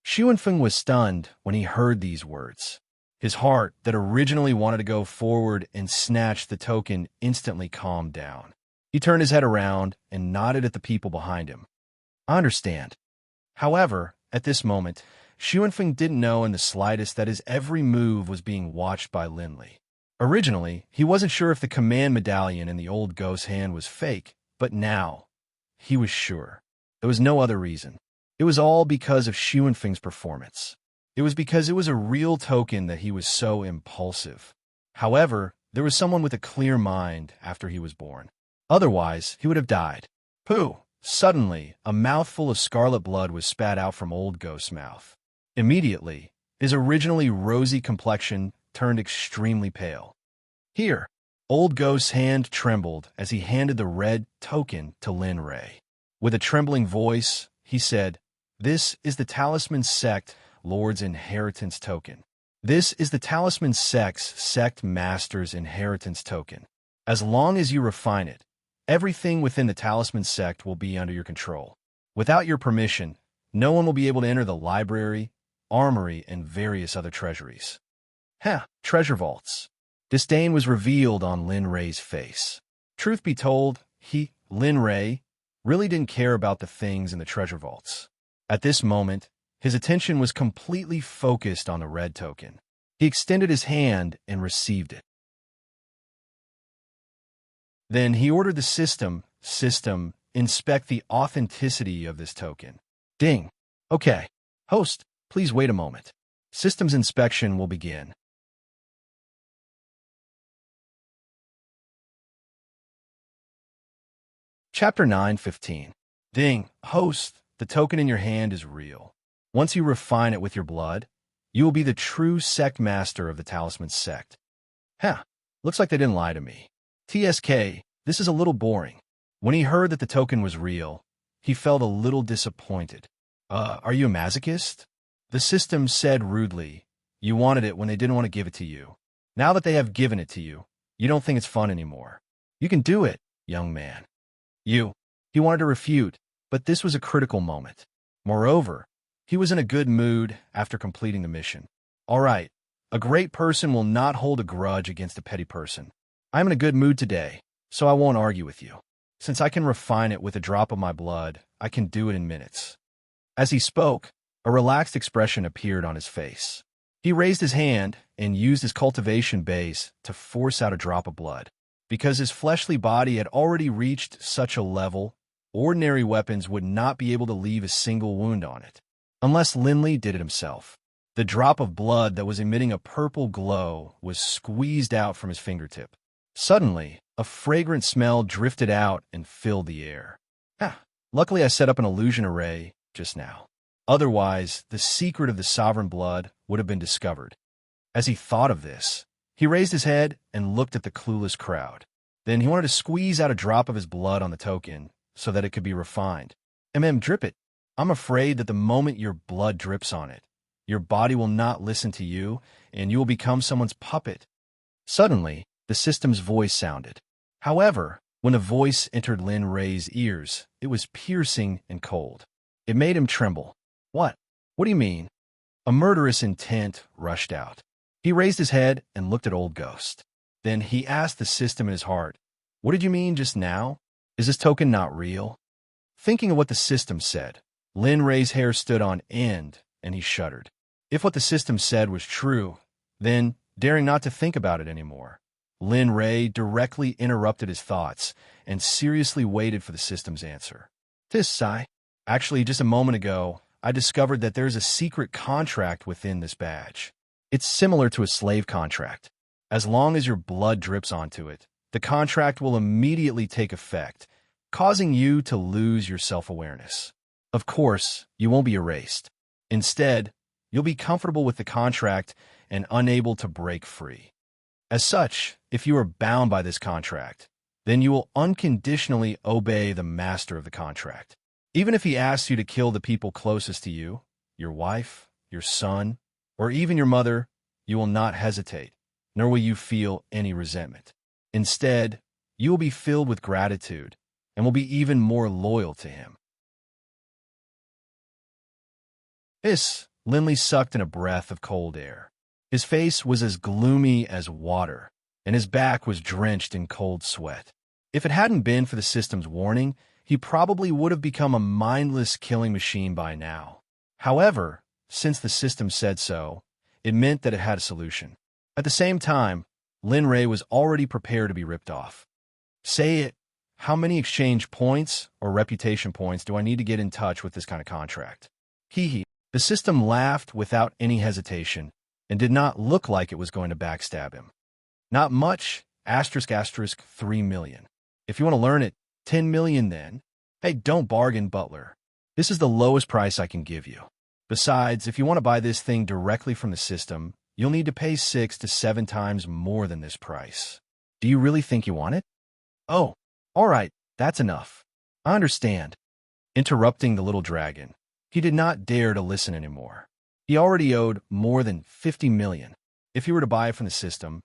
Xuanfeng was stunned when he heard these words. His heart, that originally wanted to go forward and snatch the token, instantly calmed down. He turned his head around and nodded at the people behind him. I understand. However, at this moment, Xuanfeng didn't know in the slightest that his every move was being watched by Linley. Originally, he wasn't sure if the command medallion in the old ghost's hand was fake, but now, he was sure. There was no other reason. It was all because of Xuanfeng's performance. It was because it was a real token that he was so impulsive. However, there was someone with a clear mind after he was born. Otherwise, he would have died. Pooh! Suddenly, a mouthful of scarlet blood was spat out from Old Ghost's mouth. Immediately, his originally rosy complexion turned extremely pale. Here, Old Ghost's hand trembled as he handed the red token to Lin Ray. With a trembling voice, he said, "This is the Talisman Sect Lord's Inheritance Token. This is the Talisman Sect's Sect Master's Inheritance Token. As long as you refine it, everything within the Talisman Sect will be under your control. Without your permission, no one will be able to enter the library, armory, and various other treasuries." Treasure vaults. Disdain was revealed on Lin Ray's face. Truth be told, Lin Ray, really didn't care about the things in the treasure vaults. At this moment, his attention was completely focused on the red token. He extended his hand and received it. Then he ordered the system, inspect the authenticity of this token. Ding. Okay. Host, please wait a moment. Systems inspection will begin. Chapter 9:15. Ding. Host, the token in your hand is real. Once you refine it with your blood, you will be the true Sect Master of the Talisman Sect. Looks like they didn't lie to me. TSK, this is a little boring. When he heard that the token was real, he felt a little disappointed. Are you a masochist? The system said rudely, you wanted it when they didn't want to give it to you. Now that they have given it to you, you don't think it's fun anymore. You can do it, young man. He wanted to refute, but this was a critical moment. Moreover, he was in a good mood after completing the mission. All right, a great person will not hold a grudge against a petty person. I'm in a good mood today, so I won't argue with you. Since I can refine it with a drop of my blood, I can do it in minutes. As he spoke, a relaxed expression appeared on his face. He raised his hand and used his cultivation base to force out a drop of blood. Because his fleshly body had already reached such a level, ordinary weapons would not be able to leave a single wound on it, unless Linley did it himself. The drop of blood that was emitting a purple glow was squeezed out from his fingertip. Suddenly, a fragrant smell drifted out and filled the air. Luckily I set up an illusion array just now. Otherwise, the secret of the sovereign blood would have been discovered. As he thought of this, he raised his head and looked at the clueless crowd. Then he wanted to squeeze out a drop of his blood on the token so that it could be refined. Drip it. I'm afraid that the moment your blood drips on it, your body will not listen to you and you will become someone's puppet. Suddenly, the system's voice sounded. However, when the voice entered Lin Ray's ears, it was piercing and cold. It made him tremble. What? What do you mean? A murderous intent rushed out. He raised his head and looked at Old Ghost. Then he asked the system in his heart, "What did you mean just now? Is this token not real?" Thinking of what the system said, Lin Ray's hair stood on end and he shuddered. If what the system said was true, then, daring not to think about it anymore, Lin Ray directly interrupted his thoughts and seriously waited for the system's answer. Actually, just a moment ago, I discovered that there's a secret contract within this badge. It's similar to a slave contract. As long as your blood drips onto it, the contract will immediately take effect, causing you to lose your self-awareness. Of course, you won't be erased. Instead, you'll be comfortable with the contract and unable to break free. As such, if you are bound by this contract, then you will unconditionally obey the master of the contract. Even if he asks you to kill the people closest to you, your wife, your son, or even your mother, you will not hesitate, nor will you feel any resentment. Instead, you will be filled with gratitude and will be even more loyal to him. Linley sucked in a breath of cold air. His face was as gloomy as water, and his back was drenched in cold sweat. If it hadn't been for the system's warning, he probably would have become a mindless killing machine by now. However, since the system said so, it meant that it had a solution. At the same time, Lin Ray was already prepared to be ripped off. Say it. How many exchange points or reputation points do I need to get in touch with this kind of contract? Hee hee. The system laughed without any hesitation and did not look like it was going to backstab him. Not much, asterisk asterisk 3 million. If you want to learn it, 10 million then. Hey, don't bargain, butler. This is the lowest price I can give you. Besides, if you want to buy this thing directly from the system, you'll need to pay 6 to 7 times more than this price. Do you really think you want it? Oh, all right, that's enough. I understand. Interrupting the little dragon, he did not dare to listen anymore. He already owed more than 50 million. If he were to buy it from the system,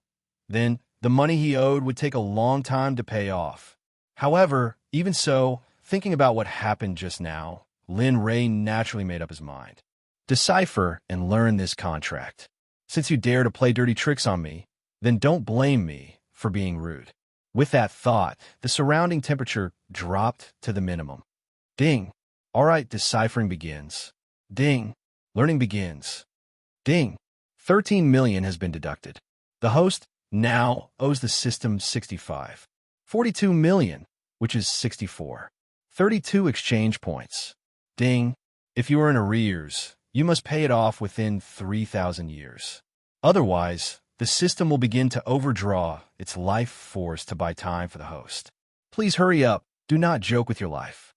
then the money he owed would take a long time to pay off. However, even so, thinking about what happened just now, Lin Ray naturally made up his mind. Decipher and learn this contract. Since you dare to play dirty tricks on me, then don't blame me for being rude. With that thought, the surrounding temperature dropped to the minimum. Ding. All right, deciphering begins. Ding. Learning begins. Ding. 13 million has been deducted. The host now owes the system 65. 42 million, which is 64. 32 exchange points. Ding. If you are in arrears, you must pay it off within 3,000 years. Otherwise, the system will begin to overdraw its life force to buy time for the host. Please hurry up. Do not joke with your life.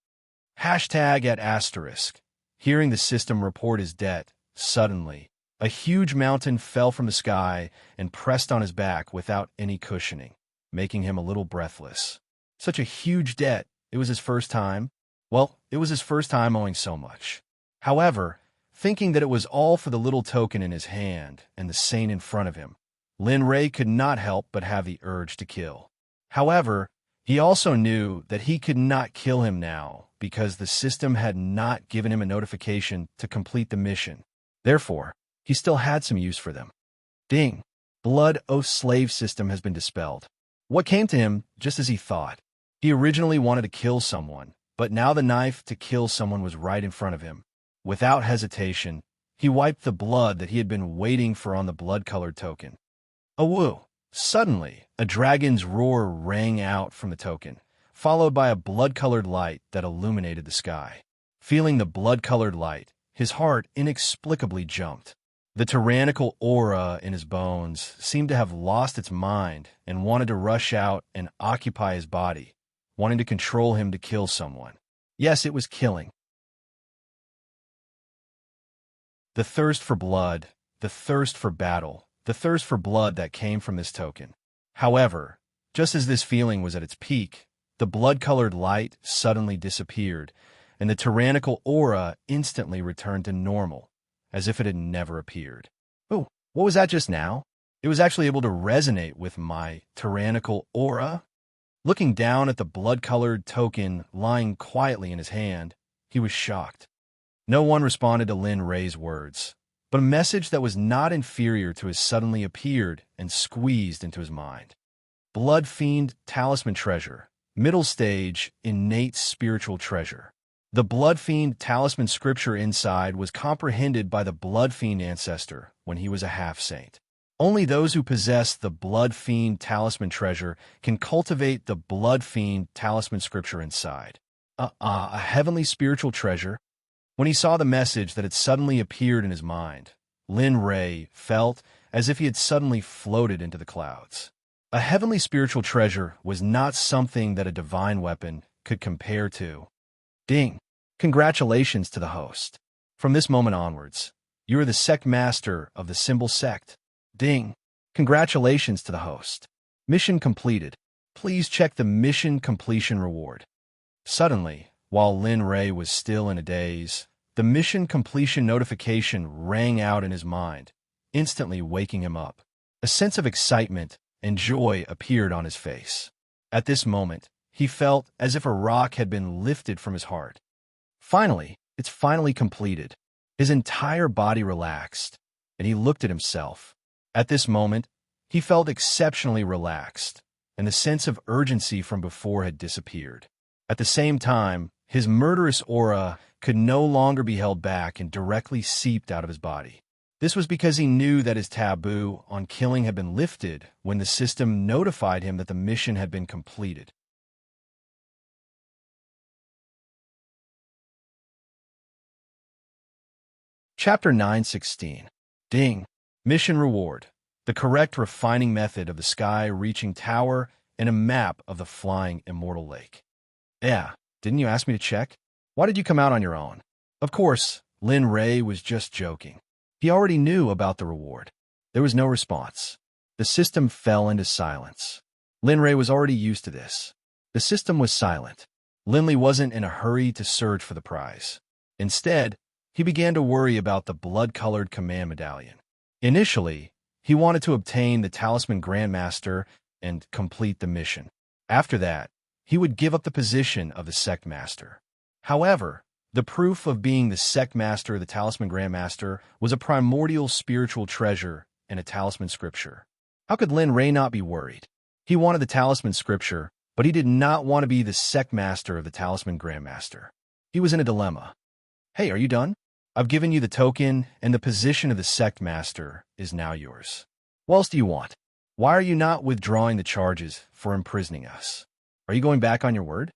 Hashtag at asterisk. Hearing the system report his debt, suddenly, a huge mountain fell from the sky and pressed on his back without any cushioning, making him a little breathless. Such a huge debt. It was his first time. Well, it was his first time owing so much. However, thinking that it was all for the little token in his hand and the saint in front of him, Lin Ray could not help but have the urge to kill. However, he also knew that he could not kill him now because the system had not given him a notification to complete the mission. Therefore, he still had some use for them. Ding! Blood Oath slave system has been dispelled. What came to him just as he thought. He originally wanted to kill someone, but now the knife to kill someone was right in front of him. Without hesitation, he wiped the blood that he had been waiting for on the blood-colored token. Awoo! Suddenly, a dragon's roar rang out from the token, followed by a blood-colored light that illuminated the sky. Feeling the blood-colored light, his heart inexplicably jumped. The tyrannical aura in his bones seemed to have lost its mind and wanted to rush out and occupy his body, wanting to control him to kill someone. Yes, it was killing. The thirst for blood, the thirst for battle, the thirst for blood that came from this token. However, just as this feeling was at its peak, the blood-colored light suddenly disappeared, and the tyrannical aura instantly returned to normal, as if it had never appeared. Oh, what was that just now? It was actually able to resonate with my tyrannical aura? Looking down at the blood-colored token lying quietly in his hand, he was shocked. No one responded to Lin Ray's words, but a message that was not inferior to his suddenly appeared and squeezed into his mind. Blood Fiend Talisman Treasure. Middle stage, innate spiritual treasure. The Blood Fiend Talisman scripture inside was comprehended by the Blood Fiend ancestor when he was a half-saint. Only those who possess the Blood Fiend Talisman treasure can cultivate the Blood Fiend Talisman scripture inside. A heavenly spiritual treasure. When he saw the message that had suddenly appeared in his mind, Lin Ray felt as if he had suddenly floated into the clouds. A heavenly spiritual treasure was not something that a divine weapon could compare to. Ding! Congratulations to the host. From this moment onwards, you are the Sect Master of the symbol Sect. Ding! Congratulations to the host. Mission completed. Please check the mission completion reward. Suddenly, while Lin Ray was still in a daze, the mission completion notification rang out in his mind, instantly waking him up. A sense of excitement and joy appeared on his face. At this moment, he felt as if a rock had been lifted from his heart. Finally, it's finally completed. His entire body relaxed, and he looked at himself. At this moment, he felt exceptionally relaxed, and the sense of urgency from before had disappeared. At the same time, his murderous aura could no longer be held back and directly seeped out of his body. This was because he knew that his taboo on killing had been lifted when the system notified him that the mission had been completed. Chapter 916. Ding. Mission Reward. The correct refining method of the sky-reaching tower and a map of the flying immortal lake. Yeah, didn't you ask me to check? Why did you come out on your own? Of course, Lin Ray was just joking. He already knew about the reward. There was no response. The system fell into silence. Lin Ray was already used to this. The system was silent. Linley wasn't in a hurry to search for the prize. Instead, he began to worry about the blood-colored command medallion. Initially, he wanted to obtain the Talisman Grandmaster and complete the mission. After that, he would give up the position of the Sect Master. However, the proof of being the Sect Master of the Talisman Grandmaster was a primordial spiritual treasure and a talisman scripture. How could Lin Ray not be worried? He wanted the talisman scripture, but he did not want to be the Sect Master of the Talisman Grandmaster. He was in a dilemma. Hey, are you done? I've given you the token, and the position of the Sect Master is now yours. What else do you want? Why are you not withdrawing the charges for imprisoning us? Are you going back on your word?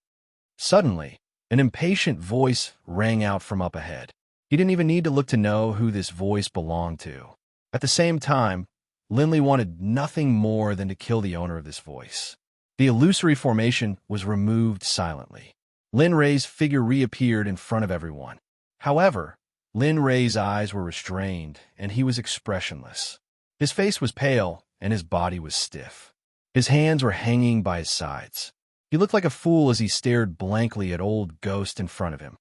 Suddenly, an impatient voice rang out from up ahead. He didn't even need to look to know who this voice belonged to. At the same time, Linley wanted nothing more than to kill the owner of this voice. The illusory formation was removed silently. Lin Ray's figure reappeared in front of everyone. However, Lin Ray's eyes were restrained, and he was expressionless. His face was pale, and his body was stiff. His hands were hanging by his sides. He looked like a fool as he stared blankly at Old Ghost in front of him.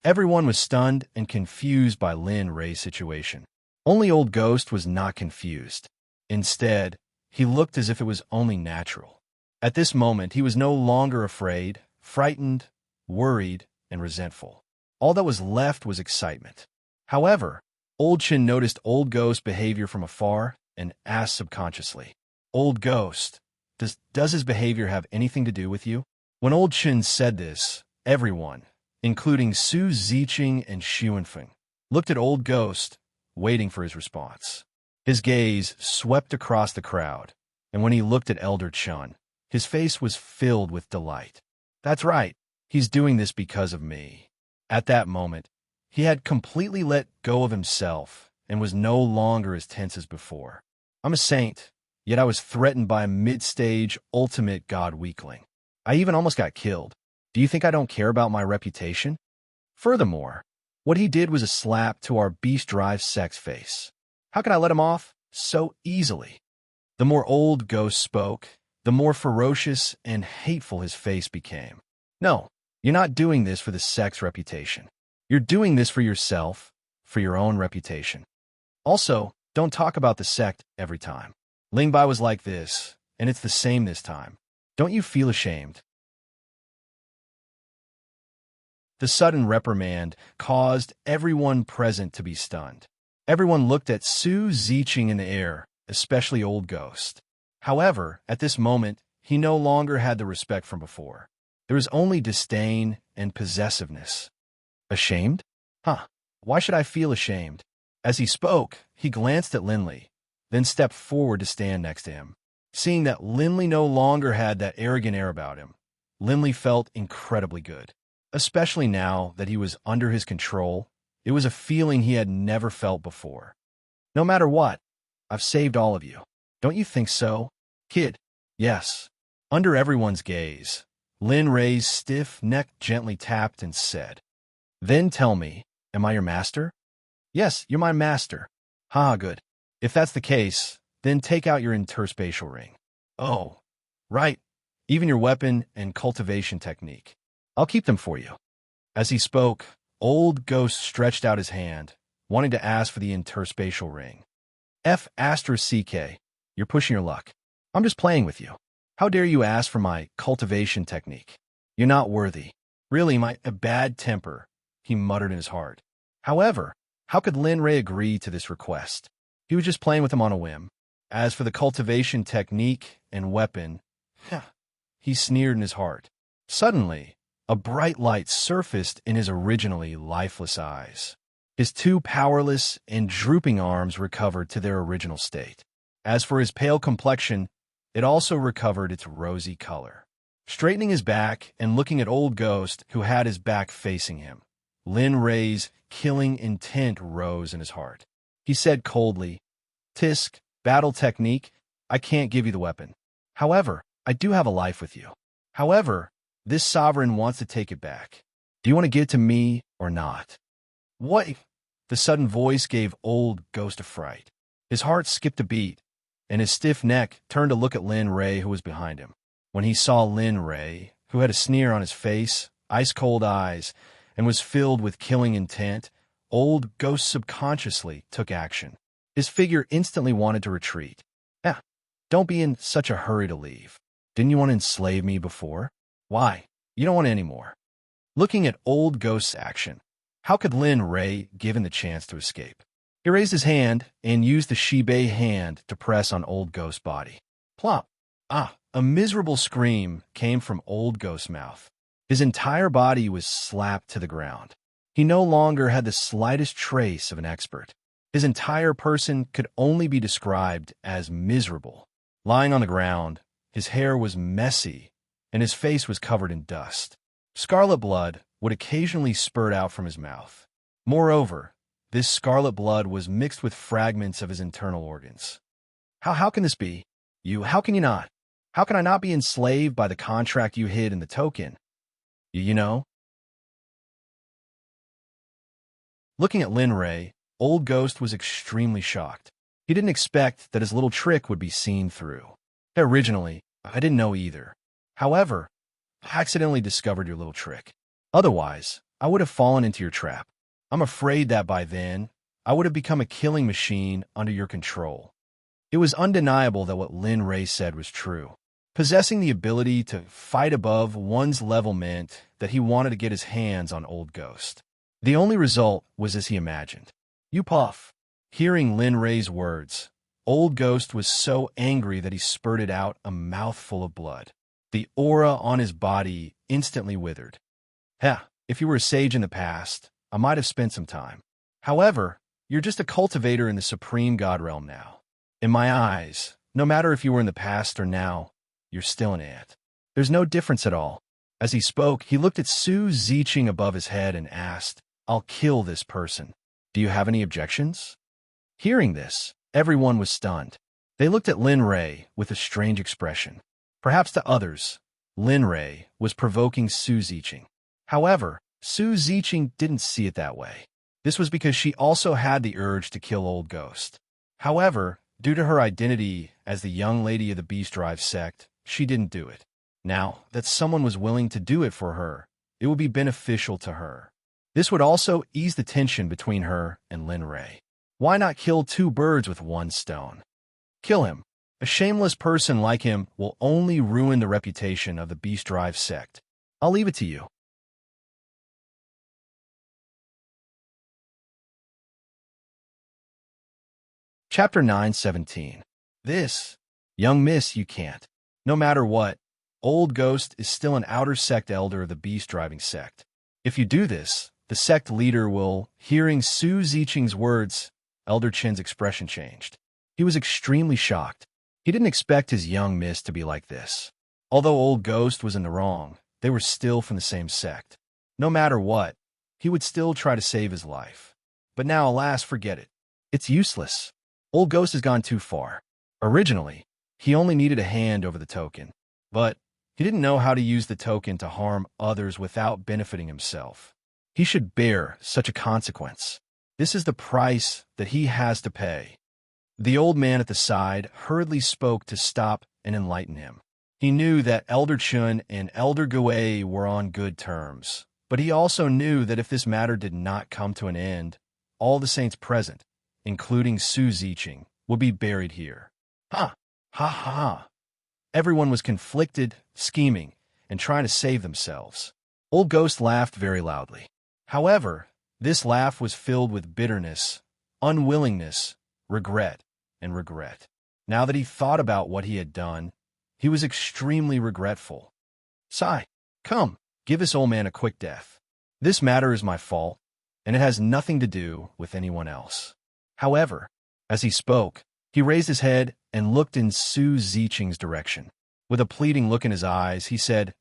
Everyone was stunned and confused by Lin Ray's situation. Only Old Ghost was not confused. Instead, he looked as if it was only natural. At this moment, he was no longer afraid, frightened, worried, and resentful. All that was left was excitement. However, Old Chin noticed Old Ghost's behavior from afar and asked subconsciously, Old Ghost, does his behavior have anything to do with you? When Old Chin said this, everyone, including Su Ziqing and Xuanfeng, looked at Old Ghost, waiting for his response. His gaze swept across the crowd, and when he looked at Elder Chun, his face was filled with delight. That's right, he's doing this because of me. At that moment, he had completely let go of himself and was no longer as tense as before. I'm a saint, yet I was threatened by a mid-stage ultimate god weakling. I even almost got killed. Do you think I don't care about my reputation? Furthermore, what he did was a slap to our beast drive Sect's face. How could I let him off so easily? The more Old Ghost spoke, the more ferocious and hateful his face became. No, you're not doing this for the Sect's reputation. You're doing this for yourself, for your own reputation. Also, don't talk about the Sect every time. Lingbai was like this, and it's the same this time. Don't you feel ashamed? The sudden reprimand caused everyone present to be stunned. Everyone looked at Su Ziqing in the air, especially Old Ghost. However, at this moment, he no longer had the respect from before. There was only disdain and possessiveness. Ashamed? Huh. Why should I feel ashamed? As he spoke, he glanced at Linley, then stepped forward to stand next to him. Seeing that Linley no longer had that arrogant air about him, Linley felt incredibly good. Especially now that he was under his control, it was a feeling he had never felt before. No matter what, I've saved all of you. Don't you think so, kid? Yes. Under everyone's gaze, Lin Ray's stiff neck gently tapped and said, Then tell me, am I your master? Yes, you're my master. Ha, good. If that's the case, then take out your interspatial ring. Oh, right. Even your weapon and cultivation technique. I'll keep them for you. As he spoke, Old Ghost stretched out his hand, wanting to ask for the interspatial ring. CK, you're pushing your luck. I'm just playing with you. How dare you ask for my cultivation technique? You're not worthy. Really, my bad temper, he muttered in his heart. However, how could Lin Ray agree to this request? He was just playing with him on a whim. As for the cultivation technique and weapon, he sneered in his heart. Suddenly, a bright light surfaced in his originally lifeless eyes. His two powerless and drooping arms recovered to their original state. As for his pale complexion, it also recovered its rosy color. Straightening his back and looking at Old Ghost, who had his back facing him, Lin Ray's killing intent rose in his heart. He said coldly, "Tisk, battle technique, I can't give you the weapon. However, I do have a life with you. However, this sovereign wants to take it back. Do you want to give it to me or not?" "What?" The sudden voice gave Old Ghost a fright. His heart skipped a beat, and his stiff neck turned to look at Lin Ray, who was behind him. When he saw Lin Ray, who had a sneer on his face, ice-cold eyes, and was filled with killing intent, Old Ghost subconsciously took action. His figure instantly wanted to retreat. "Yeah, don't be in such a hurry to leave. Didn't you want to enslave me before? Why? You don't want it anymore." Looking at Old Ghost's action, how could Lin Ray given the chance to escape? He raised his hand and used the Shibei hand to press on Old Ghost's body. Plop! Ah! A miserable scream came from Old Ghost's mouth. His entire body was slapped to the ground. He no longer had the slightest trace of an expert. His entire person could only be described as miserable. Lying on the ground, his hair was messy, and his face was covered in dust. Scarlet blood would occasionally spurt out from his mouth. Moreover, this scarlet blood was mixed with fragments of his internal organs. How can this be? How can you not? How can I not be enslaved by the contract you hid in the token? You know? Looking at Lin Ray, Old Ghost was extremely shocked. He didn't expect that his little trick would be seen through. Originally, I didn't know either. However, I accidentally discovered your little trick. Otherwise, I would have fallen into your trap. I'm afraid that by then, I would have become a killing machine under your control. It was undeniable that what Lin Ray said was true. Possessing the ability to fight above one's level meant that he wanted to get his hands on Old Ghost. The only result was as he imagined. "You puff." Hearing Lin Ray's words, Old Ghost was so angry that he spurted out a mouthful of blood. The aura on his body instantly withered. If you were a sage in the past, I might have spent some time. However, you're just a cultivator in the supreme god realm now. In my eyes, no matter if you were in the past or now, you're still an ant. There's no difference at all. As he spoke, he looked at Su Ziqing above his head and asked, "I'll kill this person. Do you have any objections?" Hearing this, everyone was stunned. They looked at Lin Ray with a strange expression. Perhaps to others, Lin Ray was provoking Su Ziqing. However, Su Ziqing didn't see it that way. This was because she also had the urge to kill Old Ghost. However, due to her identity as the young lady of the Beast Drive sect, she didn't do it. Now that someone was willing to do it for her, it would be beneficial to her. This would also ease the tension between her and Lin Ray. Why not kill two birds with one stone? Kill him. A shameless person like him will only ruin the reputation of the Beast Drive sect. I'll leave it to you. Chapter 9:17. This, young miss, you can't. No matter what, Old Ghost is still an outer sect elder of the beast driving sect. If you do this, the sect leader will, hearing Su Ziqing's words, Elder Chen's expression changed. He was extremely shocked. He didn't expect his young miss to be like this. Although Old Ghost was in the wrong, they were still from the same sect. No matter what, he would still try to save his life. But now, alas, forget it. It's useless. Old Ghost has gone too far. Originally, he only needed a hand over the token, but he didn't know how to use the token to harm others without benefiting himself. He should bear such a consequence. This is the price that he has to pay. The old man at the side hurriedly spoke to stop and enlighten him. He knew that Elder Chun and Elder Gui were on good terms, but he also knew that if this matter did not come to an end, all the saints present, including Su Ziqing, would be buried here. Ha! Ha ha! Everyone was conflicted, scheming, and trying to save themselves. Old Ghost laughed very loudly. However, this laugh was filled with bitterness, unwillingness, regret, and regret. Now that he thought about what he had done, he was extremely regretful. Sigh, come, give this old man a quick death. This matter is my fault, and it has nothing to do with anyone else. However, as he spoke, he raised his head and looked in Su Ziqing's direction. With a pleading look in his eyes, he said,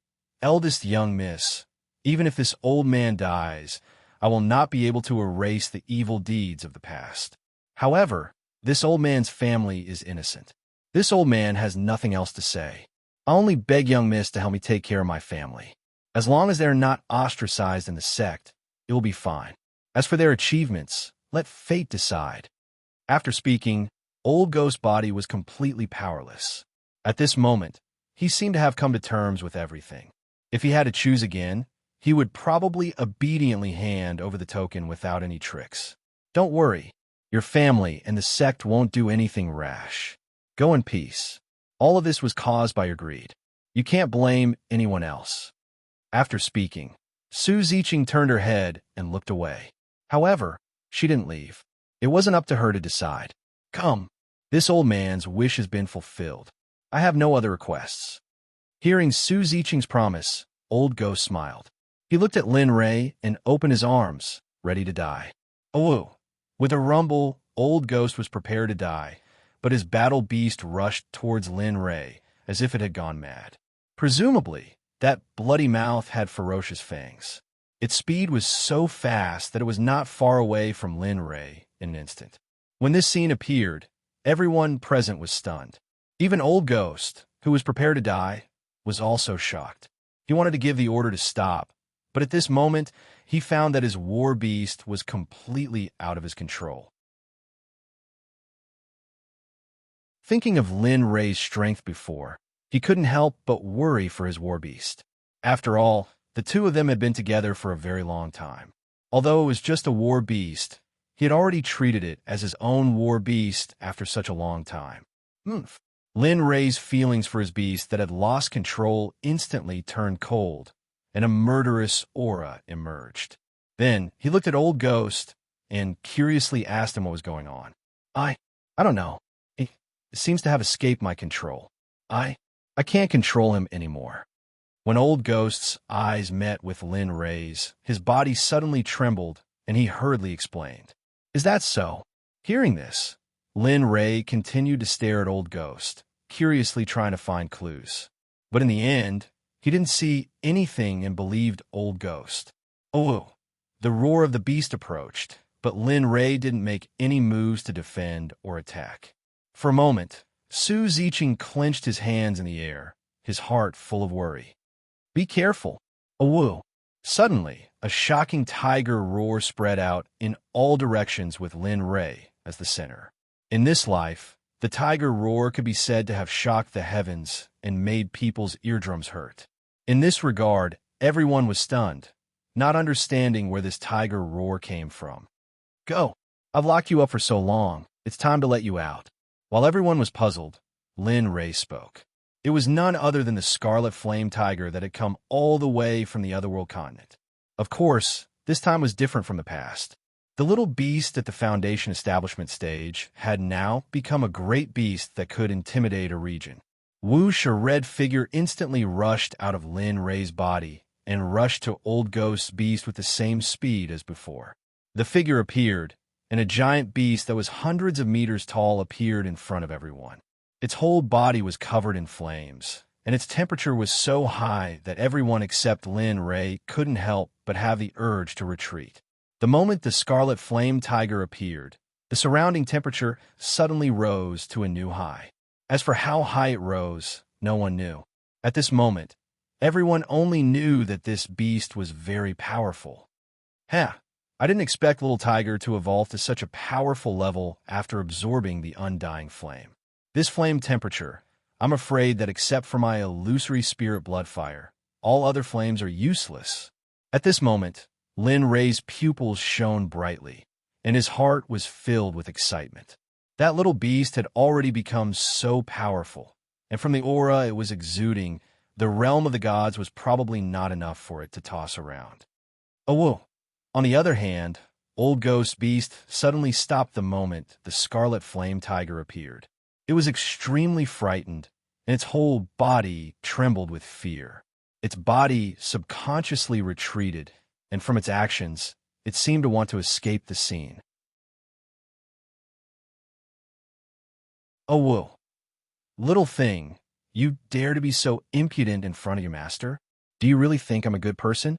"Eldest young miss, even if this old man dies, I will not be able to erase the evil deeds of the past. However, this old man's family is innocent. This old man has nothing else to say. I only beg young miss to help me take care of my family. As long as they are not ostracized in the sect, it will be fine. As for their achievements, let fate decide." After speaking, Old Ghost Body was completely powerless. At this moment, he seemed to have come to terms with everything. If he had to choose again, he would probably obediently hand over the token without any tricks. "Don't worry, your family and the sect won't do anything rash. Go in peace. All of this was caused by your greed. You can't blame anyone else." After speaking, Su Ziqing turned her head and looked away. However, she didn't leave. It wasn't up to her to decide. "Come, this old man's wish has been fulfilled. I have no other requests." Hearing Su Ziqing's promise, Old Ghost smiled. He looked at Lin Rei and opened his arms, ready to die. Oh! With a rumble, Old Ghost was prepared to die, but his battle beast rushed towards Lin Rei as if it had gone mad. Presumably, that bloody mouth had ferocious fangs. Its speed was so fast that it was not far away from Lin Rei in an instant. When this scene appeared, everyone present was stunned. Even Old Ghost, who was prepared to die, was also shocked. He wanted to give the order to stop, but at this moment, he found that his war beast was completely out of his control. Thinking of Lin Rei's strength before, he couldn't help but worry for his war beast. After all, the two of them had been together for a very long time. Although it was just a war beast, he had already treated it as his own war beast after such a long time. Lin Rei's feelings for his beast that had lost control instantly turned cold, and a murderous aura emerged. Then he looked at Old Ghost and curiously asked him what was going on. I don't know. It seems to have escaped my control. I can't control him anymore." When Old Ghost's eyes met with Lin Rei's, his body suddenly trembled, and he hurriedly explained, "Is that so?" Hearing this, Lin Rei continued to stare at Old Ghost, curiously trying to find clues. But in the end, he didn't see anything and believed Old Ghost. Oh! The roar of the beast approached, but Lin Rei didn't make any moves to defend or attack. For a moment, Su Ziqing clenched his hands in the air, his heart full of worry. "Be careful. Oh!" Suddenly, a shocking tiger roar spread out in all directions with Lin Rei as the center. In this life, the tiger roar could be said to have shocked the heavens and made people's eardrums hurt. In this regard, everyone was stunned, not understanding where this tiger roar came from. "Go! I've locked you up for so long, it's time to let you out." While everyone was puzzled, Lin Rei spoke. It was none other than the scarlet flame tiger that had come all the way from the otherworld continent. Of course, this time was different from the past. The little beast at the Foundation establishment stage had now become a great beast that could intimidate a region. Whoosh, a red figure instantly rushed out of Lin Rei's body and rushed to Old Ghost's beast with the same speed as before. The figure appeared, and a giant beast that was hundreds of meters tall appeared in front of everyone. Its whole body was covered in flames, and its temperature was so high that everyone except Lin Rei couldn't help but have the urge to retreat. The moment the scarlet flame tiger appeared, the surrounding temperature suddenly rose to a new high. As for how high it rose, no one knew. At this moment, everyone only knew that this beast was very powerful. I didn't expect Little Tiger to evolve to such a powerful level after absorbing the undying flame. This flame temperature, I'm afraid that except for my illusory spirit bloodfire, all other flames are useless. At this moment, Lin Rei's pupils shone brightly, and his heart was filled with excitement. That little beast had already become so powerful, and from the aura it was exuding, the realm of the gods was probably not enough for it to toss around. Oh! On the other hand, Old Ghost Beast suddenly stopped the moment the scarlet flame tiger appeared. It was extremely frightened, and its whole body trembled with fear. Its body subconsciously retreated, and from its actions, it seemed to want to escape the scene. "Oh, whoa. Little thing, you dare to be so impudent in front of your master? Do you really think I'm a good person?"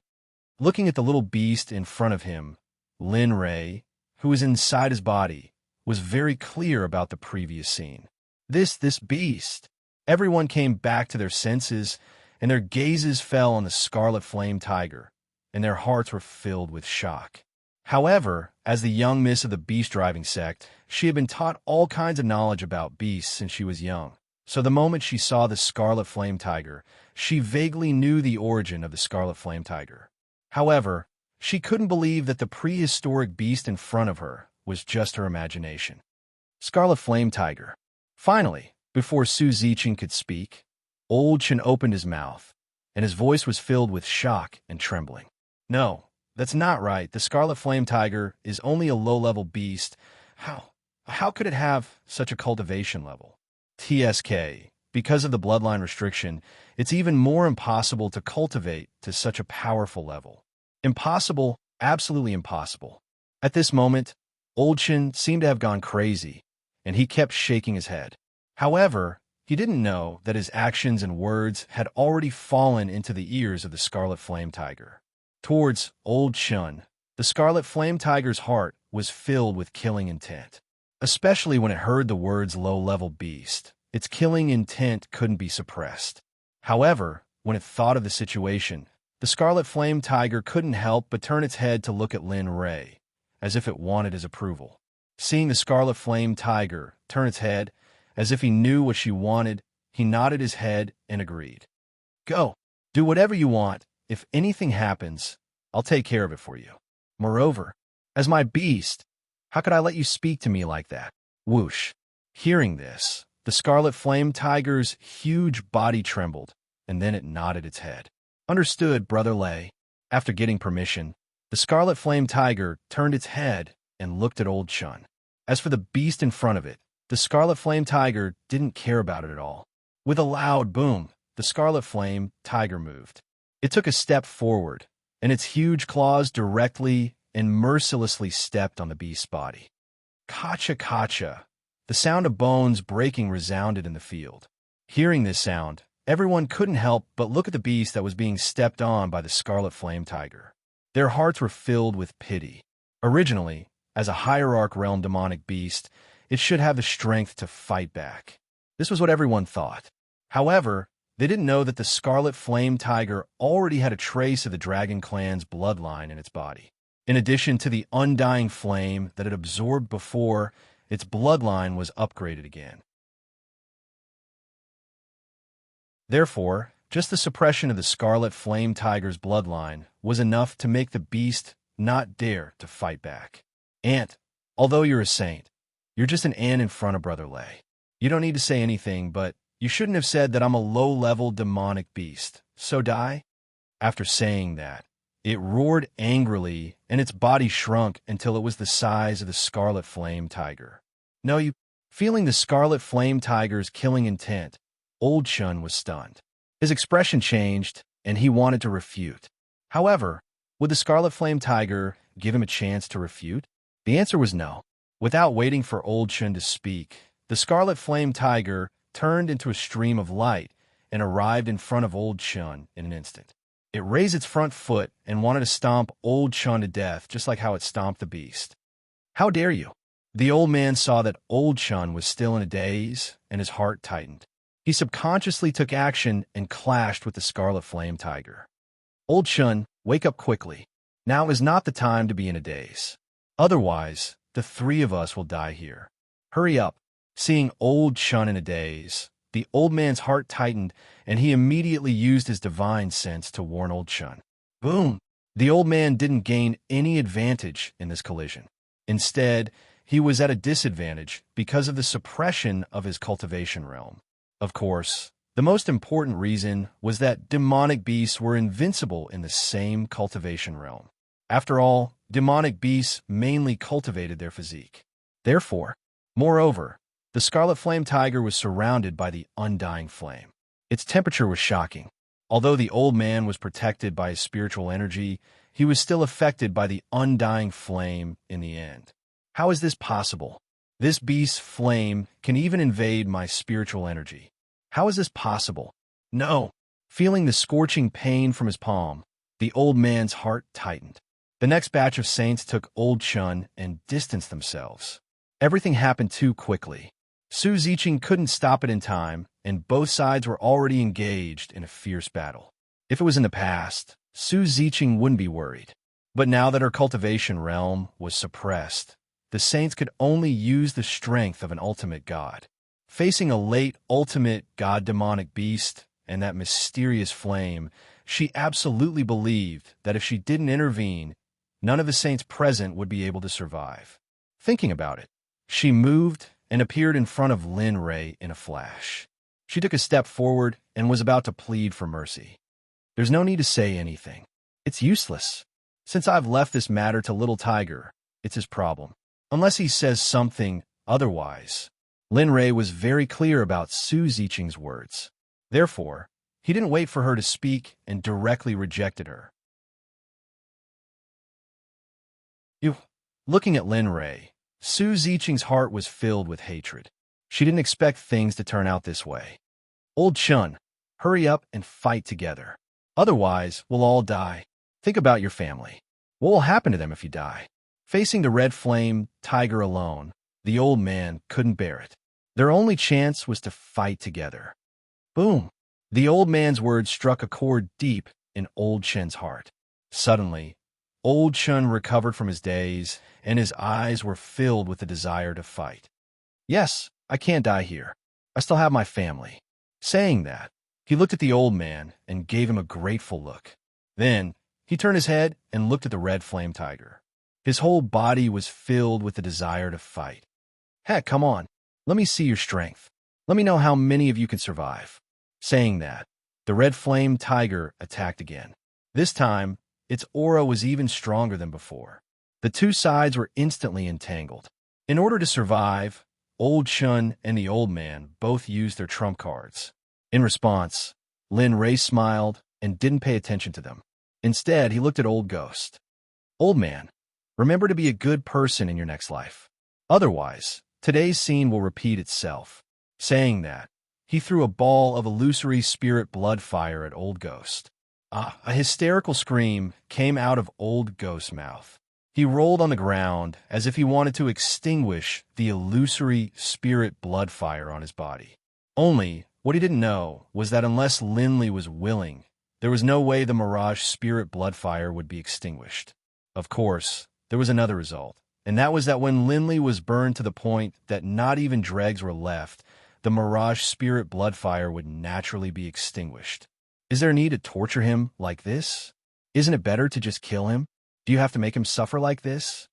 Looking at the little beast in front of him, Lin Ray, who was inside his body, was very clear about the previous scene. This beast. Everyone came back to their senses, and their gazes fell on the scarlet flame tiger, and their hearts were filled with shock. However, as the young miss of the beast-driving sect, she had been taught all kinds of knowledge about beasts since she was young. So the moment she saw the scarlet flame tiger, she vaguely knew the origin of the scarlet flame tiger. However, she couldn't believe that the prehistoric beast in front of her was just her imagination. Scarlet flame tiger. Finally, before Su Ziqing could speak, Old Chen opened his mouth, and his voice was filled with shock and trembling. "No, that's not right. The scarlet flame tiger is only a low-level beast. How could it have such a cultivation level?" TSK. Because of the bloodline restriction, it's even more impossible to cultivate to such a powerful level. Impossible, absolutely impossible. At this moment, Old Chen seemed to have gone crazy, and he kept shaking his head. However, he didn't know that his actions and words had already fallen into the ears of the scarlet flame tiger. Towards Old Chen, the scarlet flame tiger's heart was filled with killing intent, especially when it heard the words low-level beast. Its killing intent couldn't be suppressed. However, when it thought of the situation, the scarlet flame tiger couldn't help but turn its head to look at Lin Ray, as if it wanted his approval. Seeing the scarlet flame tiger turn its head, as if he knew what she wanted, he nodded his head and agreed. "Go. Do whatever you want. If anything happens, I'll take care of it for you. Moreover, as my beast, how could I let you speak to me like that?" Whoosh. Hearing this, the scarlet flame tiger's huge body trembled, and then it nodded its head. "Understood, Brother Lei." After getting permission, the scarlet flame tiger turned its head and looked at Old Chen. As for the beast in front of it, the scarlet flame tiger didn't care about it at all. With a loud boom, the scarlet flame tiger moved. It took a step forward, and its huge claws directly and mercilessly stepped on the beast's body. Kacha. The sound of bones breaking resounded in the field. Hearing this sound, everyone couldn't help but look at the beast that was being stepped on by the scarlet flame tiger. Their hearts were filled with pity. Originally, as a hierarch realm demonic beast, it should have the strength to fight back. This was what everyone thought. However, they didn't know that the scarlet flame tiger already had a trace of the dragon clan's bloodline in its body. In addition to the undying flame that it absorbed before, its bloodline was upgraded again. Therefore, just the suppression of the scarlet flame tiger's bloodline was enough to make the beast not dare to fight back. "Ant, although you're a saint, you're just an ant in front of Brother Lei. You don't need to say anything, but you shouldn't have said that I'm a low-level demonic beast. So die?" After saying that, it roared angrily, and its body shrunk until it was the size of the scarlet flame tiger. "No, you..." Feeling the scarlet flame tiger's killing intent, Old Chen was stunned. His expression changed, and he wanted to refute. However, would the scarlet flame tiger give him a chance to refute? The answer was no. Without waiting for Old Chen to speak, the scarlet flame tiger turned into a stream of light and arrived in front of Old Chen in an instant. It raised its front foot and wanted to stomp Old Chen to death, just like how it stomped the beast. "How dare you?" The old man saw that Old Chen was still in a daze, and his heart tightened. He subconsciously took action and clashed with the scarlet flame tiger. "Old Chen, wake up quickly. Now is not the time to be in a daze. Otherwise, the three of us will die here. Hurry up." Seeing Old Chen in a daze, the old man's heart tightened, and he immediately used his divine sense to warn Old Chen. Boom! The old man didn't gain any advantage in this collision. Instead, he was at a disadvantage because of the suppression of his cultivation realm. Of course, the most important reason was that demonic beasts were invincible in the same cultivation realm. After all, demonic beasts mainly cultivated their physique. Therefore, moreover, the scarlet flame tiger was surrounded by the undying flame. Its temperature was shocking. Although the old man was protected by his spiritual energy, he was still affected by the undying flame in the end. How is this possible? This beast's flame can even invade my spiritual energy. How is this possible? No. Feeling the scorching pain from his palm, the old man's heart tightened. The next batch of saints took Old Chun and distanced themselves. Everything happened too quickly. Su Ziqing couldn't stop it in time, and both sides were already engaged in a fierce battle. If it was in the past, Su Ziqing wouldn't be worried. But now that her cultivation realm was suppressed, the saints could only use the strength of an ultimate god. Facing a late ultimate god-demonic beast and that mysterious flame, she absolutely believed that if she didn't intervene, none of the saints present would be able to survive. Thinking about it, she moved and appeared in front of Lin Rei in a flash. She took a step forward and was about to plead for mercy. There's no need to say anything. It's useless. Since I've left this matter to Little Tiger, it's his problem. Unless he says something otherwise. Lin Rei was very clear about Su Ziqing's words. Therefore, he didn't wait for her to speak and directly rejected her. Looking at Lin Rei, Su Ziqing's heart was filled with hatred. She didn't expect things to turn out this way. Old Chun, hurry up and fight together. Otherwise, we'll all die. Think about your family. What will happen to them if you die? Facing the red flame tiger alone, the old man couldn't bear it. Their only chance was to fight together. Boom! The old man's words struck a chord deep in Old Chun's heart. Suddenly, Old Chun recovered from his daze, and his eyes were filled with the desire to fight. Yes, I can't die here. I still have my family. Saying that, he looked at the old man and gave him a grateful look. Then, he turned his head and looked at the red flame tiger. His whole body was filled with the desire to fight. Heck, come on. Let me see your strength. Let me know how many of you can survive. Saying that, the red flame tiger attacked again. This time, its aura was even stronger than before. The two sides were instantly entangled. In order to survive, Old Chun and the old man both used their trump cards. In response, Lin Rei smiled and didn't pay attention to them. Instead, he looked at Old Ghost. Old man, remember to be a good person in your next life. Otherwise, today's scene will repeat itself. Saying that, he threw a ball of illusory spirit blood fire at Old Ghost. A hysterical scream came out of Old Ghost's mouth. He rolled on the ground as if he wanted to extinguish the illusory spirit blood fire on his body. Only, what he didn't know was that unless Linley was willing, there was no way the Mirage spirit blood fire would be extinguished. Of course, there was another result, and that was that when Linley was burned to the point that not even dregs were left, the Mirage spirit blood fire would naturally be extinguished. Is there a need to torture him like this? Isn't it better to just kill him? Do you have to make him suffer like this?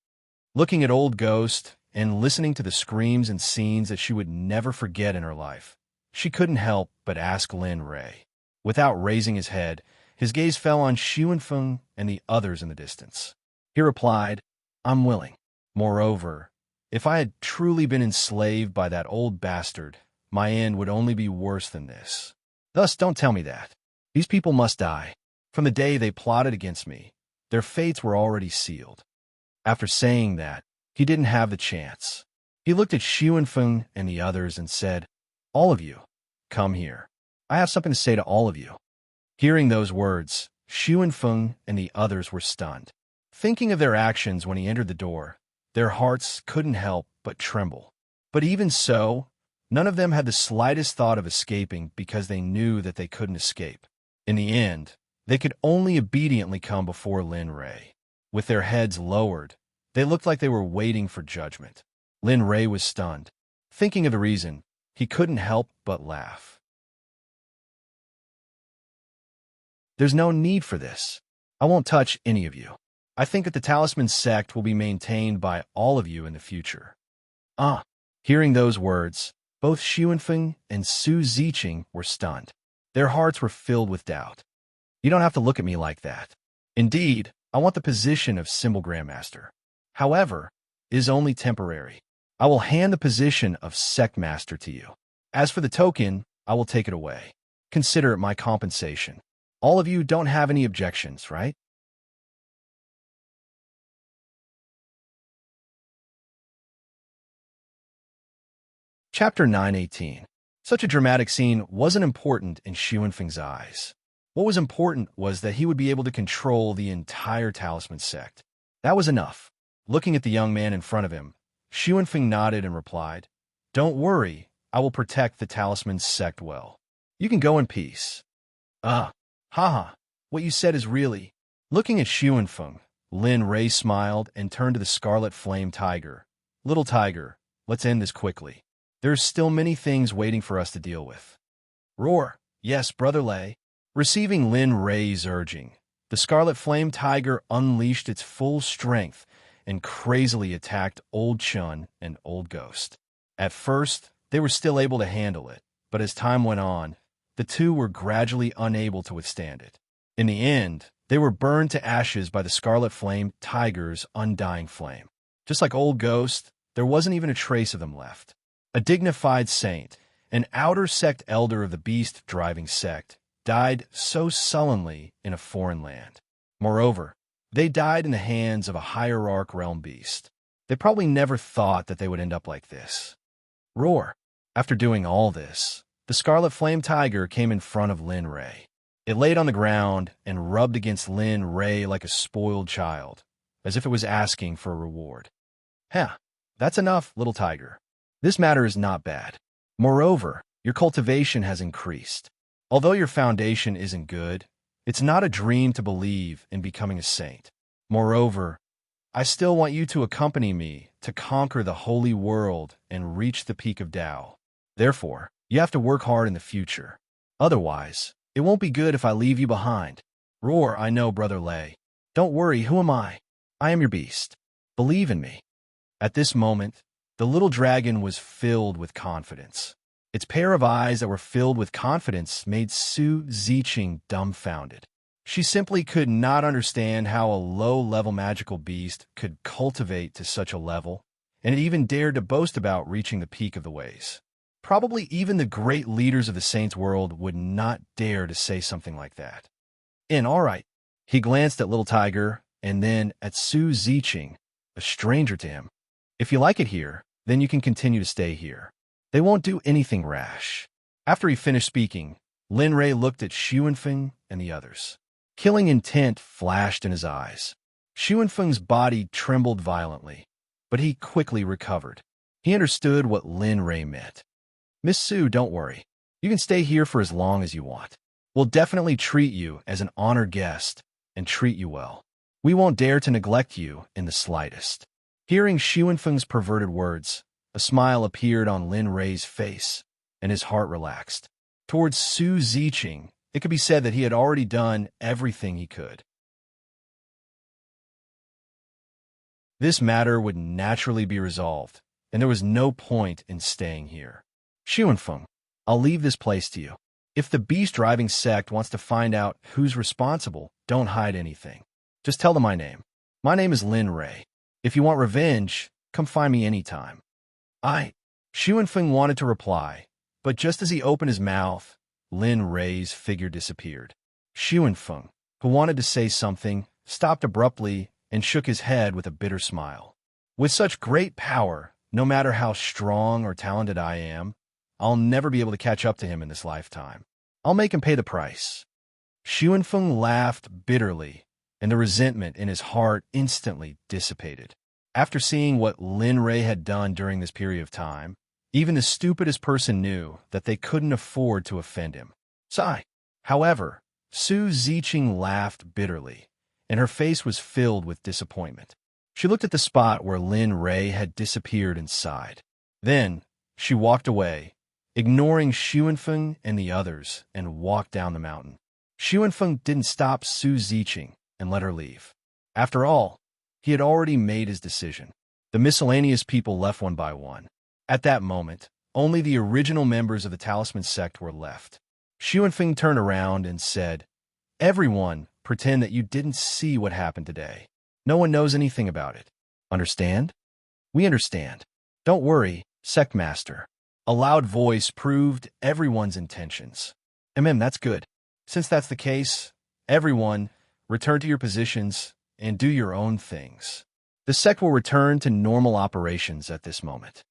Looking at Old Ghost and listening to the screams and scenes that she would never forget in her life, she couldn't help but ask Lin Rei. Without raising his head, his gaze fell on Xuanfeng and the others in the distance. He replied, I'm willing. Moreover, if I had truly been enslaved by that old bastard, my end would only be worse than this. Thus, don't tell me that. These people must die. From the day they plotted against me, their fates were already sealed. After saying that, he didn't have the chance. He looked at Xuanfeng and the others and said, All of you, come here. I have something to say to all of you. Hearing those words, Xuanfeng and the others were stunned. Thinking of their actions when he entered the door, their hearts couldn't help but tremble. But even so, none of them had the slightest thought of escaping because they knew that they couldn't escape. In the end, they could only obediently come before Lin Rei. With their heads lowered, they looked like they were waiting for judgment. Lin Rei was stunned. Thinking of the reason, he couldn't help but laugh. There's no need for this. I won't touch any of you. I think that the Talisman Sect will be maintained by all of you in the future. Hearing those words, both Xuanfeng and Su Ziqing were stunned. Their hearts were filled with doubt. You don't have to look at me like that. Indeed, I want the position of Symbol Grandmaster. However, it is only temporary. I will hand the position of Sect Master to you. As for the token, I will take it away. Consider it my compensation. All of you don't have any objections, right? Chapter 918. Such a dramatic scene wasn't important in Xuanfeng's eyes. What was important was that he would be able to control the entire talisman sect. That was enough. Looking at the young man in front of him, Xuanfeng nodded and replied, "Don't worry, I will protect the talisman sect well. You can go in peace." Haha, what you said is really... Looking at Xuanfeng, Lin Ray smiled and turned to the Scarlet Flame Tiger. "Little Tiger, let's end this quickly. There's still many things waiting for us to deal with." Roar. "Yes, Brother Lei." Receiving Lin Ray's urging, the Scarlet Flame Tiger unleashed its full strength and crazily attacked Old Chun and Old Ghost. At first, they were still able to handle it, but as time went on, the two were gradually unable to withstand it. In the end, they were burned to ashes by the Scarlet Flame Tiger's undying flame. Just like Old Ghost, there wasn't even a trace of them left. A dignified saint, an outer sect elder of the beast-driving sect, died so sullenly in a foreign land. Moreover, they died in the hands of a hierarch realm beast. They probably never thought that they would end up like this. Roar. After doing all this, the Scarlet Flame Tiger came in front of Lin Ray. It laid on the ground and rubbed against Lin Ray like a spoiled child, as if it was asking for a reward. That's enough, little tiger. This matter is not bad. Moreover, your cultivation has increased. Although your foundation isn't good, it's not a dream to believe in becoming a saint. Moreover, I still want you to accompany me to conquer the holy world and reach the peak of Tao. Therefore, you have to work hard in the future. Otherwise, it won't be good if I leave you behind. Roar. I know, Brother Lei. Don't worry, who am I? I am your beast. Believe in me. At this moment, the little dragon was filled with confidence. Its pair of eyes that were filled with confidence made Su Ziqing dumbfounded. She simply could not understand how a low-level magical beast could cultivate to such a level, and it even dared to boast about reaching the peak of the ways. Probably even the great leaders of the Saints world would not dare to say something like that. All right. He glanced at Little Tiger, and then at Su Ziqing, a stranger to him. If you like it here, then you can continue to stay here. They won't do anything rash. After he finished speaking, Lin Ray looked at Xuanfeng and the others. Killing intent flashed in his eyes. Xuanfeng's body trembled violently, but he quickly recovered. He understood what Lin Ray meant. Miss Su, don't worry. You can stay here for as long as you want. We'll definitely treat you as an honored guest and treat you well. We won't dare to neglect you in the slightest. Hearing Xuanfeng's perverted words, a smile appeared on Lin Ray's face, and his heart relaxed. Towards Su Ziqing, it could be said that he had already done everything he could. This matter would naturally be resolved, and there was no point in staying here. Xuanfeng, I'll leave this place to you. If the beast-driving sect wants to find out who's responsible, don't hide anything. Just tell them my name. My name is Lin Ray. If you want revenge, come find me anytime. Xuanfeng wanted to reply, but just as he opened his mouth, Lin Ray's figure disappeared. Xuanfeng, who wanted to say something, stopped abruptly and shook his head with a bitter smile. With such great power, no matter how strong or talented I am, I'll never be able to catch up to him in this lifetime. I'll make him pay the price. Xuanfeng laughed bitterly, and the resentment in his heart instantly dissipated. After seeing what Lin Ray had done during this period of time, even the stupidest person knew that they couldn't afford to offend him. However, Su Ziqing laughed bitterly, and her face was filled with disappointment. She looked at the spot where Lin Ray had disappeared and sighed. Then, she walked away, ignoring Xuanfeng and the others, and walked down the mountain. Xuanfeng didn't stop Su Ziqing and let her leave. After all, he had already made his decision. The miscellaneous people left one by one. At that moment, only the original members of the Talisman sect were left. Xuanfeng turned around and said, "Everyone, pretend that you didn't see what happened today. No one knows anything about it. Understand?" "We understand. Don't worry, Sect Master." A loud voice proved everyone's intentions. That's good. Since that's the case, everyone, return to your positions and do your own things. The sect will return to normal operations at this moment.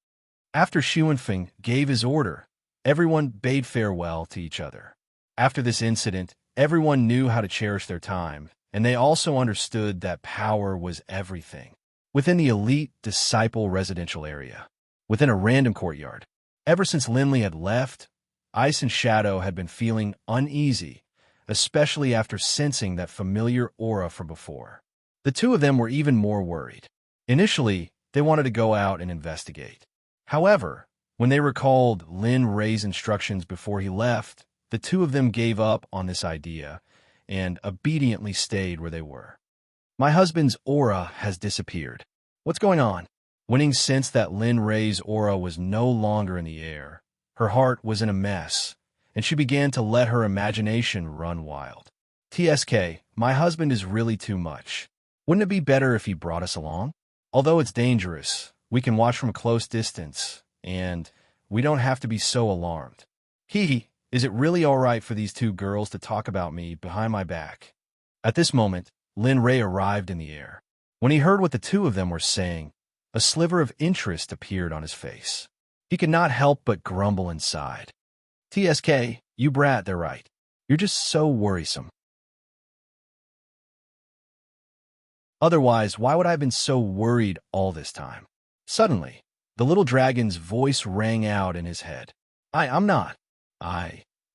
After Xuanfeng gave his order, everyone bade farewell to each other. After this incident, everyone knew how to cherish their time, and they also understood that power was everything. Within the elite disciple residential area, within a random courtyard, ever since Linley had left, Ice and Shadow had been feeling uneasy, especially after sensing that familiar aura from before. The two of them were even more worried. Initially, they wanted to go out and investigate. However, when they recalled Lin Ray's instructions before he left, the two of them gave up on this idea and obediently stayed where they were. My husband's aura has disappeared. What's going on? Winning sensed that Lin Ray's aura was no longer in the air. Her heart was in a mess, and she began to let her imagination run wild. TSK, my husband is really too much. Wouldn't it be better if he brought us along? Although it's dangerous, we can watch from a close distance, and we don't have to be so alarmed. Is it really all right for these two girls to talk about me behind my back? At this moment, Lin Ray arrived in the air. When he heard what the two of them were saying, a sliver of interest appeared on his face. He could not help but grumble inside. TSK, you brat, they're right. You're just so worrisome. Otherwise, why would I have been so worried all this time? Suddenly, the little dragon's voice rang out in his head. I'm not.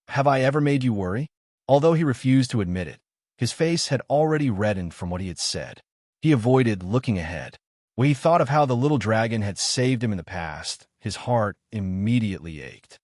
Have I ever made you worry? Although he refused to admit it, his face had already reddened from what he had said. He avoided looking ahead. When he thought of how the little dragon had saved him in the past, his heart immediately ached.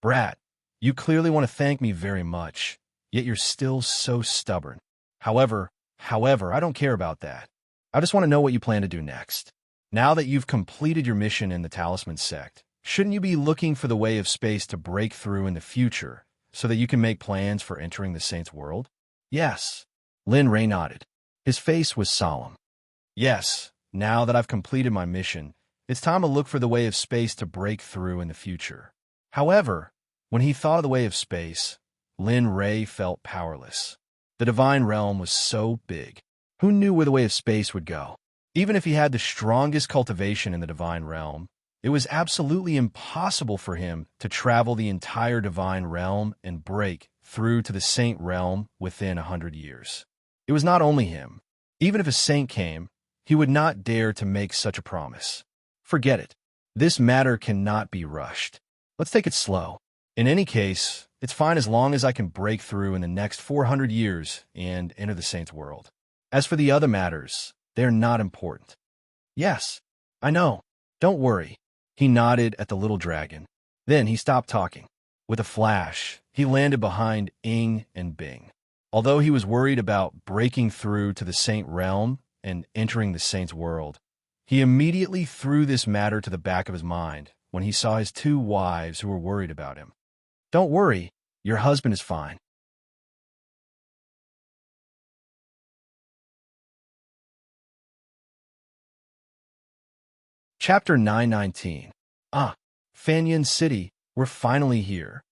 Brat, you clearly want to thank me very much, yet you're still so stubborn. However, I don't care about that. I just want to know what you plan to do next. Now that you've completed your mission in the Talisman Sect, shouldn't you be looking for the way of space to break through in the future so that you can make plans for entering the Saint's world? Yes. Lin Ray nodded. His face was solemn. Yes, now that I've completed my mission, it's time to look for the way of space to break through in the future. However, when he thought of the way of space, Lin Ray felt powerless. The divine realm was so big. Who knew where the way of space would go? Even if he had the strongest cultivation in the divine realm, it was absolutely impossible for him to travel the entire divine realm and break through to the saint realm within 100 years. It was not only him. Even if a saint came, he would not dare to make such a promise. Forget it. This matter cannot be rushed. Let's take it slow. In any case, it's fine as long as I can break through in the next 400 years and enter the saint's world. As for the other matters, they're not important. Yes, I know. Don't worry. He nodded at the little dragon. Then he stopped talking. With a flash, he landed behind Ing and Bing. Although he was worried about breaking through to the saint realm and entering the saint's world, he immediately threw this matter to the back of his mind when he saw his two wives who were worried about him. Don't worry, your husband is fine. Chapter 919. Fanyan City, we're finally here.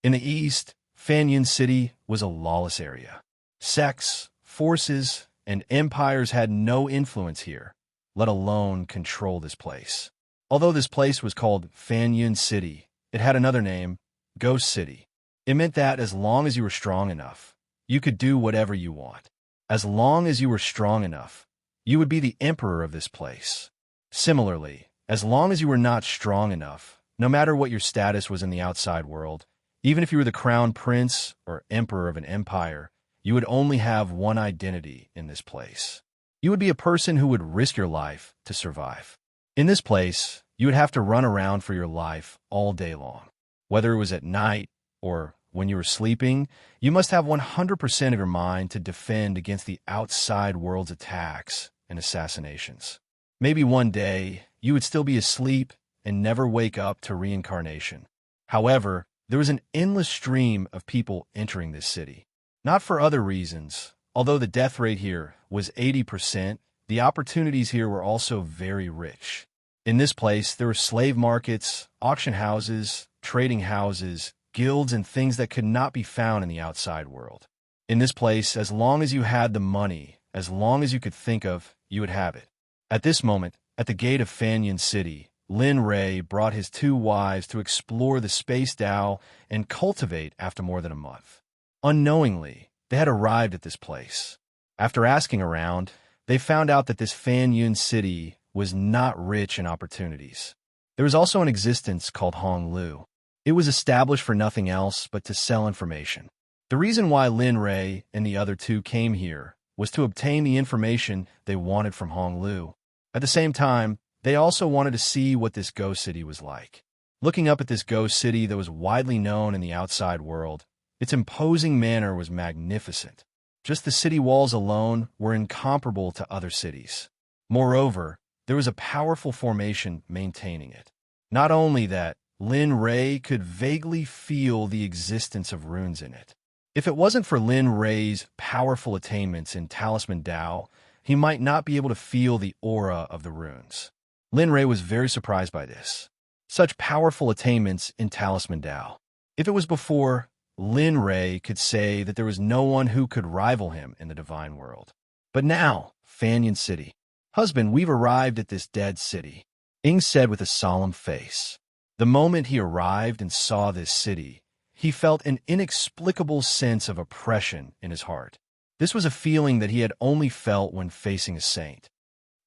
In the east, Fanyan City was a lawless area. Sects, forces, and empires had no influence here, let alone control this place. Although this place was called Fanyan City, it had another name, Ghost City. It meant that as long as you were strong enough, you could do whatever you want. As long as you were strong enough, you would be the emperor of this place. Similarly, as long as you were not strong enough, no matter what your status was in the outside world, even if you were the crown prince or emperor of an empire, you would only have one identity in this place. You would be a person who would risk your life to survive. In this place, you would have to run around for your life all day long. Whether it was at night or when you were sleeping, you must have 100% of your mind to defend against the outside world's attacks and assassinations. Maybe one day, you would still be asleep and never wake up to reincarnation. However, there was an endless stream of people entering this city. Not for other reasons. Although the death rate here was 80%, the opportunities here were also very rich. In this place, there were slave markets, auction houses, trading houses, guilds, and things that could not be found in the outside world. In this place, as long as you had the money, as long as you could think of, you would have it. At this moment, at the gate of Fanyan City, Lin Ray brought his two wives to explore the space Tao and cultivate after more than a month. Unknowingly, they had arrived at this place. After asking around, they found out that this Fan Yun city was not rich in opportunities. There was also an existence called Hong Lu. It was established for nothing else but to sell information. The reason why Lin Ray and the other two came here was to obtain the information they wanted from Hong Lu. At the same time, they also wanted to see what this ghost city was like. Looking up at this ghost city that was widely known in the outside world, its imposing manner was magnificent. Just the city walls alone were incomparable to other cities. Moreover, there was a powerful formation maintaining it. Not only that, Lin Ray could vaguely feel the existence of runes in it. If it wasn't for Lin Ray's powerful attainments in Talisman Dao, he might not be able to feel the aura of the runes. Lin Ray was very surprised by this. Such powerful attainments in Talisman Dao. If it was before, Lin Ray could say that there was no one who could rival him in the divine world. But now, Fan Yun City. Husband, we've arrived at this dead city, Ing said with a solemn face. The moment he arrived and saw this city, he felt an inexplicable sense of oppression in his heart. This was a feeling that he had only felt when facing a saint.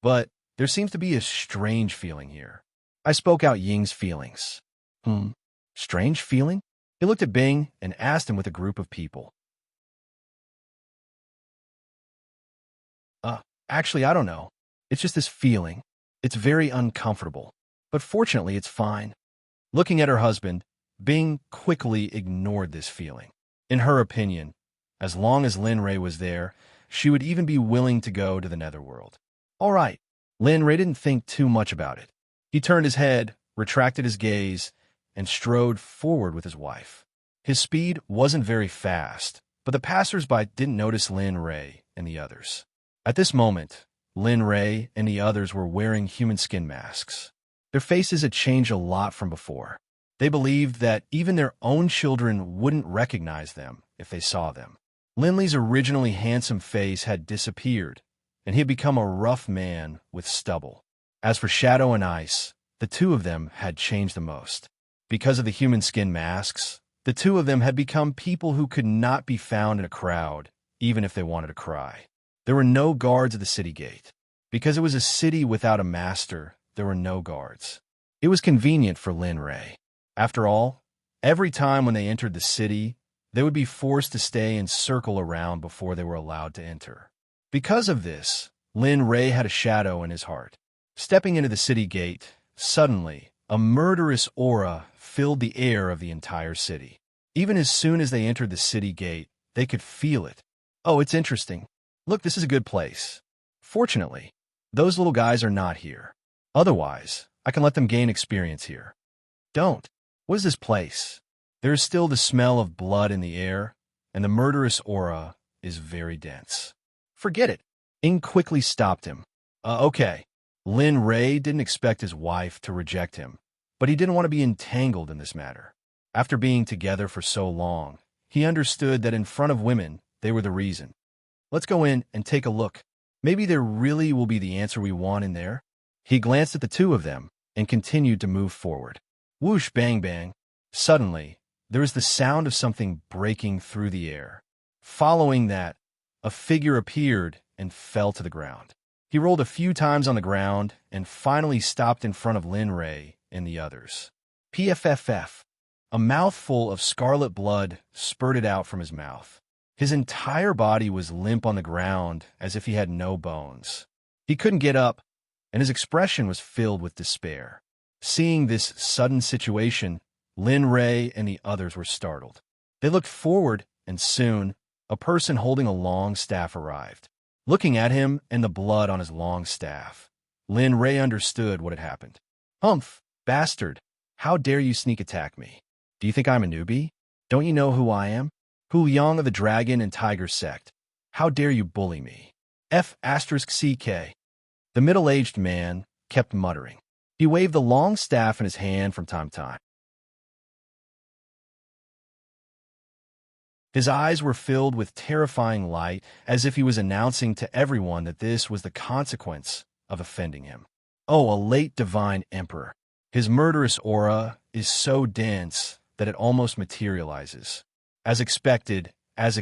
But there seems to be a strange feeling here. I spoke out Ying's feelings. Strange feeling? He looked at Bing and asked him with a group of people. Actually, I don't know. It's just this feeling. It's very uncomfortable. But fortunately, it's fine. Looking at her husband, Bing quickly ignored this feeling. In her opinion, as long as Lin Ray was there, she would even be willing to go to the netherworld. All right. Lin Ray didn't think too much about it. He turned his head, retracted his gaze, and strode forward with his wife. His speed wasn't very fast, but the passers-by didn't notice Lin Ray and the others. At this moment, Lin Ray and the others were wearing human skin masks. Their faces had changed a lot from before. They believed that even their own children wouldn't recognize them if they saw them. Lin Li's originally handsome face had disappeared, and he had become a rough man with stubble. As for Shadow and Ice, the two of them had changed the most. Because of the human skin masks, the two of them had become people who could not be found in a crowd, even if they wanted to cry. There were no guards at the city gate. Because it was a city without a master, there were no guards. It was convenient for Lin Ray. After all, every time when they entered the city, they would be forced to stay and circle around before they were allowed to enter. Because of this, Lin Ray had a shadow in his heart. Stepping into the city gate, suddenly, a murderous aura filled the air of the entire city. Even as soon as they entered the city gate, they could feel it. Oh, it's interesting. Look, this is a good place. Fortunately, those little guys are not here. Otherwise, I can let them gain experience here. Don't. What is this place? There is still the smell of blood in the air, and the murderous aura is very dense. Forget it. Ing quickly stopped him. Okay. Lin Ray didn't expect his wife to reject him, but he didn't want to be entangled in this matter. After being together for so long, he understood that in front of women, they were the reason. Let's go in and take a look. Maybe there really will be the answer we want in there. He glanced at the two of them and continued to move forward. Whoosh, bang, bang. Suddenly, there was the sound of something breaking through the air. Following that, a figure appeared and fell to the ground. He rolled a few times on the ground and finally stopped in front of Lin Ray and the others. PFFF. A mouthful of scarlet blood spurted out from his mouth. His entire body was limp on the ground as if he had no bones. He couldn't get up, and his expression was filled with despair. Seeing this sudden situation, Lin Ray and the others were startled. They looked forward, and soon, a person holding a long staff arrived. Looking at him and the blood on his long staff, Lin Ray understood what had happened. Humph, bastard, how dare you sneak attack me? Do you think I'm a newbie? Don't you know who I am? Hu Yang of the Dragon and Tiger Sect. How dare you bully me? F***CK. The middle-aged man kept muttering. He waved the long staff in his hand from time to time. His eyes were filled with terrifying light, as if he was announcing to everyone that this was the consequence of offending him. Oh, a late divine emperor. His murderous aura is so dense that it almost materializes. As expected of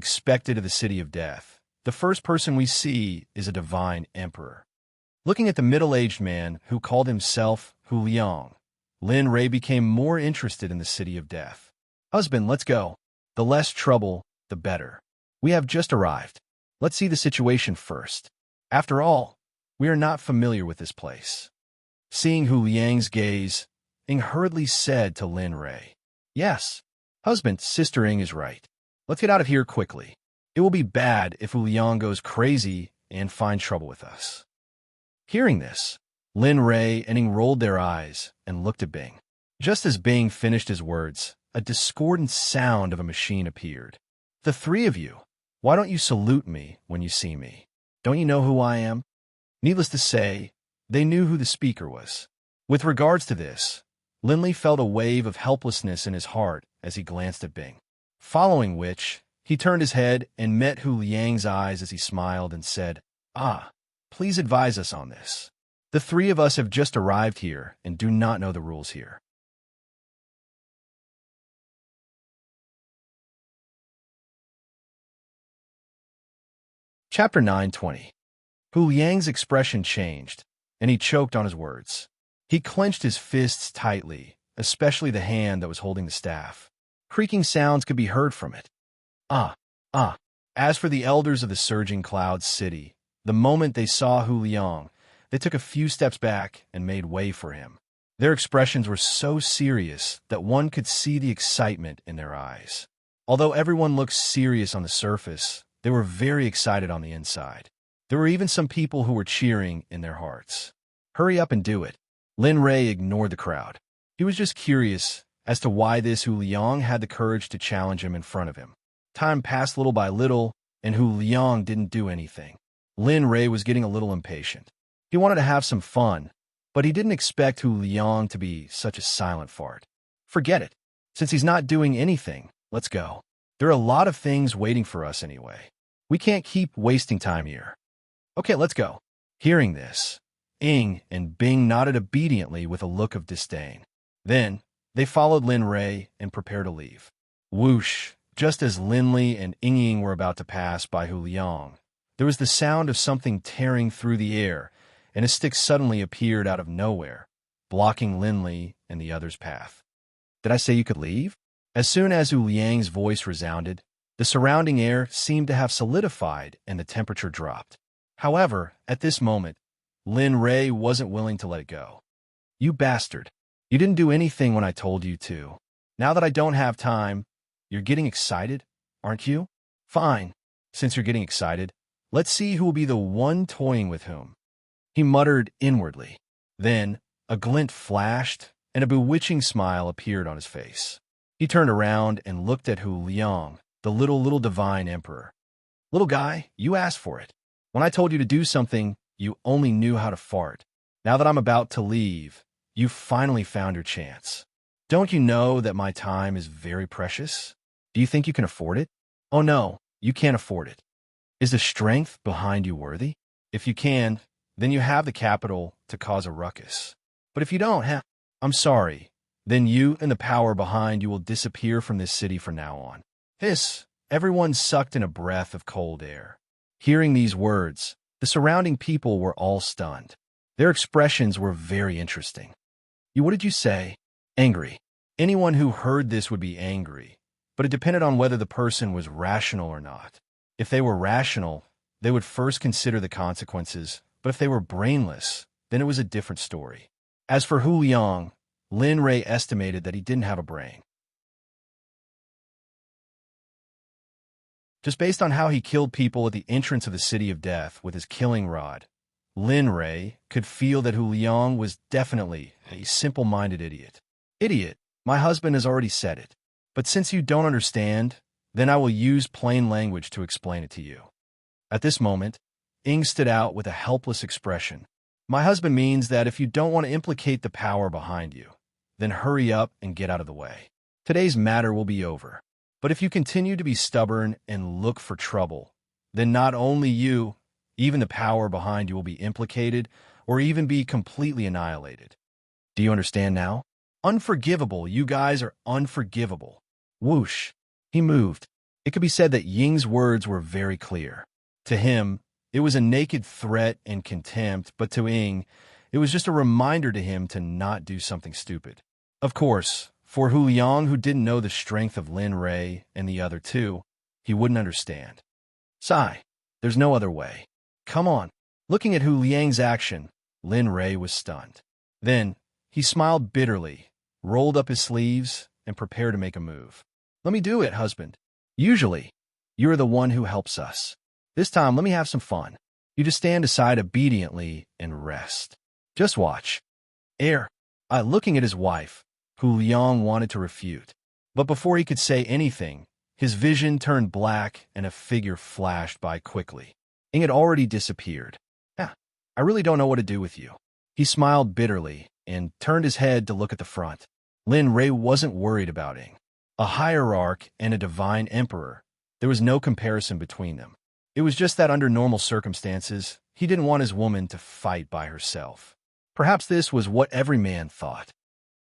the City of Death, the first person we see is a divine emperor. Looking at the middle-aged man who called himself Hu Liang, Lin Rei became more interested in the City of Death. Husband, let's go. The less trouble, the better. We have just arrived. Let's see the situation first. After all, we are not familiar with this place. Seeing Hu Liang's gaze, Ing hurriedly said to Lin Rei, Yes, husband, Sister Ing is right. Let's get out of here quickly. It will be bad if Hu Liang goes crazy and finds trouble with us. Hearing this, Lin Rei and Ing rolled their eyes and looked at Bing. Just as Bing finished his words, a discordant sound of a machine appeared. The three of you, why don't you salute me when you see me? Don't you know who I am? Needless to say, they knew who the speaker was. With regards to this, Linley felt a wave of helplessness in his heart as he glanced at Bing. Following which, he turned his head and met Hu Liang's eyes as he smiled and said, Please advise us on this. The three of us have just arrived here and do not know the rules here. Chapter 9:20. Hu Liang's expression changed, and he choked on his words. He clenched his fists tightly, especially the hand that was holding the staff. Creaking sounds could be heard from it. As for the elders of the Surging Clouds City, the moment they saw Hu Liang, they took a few steps back and made way for him. Their expressions were so serious that one could see the excitement in their eyes. Although everyone looked serious on the surface, they were very excited on the inside. There were even some people who were cheering in their hearts. Hurry up and do it. Lin Rei ignored the crowd. He was just curious as to why this Hu Liang had the courage to challenge him in front of him. Time passed little by little, and Hu Liang didn't do anything. Lin Rei was getting a little impatient. He wanted to have some fun, but he didn't expect Hu Liang to be such a silent fart. Forget it. Since he's not doing anything, let's go. There are a lot of things waiting for us anyway. We can't keep wasting time here. Okay, let's go. Hearing this, Ing and Bing nodded obediently with a look of disdain. Then, they followed Lin Rei and prepared to leave. Whoosh! Just as Linley and Ing were about to pass by Hu Liang, there was the sound of something tearing through the air, and a stick suddenly appeared out of nowhere, blocking Linley and the others' path. Did I say you could leave? As soon as Hu Liang's voice resounded, the surrounding air seemed to have solidified and the temperature dropped. However, at this moment, Lin Rei wasn't willing to let it go. You bastard. You didn't do anything when I told you to. Now that I don't have time, you're getting excited, aren't you? Fine. Since you're getting excited, let's see who will be the one toying with whom. He muttered inwardly. Then, a glint flashed, and a bewitching smile appeared on his face. He turned around and looked at Hu Liang, the little divine emperor. Little guy, you asked for it. When I told you to do something, you only knew how to fart. Now that I'm about to leave, you finally found your chance. Don't you know that my time is very precious? Do you think you can afford it? Oh no, you can't afford it. Is the strength behind you worthy? If you can, then you have the capital to cause a ruckus. But if you don't, I'm sorry. Then you and the power behind you will disappear from this city from now on. Everyone sucked in a breath of cold air. Hearing these words, the surrounding people were all stunned. Their expressions were very interesting. What did you say? Angry. Anyone who heard this would be angry, but it depended on whether the person was rational or not. If they were rational, they would first consider the consequences, but if they were brainless, then it was a different story. As for Hu Liang, Lin Rei estimated that he didn't have a brain. Just based on how he killed people at the entrance of the City of Death with his killing rod, Lin Rei could feel that Hu Liang was definitely a simple-minded idiot. Idiot, my husband has already said it. But since you don't understand, then I will use plain language to explain it to you. At this moment, Ing stood out with a helpless expression. My husband means that if you don't want to implicate the power behind you, then hurry up and get out of the way. Today's matter will be over. But if you continue to be stubborn and look for trouble, then not only you, even the power behind you will be implicated or even be completely annihilated. Do you understand now? Unforgivable. You guys are unforgivable. Whoosh. He moved. It could be said that Ying's words were very clear. To him, it was a naked threat and contempt, but to Ying, it was just a reminder to him to not do something stupid. Of course, for Hu Liang, who didn't know the strength of Lin Rei and the other two, he wouldn't understand. Sigh. There's no other way. Come on. Looking at Hu Liang's action, Lin Rei was stunned. Then, he smiled bitterly, rolled up his sleeves, and prepared to make a move. Let me do it, husband. Usually, you're the one who helps us. This time, let me have some fun. You just stand aside obediently and rest. Just watch. Looking at his wife, Hu Liang wanted to refute. But before he could say anything, his vision turned black and a figure flashed by quickly. Ying had already disappeared. I really don't know what to do with you. He smiled bitterly and turned his head to look at the front. Lin Rei wasn't worried about Ying. A hierarch and a divine emperor, there was no comparison between them. It was just that under normal circumstances, he didn't want his woman to fight by herself. Perhaps this was what every man thought.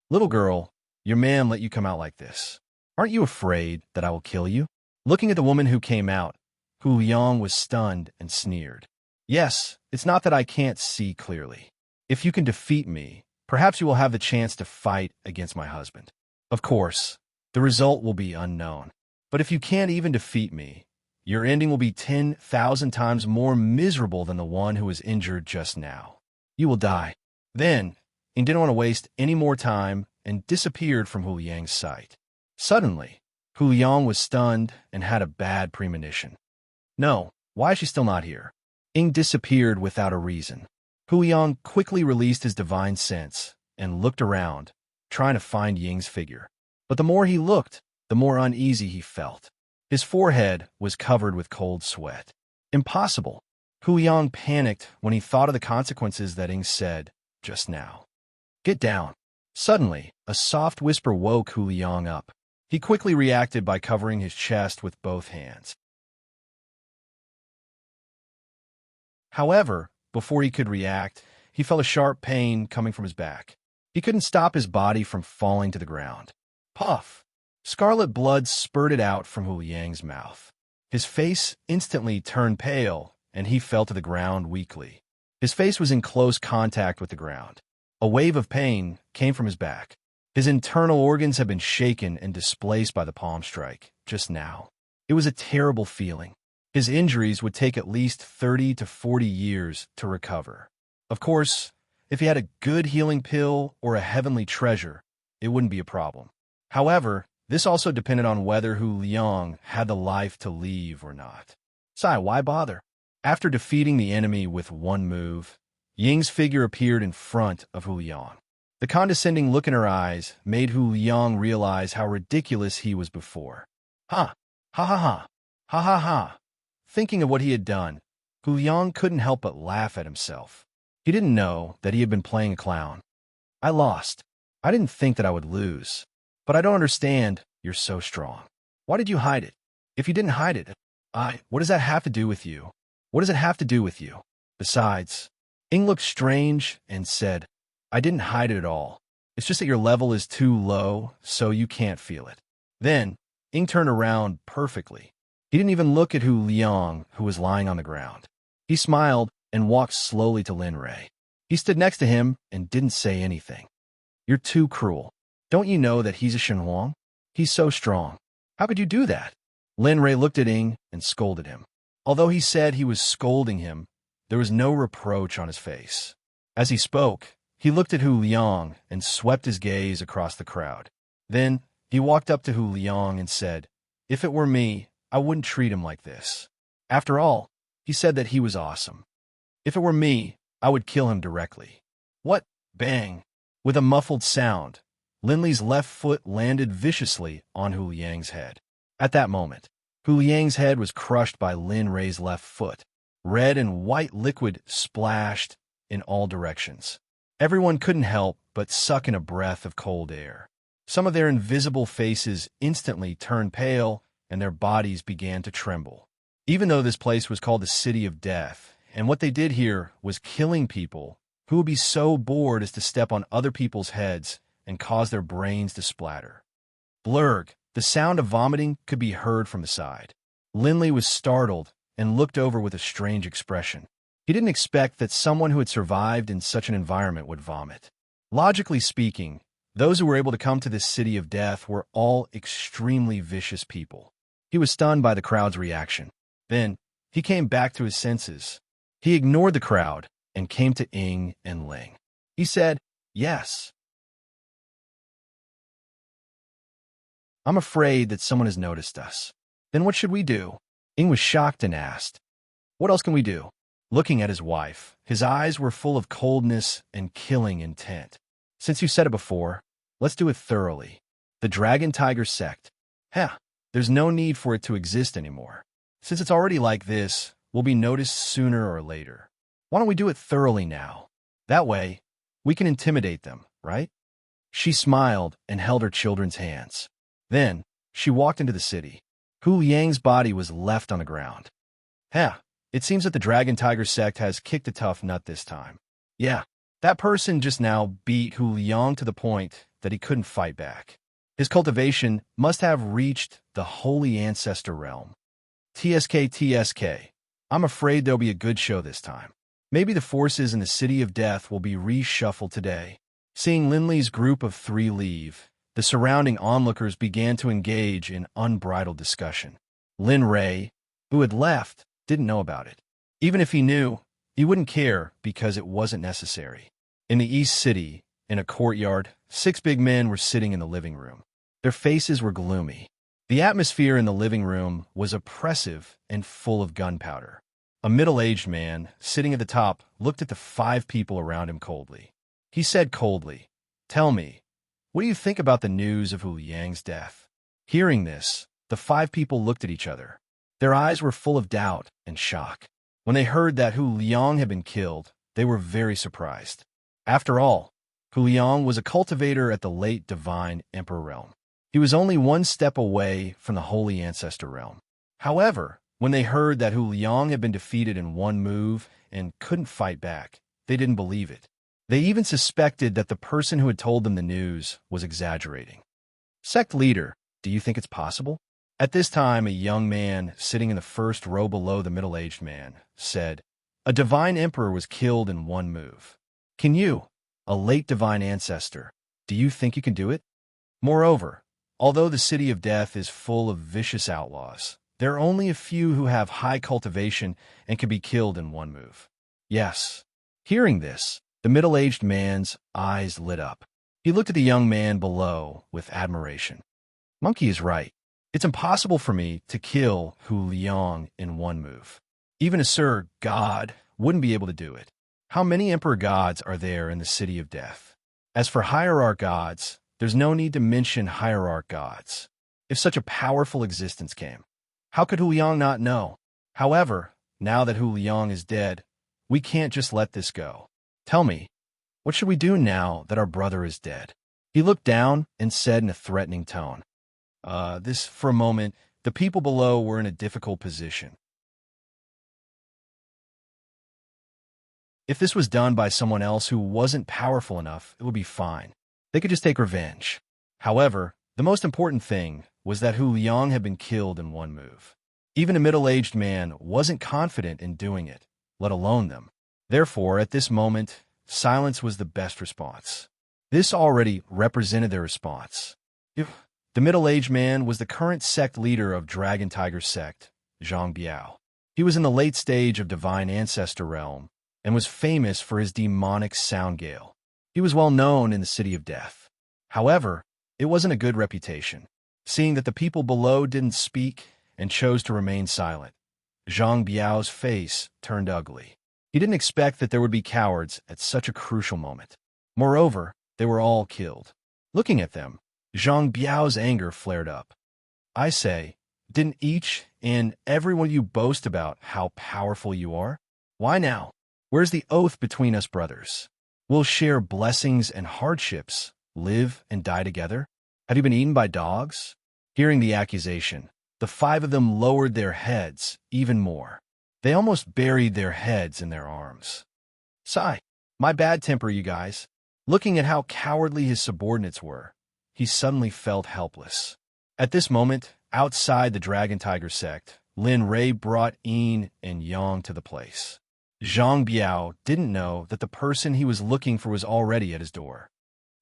Little girl, your man let you come out like this. Aren't you afraid that I will kill you? Looking at the woman who came out, Hu Liang was stunned and sneered. Yes, it's not that I can't see clearly. If you can defeat me, perhaps you will have the chance to fight against my husband. Of course, the result will be unknown. But if you can't even defeat me, your ending will be 10,000 times more miserable than the one who was injured just now. You will die. Then, he didn't want to waste any more time and disappeared from Hu Liang's sight. Suddenly, Hu Liang was stunned and had a bad premonition. No, why is she still not here? Ying disappeared without a reason. Hu Liang quickly released his divine sense and looked around, trying to find Ying's figure. But the more he looked, the more uneasy he felt. His forehead was covered with cold sweat. Impossible. Hu Liang panicked when he thought of the consequences that Ying said just now. Get down. Suddenly, a soft whisper woke Hu Liang up. He quickly reacted by covering his chest with both hands. However, before he could react, he felt a sharp pain coming from his back. He couldn't stop his body from falling to the ground. Puff! Scarlet blood spurted out from Hu Liang's mouth. His face instantly turned pale, and he fell to the ground weakly. His face was in close contact with the ground. A wave of pain came from his back. His internal organs had been shaken and displaced by the palm strike just now. It was a terrible feeling. His injuries would take at least 30 to 40 years to recover. Of course, if he had a good healing pill or a heavenly treasure, it wouldn't be a problem. However, this also depended on whether Hu Liang had the life to leave or not. Why bother? After defeating the enemy with one move, Ying's figure appeared in front of Hu Liang. The condescending look in her eyes made Hu Liang realize how ridiculous he was before. Ha! Ha ha ha! Ha ha ha! Thinking of what he had done, Hu Liang couldn't help but laugh at himself. He didn't know that he had been playing a clown. I lost. I didn't think that I would lose. But I don't understand. You're so strong. Why did you hide it? If you didn't hide it, what does that have to do with you? What does it have to do with you? Besides, Ying looked strange and said, I didn't hide it at all. It's just that your level is too low, so you can't feel it. Then, Ying turned around perfectly. He didn't even look at Hu Liang, who was lying on the ground. He smiled and walked slowly to Lin Rei. He stood next to him and didn't say anything. You're too cruel. Don't you know that he's a Shenhuang? He's so strong. How could you do that? Lin Rei looked at Ying and scolded him. Although he said he was scolding him, there was no reproach on his face. As he spoke, he looked at Hu Liang and swept his gaze across the crowd. Then, he walked up to Hu Liang and said, If it were me, I wouldn't treat him like this. After all, he said that he was awesome. If it were me, I would kill him directly. What? Bang! With a muffled sound, Lin Li's left foot landed viciously on Hu Liang's head. At that moment, Hu Liang's head was crushed by Lin Rei's left foot. Red and white liquid splashed in all directions. Everyone couldn't help but suck in a breath of cold air. Some of their invisible faces instantly turned pale, and their bodies began to tremble. Even though this place was called the City of Death, and what they did here was killing people, who would be so bored as to step on other people's heads and cause their brains to splatter. Blurg, the sound of vomiting could be heard from the side. Linley was startled and looked over with a strange expression. He didn't expect that someone who had survived in such an environment would vomit. Logically speaking, those who were able to come to this city of death were all extremely vicious people. He was stunned by the crowd's reaction. Then, he came back to his senses. He ignored the crowd and came to Ing and Ling. He said, "Yes. I'm afraid that someone has noticed us." "Then what should we do?" Ing was shocked and asked, "What else can we do?" Looking at his wife, his eyes were full of coldness and killing intent. "Since you said it before, let's do it thoroughly. The Dragon Tiger Sect. There's no need for it to exist anymore. Since it's already like this, we'll be noticed sooner or later. Why don't we do it thoroughly now? That way, we can intimidate them, right?" She smiled and held her children's hands. Then, she walked into the city. Hu Liang's body was left on the ground. It seems that the Dragon Tiger Sect has kicked a tough nut this time. Yeah, that person just now beat Hu Liang to the point that he couldn't fight back. His cultivation must have reached the Holy Ancestor realm. TSK. I'm afraid there'll be a good show this time. Maybe the forces in the City of Death will be reshuffled today. Seeing Linley's group of 3 leave, the surrounding onlookers began to engage in unbridled discussion. Lin Ray, who had left, didn't know about it. Even if he knew, he wouldn't care because it wasn't necessary. In the East City, in a courtyard, 6 big men were sitting in the living room. Their faces were gloomy. The atmosphere in the living room was oppressive and full of gunpowder. A middle-aged man, sitting at the top, looked at the 5 people around him coldly. He said coldly, "Tell me, what do you think about the news of Hu Liang's death?" Hearing this, the 5 people looked at each other. Their eyes were full of doubt and shock. When they heard that Hu Liang had been killed, they were very surprised. After all, Hu Liang was a cultivator at the late Divine Emperor realm. He was only 1 step away from the Holy Ancestor realm. However, when they heard that Hu Liang had been defeated in 1 move and couldn't fight back, they didn't believe it. They even suspected that the person who had told them the news was exaggerating. "Sect leader, do you think it's possible?" At this time, a young man, sitting in the first row below the middle-aged man, said, "A divine emperor was killed in 1 move. Can you, a late divine ancestor, do you think you can do it? Moreover, although the City of Death is full of vicious outlaws, there are only a few who have high cultivation and can be killed in 1 move." "Yes." Hearing this, the middle-aged man's eyes lit up. He looked at the young man below with admiration. "Monkey is right. It's impossible for me to kill Hu Liang in 1 move. Even a Sir God wouldn't be able to do it. How many Emperor Gods are there in the City of Death? As for Hierarch Gods, there's no need to mention Hierarch Gods. If such a powerful existence came, how could Hu Liang not know? However, now that Hu Liang is dead, we can't just let this go. Tell me, what should we do now that our brother is dead?" He looked down and said in a threatening tone, For a moment, the people below were in a difficult position. If this was done by someone else who wasn't powerful enough, it would be fine. They could just take revenge. However, the most important thing was that Hu Liang had been killed in 1 move. Even a middle-aged man wasn't confident in doing it, let alone them. Therefore, at this moment, silence was the best response. This already represented their response. The middle-aged man was the current sect leader of Dragon Tiger Sect, Zhang Biao. He was in the late stage of Divine Ancestor realm and was famous for his demonic sound gale. He was well known in the City of Death. However, it wasn't a good reputation. Seeing that the people below didn't speak and chose to remain silent, Zhang Biao's face turned ugly. He didn't expect that there would be cowards at such a crucial moment. Moreover, they were all killed. Looking at them, Zhang Biao's anger flared up. "I say, didn't each and every one of you boast about how powerful you are? Why now? Where's the oath between us brothers? We'll share blessings and hardships, live and die together? Have you been eaten by dogs?" Hearing the accusation, the 5 of them lowered their heads even more. They almost buried their heads in their arms. "Sigh, My bad temper, you guys. Looking at how cowardly his subordinates were, he suddenly felt helpless. At this moment, outside the Dragon Tiger sect, Lin Rei brought Yin and Yang to the place. Zhang Biao didn't know that the person he was looking for was already at his door.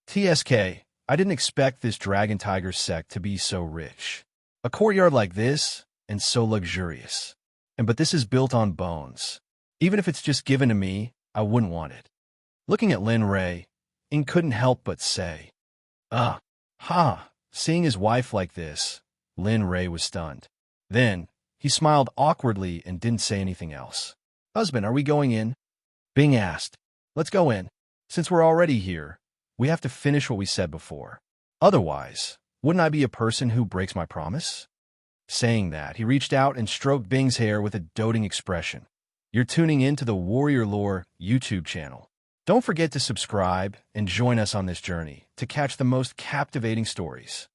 TSK, I didn't expect this Dragon Tiger sect to be so rich. A courtyard like this, and so luxurious. But this is built on bones. Even if it's just given to me, I wouldn't want it. Looking at Lin Rei, Ing couldn't help but say, ha. Seeing his wife like this, Lin Rei was stunned. Then, he smiled awkwardly and didn't say anything else. Husband, are we going in? Bing asked. Let's go in. Since we're already here, we have to finish what we said before. Otherwise, wouldn't I be a person who breaks my promise? Saying that, he reached out and stroked Bing's hair with a doting expression. You're tuning in to the Warrior Lore YouTube channel. Don't forget to subscribe and join us on this journey to catch the most captivating stories.